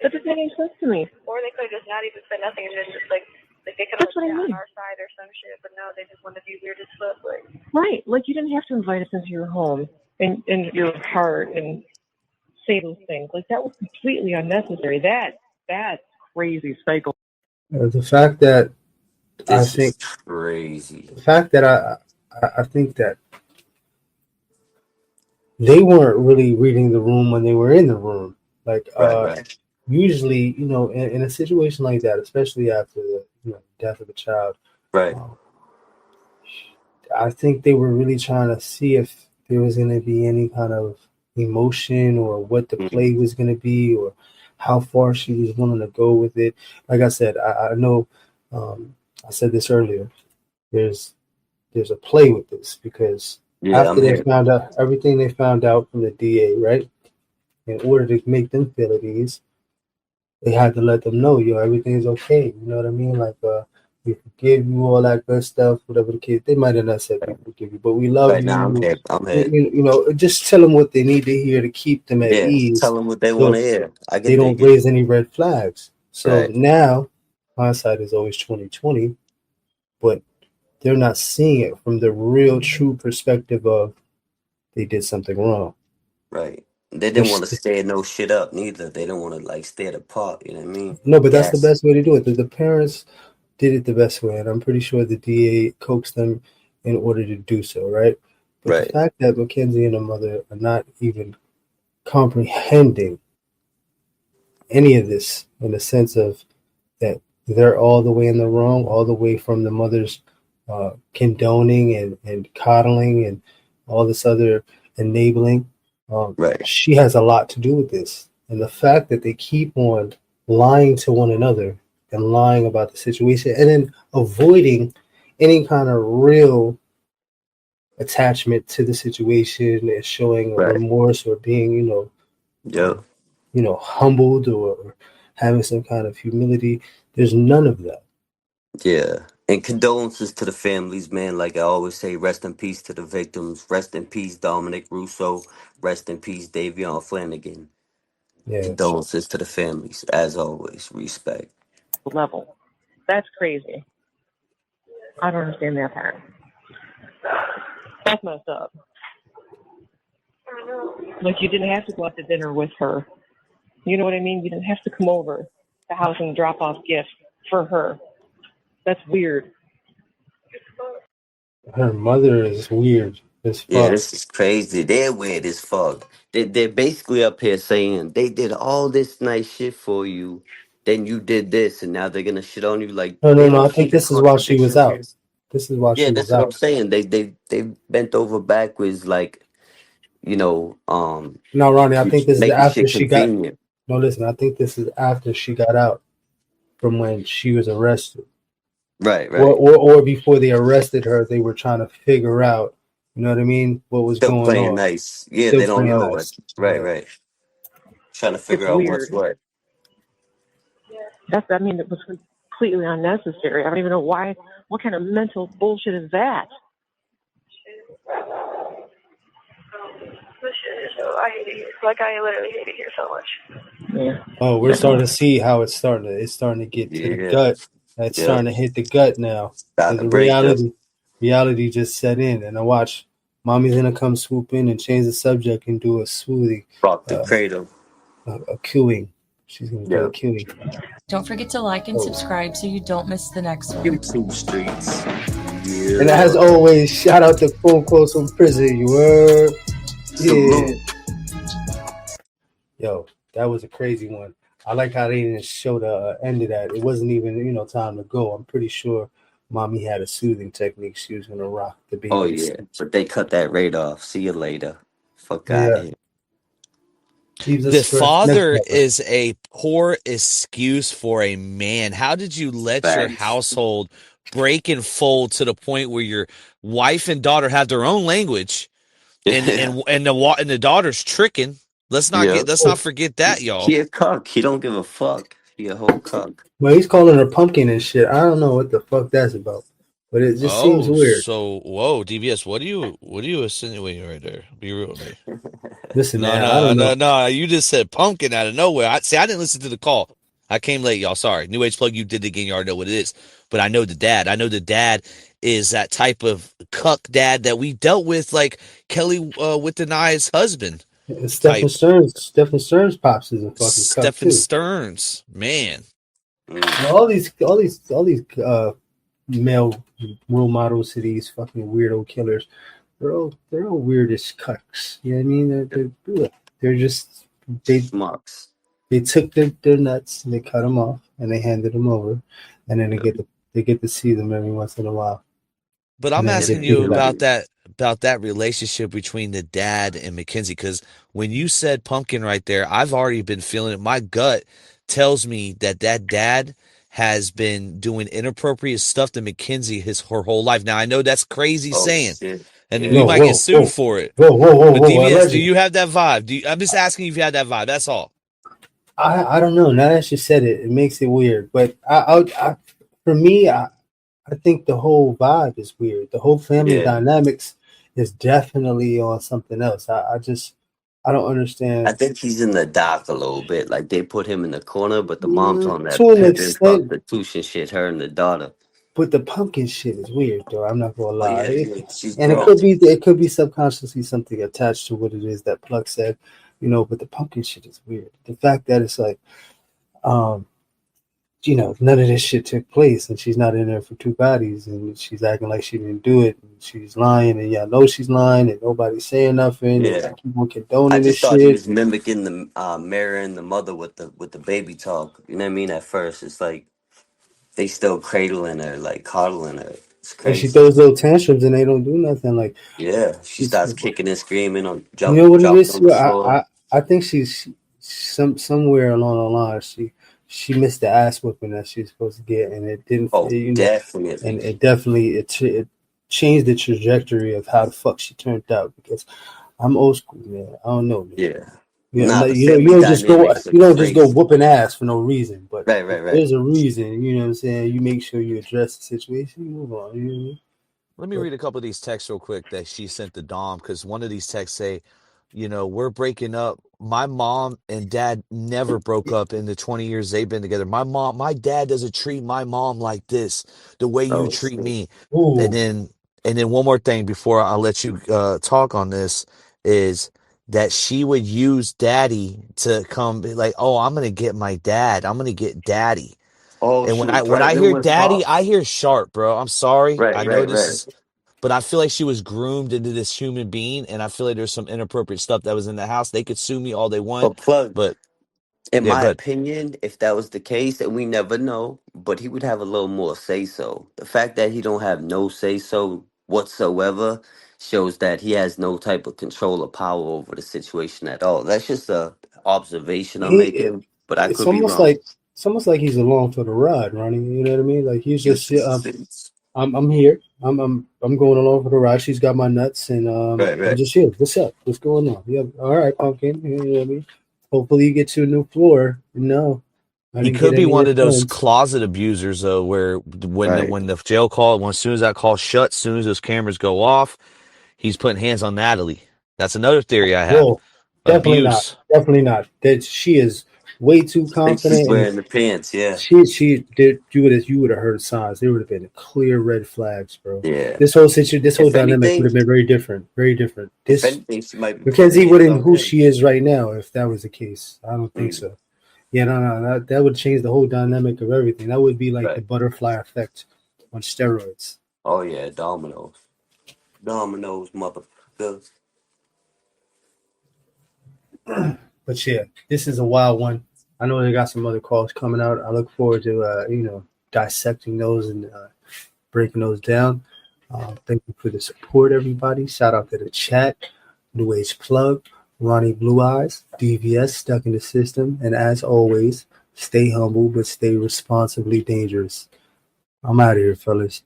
That doesn't make any sense to me. Or they could have just not even said nothing and just like they could have That's what I been on mean. our side or some shit, but no, they just wanted to be weird as fuck. Like, Right. Like you didn't have to invite us into your home and your heart and say those things. Like that was completely unnecessary. That's crazy cycle. The fact that I This is think crazy. the fact that I think that they weren't really reading the room when they were in the room. Like Right, right, usually, in a situation like that, especially after the death of a child, right, um, I think they were really trying to see if there was going to be any kind of emotion or what the play mm, was going to be or how far she was willing to go with it. Like I said, I know I said this earlier. There's a play with this because yeah, after I'm they here. found out everything they found out from the DA, right? In order to make them feel at ease, they had to let them know, everything's okay. You know what I mean? Like, we forgive you, all that good stuff, whatever the case. They might have not said we forgive you, but we love Right now, I'm you. here. I'm here. Just tell them what they need to hear to keep them at Yeah, ease, tell them what they want so to hear. I they could don't dig it. raise any red flags. So Right, now, hindsight is always 2020, but they're not seeing it from the real, true perspective of they did something wrong. right. They They're didn't want to st- stir no shit up neither. They don't want to like stir the pot. You know what I mean? no, but that's the Gas. best way to do it. The parents did it the best way, and I'm pretty sure the DA coaxed them in order to do so, right? But the Right, fact that Mackenzie and her mother are not even comprehending any of this in the sense of that they're all the way in the wrong, all the way from the mother's condoning and coddling and all this other enabling. right, She has a lot to do with this. And the fact that they keep on lying to one another and lying about the situation and then avoiding any kind of real attachment to the situation and showing a right. remorse or being, Yep. humbled or having some kind of humility. There's none of that. Yeah. And condolences to the families, man. Like I always say, rest in peace to the victims. Rest in peace, Dominic Russo. Rest in peace, Davion Flanagan. Yeah. Condolences to the families, as always. Respect. Level. That's crazy. I don't understand that part. That's messed up. Like you didn't have to go out to dinner with her. You know what I mean? You didn't have to come over the house and drop off gifts for her. That's weird. Her mother is weird as Yeah, fuck. this is crazy. They're weird as fuck. They're basically up here saying they did all this nice shit for you, then you did this, and now they're gonna shit on you. Like No, they no, no. don't I see think the this is while she was contradictions here. out. This is while Yeah, she that's was what I'm out. saying. They bent over backwards, like you know, No, Ronnie, I think this is making after shit she got. convenient. No, listen. I think this is after she got out from when she was arrested, Right, or right. or before they arrested her. They were trying to figure out. You know what I mean? What was Still going playing on? nice. Yeah, Still they don't playing know what. nice. Right, Yeah. right. Trying to It's figure out what's weird. what. It was completely unnecessary. I don't even know why. What kind of mental bullshit is that? this shit is so I hate it here. Like I literally hate it here so much. Yeah. Oh, we're starting to see how it's starting to get to the Yeah. gut. It's Yep. starting to hit the gut now. Starting Because to the break up. reality just set in. And I watch mommy's gonna come swoop in and change the subject and do a smoothie, Rock the uh, cradle. a queuing. She's gonna do a Yep. queuing. Don't forget to like and Oh. subscribe so you don't miss the next one. YouTube streets. And as Yeah. always, shout out to phone calls from prison. You were, yeah. Salute. Yo, that was a crazy one. I like how they didn't show the end of that. It wasn't even time to go. I'm pretty sure mommy had a soothing technique. She was gonna rock the Oh baby. yeah, but they cut that rate off. See you later. Fuck out of Yeah, here. keeps us The stressed. Next father level. is a poor excuse for a man. How did you let your Facts. household break and fold to the point where your wife and daughter have their own language, and Yeah. and the daughter's tricking? Yeah. Let's not forget that, He y'all. a cuck. He don't give a fuck. He a whole cuck. Well, he's calling her pumpkin and shit. I don't know what the fuck that's about, but it just seems Oh, weird. so whoa, DBS, what are you insinuating right there? Be real with me. Listen, No, man, I don't know. You just said pumpkin out of nowhere. I didn't listen to the call. I came late, y'all. Sorry. New Age Plug, you did it again. You already know what it is. But I know the dad. I know the dad is that type of cuck dad that we dealt with, like Kelly with Deni's husband And Stephen type. Stearns, Stephen Stearns pops is a fucking cuck Stephen too. Stearns. Man. Mm. All these male role models to these fucking weirdo killers. They're all weirdish cucks. You know what I mean? They're just Schmucks. they took their nuts and they cut them off and they handed them over, and then they get to see them every once in a while, But and I'm then they And asking get you treated like. about that relationship between the dad and McKenzie, because when you said pumpkin right there, I've already been feeling it. My gut tells me that dad has been doing inappropriate stuff to McKenzie her whole life. Now I know that's crazy oh saying, shit. and we Yeah. Whoa, might get whoa, sued whoa, for it. whoa, whoa, whoa, But whoa! DBS, do Allegedly, you have that vibe? I'm just asking you if you had that vibe. That's all. I don't know. Now that you said it, it makes it weird. But for me, I think the whole vibe is weird. The whole family Yeah. dynamics is definitely on something else. I don't I understand. think he's in the dock a little bit. Like they put him in the corner, but the mom's on that To an pimping extent, prostitution shit. Her and the daughter. but the pumpkin shit is weird, though. I'm not gonna Oh lie. yeah, yeah. She's And grown. it could be subconsciously something attached to what it is that Pluck said, But the pumpkin shit is weird. The fact that it's like, um, none of this shit took place, and she's not in there for two bodies, and she's acting like she didn't do it, and she's lying, and y'all know she's lying, and nobody's saying nothing, and Yeah. keep on I condoning this just thought he shit. was mimicking the mirroring the mother with the baby talk. You know what I mean? At first, it's like they still cradling her, like coddling her. It's And she crazy. throws little tantrums, and they don't do nothing. Like, Yeah, she it's, starts kicking and screaming on you know what it dropping is? on the floor. I think somewhere along the line she missed the ass whipping that she was supposed to get, and it didn't, Oh, and definitely. it definitely it changed the trajectory of how the fuck she turned out. Because I'm old school, man. I don't know, man. Yeah. I'm Nah, not, the family dynamics are you don't just go crazy. whooping ass for no reason. But Right, if right, right. there's a reason, you know what I'm saying. You make sure you address the situation. You move on. You know what I mean? Let me read a couple of these texts real quick that she sent to Dom, because one of these texts say, we're breaking up. My mom and dad never broke up in the 20 years they've been together. My dad doesn't treat my mom like this, the way you Oh treat shit. me. And Ooh, then, one more thing before I let you talk on this is that she would use daddy to come be like, oh, I'm gonna get my dad. I'm gonna get daddy. Oh, And she was when I threatening hear with daddy, I pops. hear sharp, bro. I'm sorry. Right, I know right, this right. is, but I feel like she was groomed into this human being, and I feel like there's some inappropriate stuff that was in the house. They could sue me all they want, But plug. but In yeah, my good. opinion, if that was the case, and we never know, but he would have a little more say so. The fact that he don't have no say so whatsoever shows that he has no type of control or power over the situation at all. That's just a observation I'm he making, but I it's could be almost wrong. like he's along for the ride, Ronnie. You know what I mean? Like he's You just just I'm here. I'm going along for the ride. She's got my nuts, and right, I'm right. just here. What's up? What's going on? Yeah, all right, pumpkin. You know what I mean? Hopefully you get to a new floor. No, I He didn't get could be any one of those refunds. closet abusers, though, where Right. when the jail call, as soon as that call shuts, as soon as those cameras go off, he's putting hands on Natalie. That's another theory I have. Whoa, definitely not. Abuse. Definitely not. That she is way too I think she's confident, and wearing the pants, yeah. she did you would have heard signs. There would have been clear red flags, bro. Yeah. This whole If dynamic would anything, have been very different. Very different. if This anything, she might be putting Mackenzie hands wouldn't on who him. she is right now if that was the case. I don't think Mm, so. Yeah, no, that would change the whole dynamic of everything. That would be like the right. butterfly effect on steroids. Oh yeah, dominoes. Dominoes, motherfucker. But yeah, this is a wild one. I know they got some other calls coming out. I look forward to dissecting those and breaking those down. Thank you for the support, everybody. Shout out to the chat, New Age Plug, Ronnie Blue Eyes, DVS Stuck in the System, and as always, stay humble but stay responsibly dangerous. I'm out of here, fellas.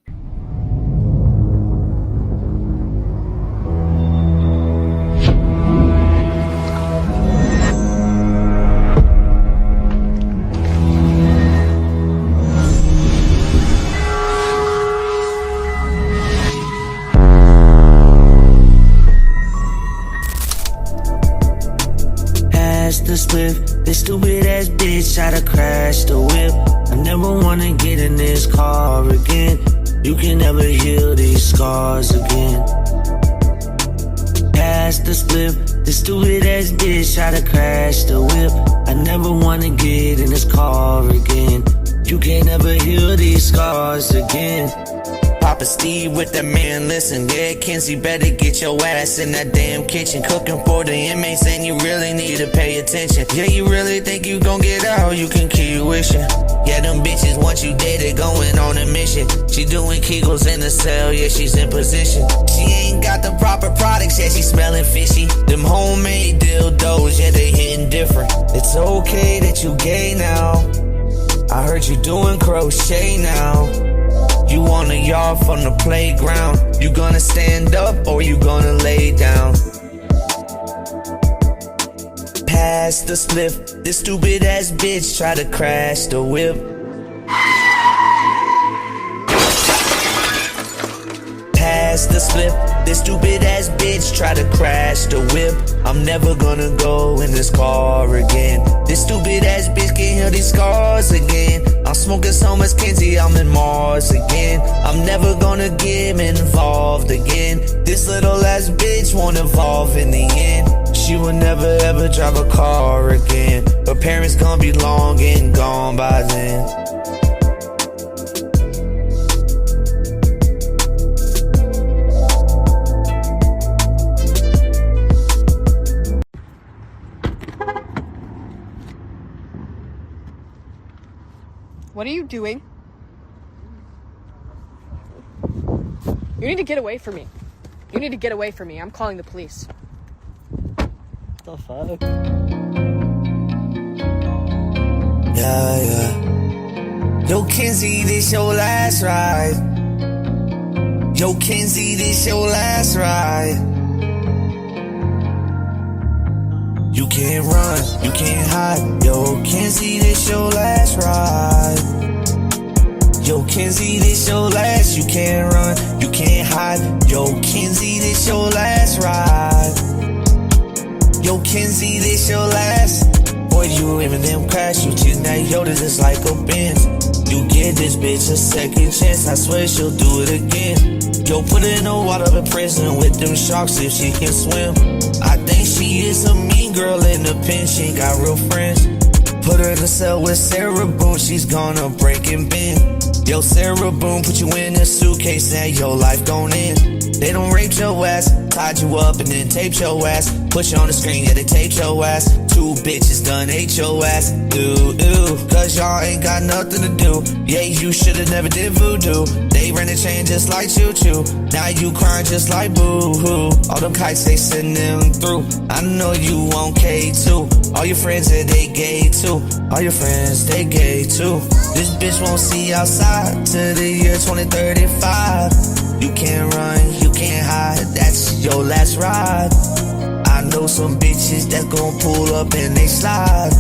The split, this stupid ass bitch try to crash the whip. I never wanna get in this car again. You can never heal these scars again. Past the split, this stupid ass bitch try to crash the whip. I never wanna get in this car again. You can never heal these scars again. Papa Steve with that man, listen, yeah, Kenzie, better get your ass in that damn kitchen, cooking for the inmates, and you really need to pay attention. Yeah, you really think you gon' get out, you can keep wishing. Yeah, them bitches, once you dead, they going on a mission. She doing Kegels in the cell, yeah, she's in position. She ain't got the proper products, yeah, she smelling fishy. Them homemade dildos, yeah, they hitting different. It's okay that you gay now. I heard you doing crochet now. You on the yard from the playground. You gonna stand up or you gonna lay down? Past the spliff, this stupid ass bitch try to crash the whip. Past the spliff, this stupid ass bitch try to crash the whip. I'm never gonna go in this car again. This stupid ass bitch can heal these scars again. I'm smoking so much Kenzie, I'm in Mars again. I'm never gonna get involved again. This little ass bitch won't evolve in the end. She will never ever drive a car again. Her parents gonna be long and gone by then. What are you doing? You need to get away from me. You need to get away from me. I'm calling the police. What the fuck? Yeah. Yo, Kenzie, this your last ride. Yo, Kenzie, this your last ride. You can't run, you can't hide. Yo, Kenzie, this your last ride. Yo, Kenzie, this your last. You can't run, you can't hide. Yo, Kenzie, this your last ride. Yo, Kenzie, this your last. Boy, you even them crash. You cheating that Yoda just like a Benz. You give this bitch a second chance. I swear she'll do it again. Yo, put her in the water in prison with them sharks if she can swim. I think she is a mean girl in the pen. She ain't got real friends. Put her in the cell with Sarah Boone. She's gonna break and bend. Yo, Sarah Boone, put you in a suitcase and your life gon' end. They don't rape your ass, tied you up and then taped your ass. Put you on the screen, yeah, they taped your ass. 2 bitches done ate your ass. Cause y'all ain't got nothing to do. Yeah, you should've never did voodoo. They ran the chain just like choo-choo. Now you crying just like boo-hoo. All them kites they send them through. I know you want K2. All your friends said they gay too. All your friends, they gay too. This bitch won't see outside till the year 2035. You can't run, you can't hide, that's your last ride. I know some bitches that gon' pull up and they slide.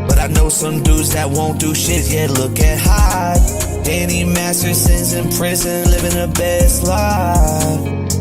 But I know some dudes that won't do shit, yeah, look at hide. Danny Master sins in prison, living the best life.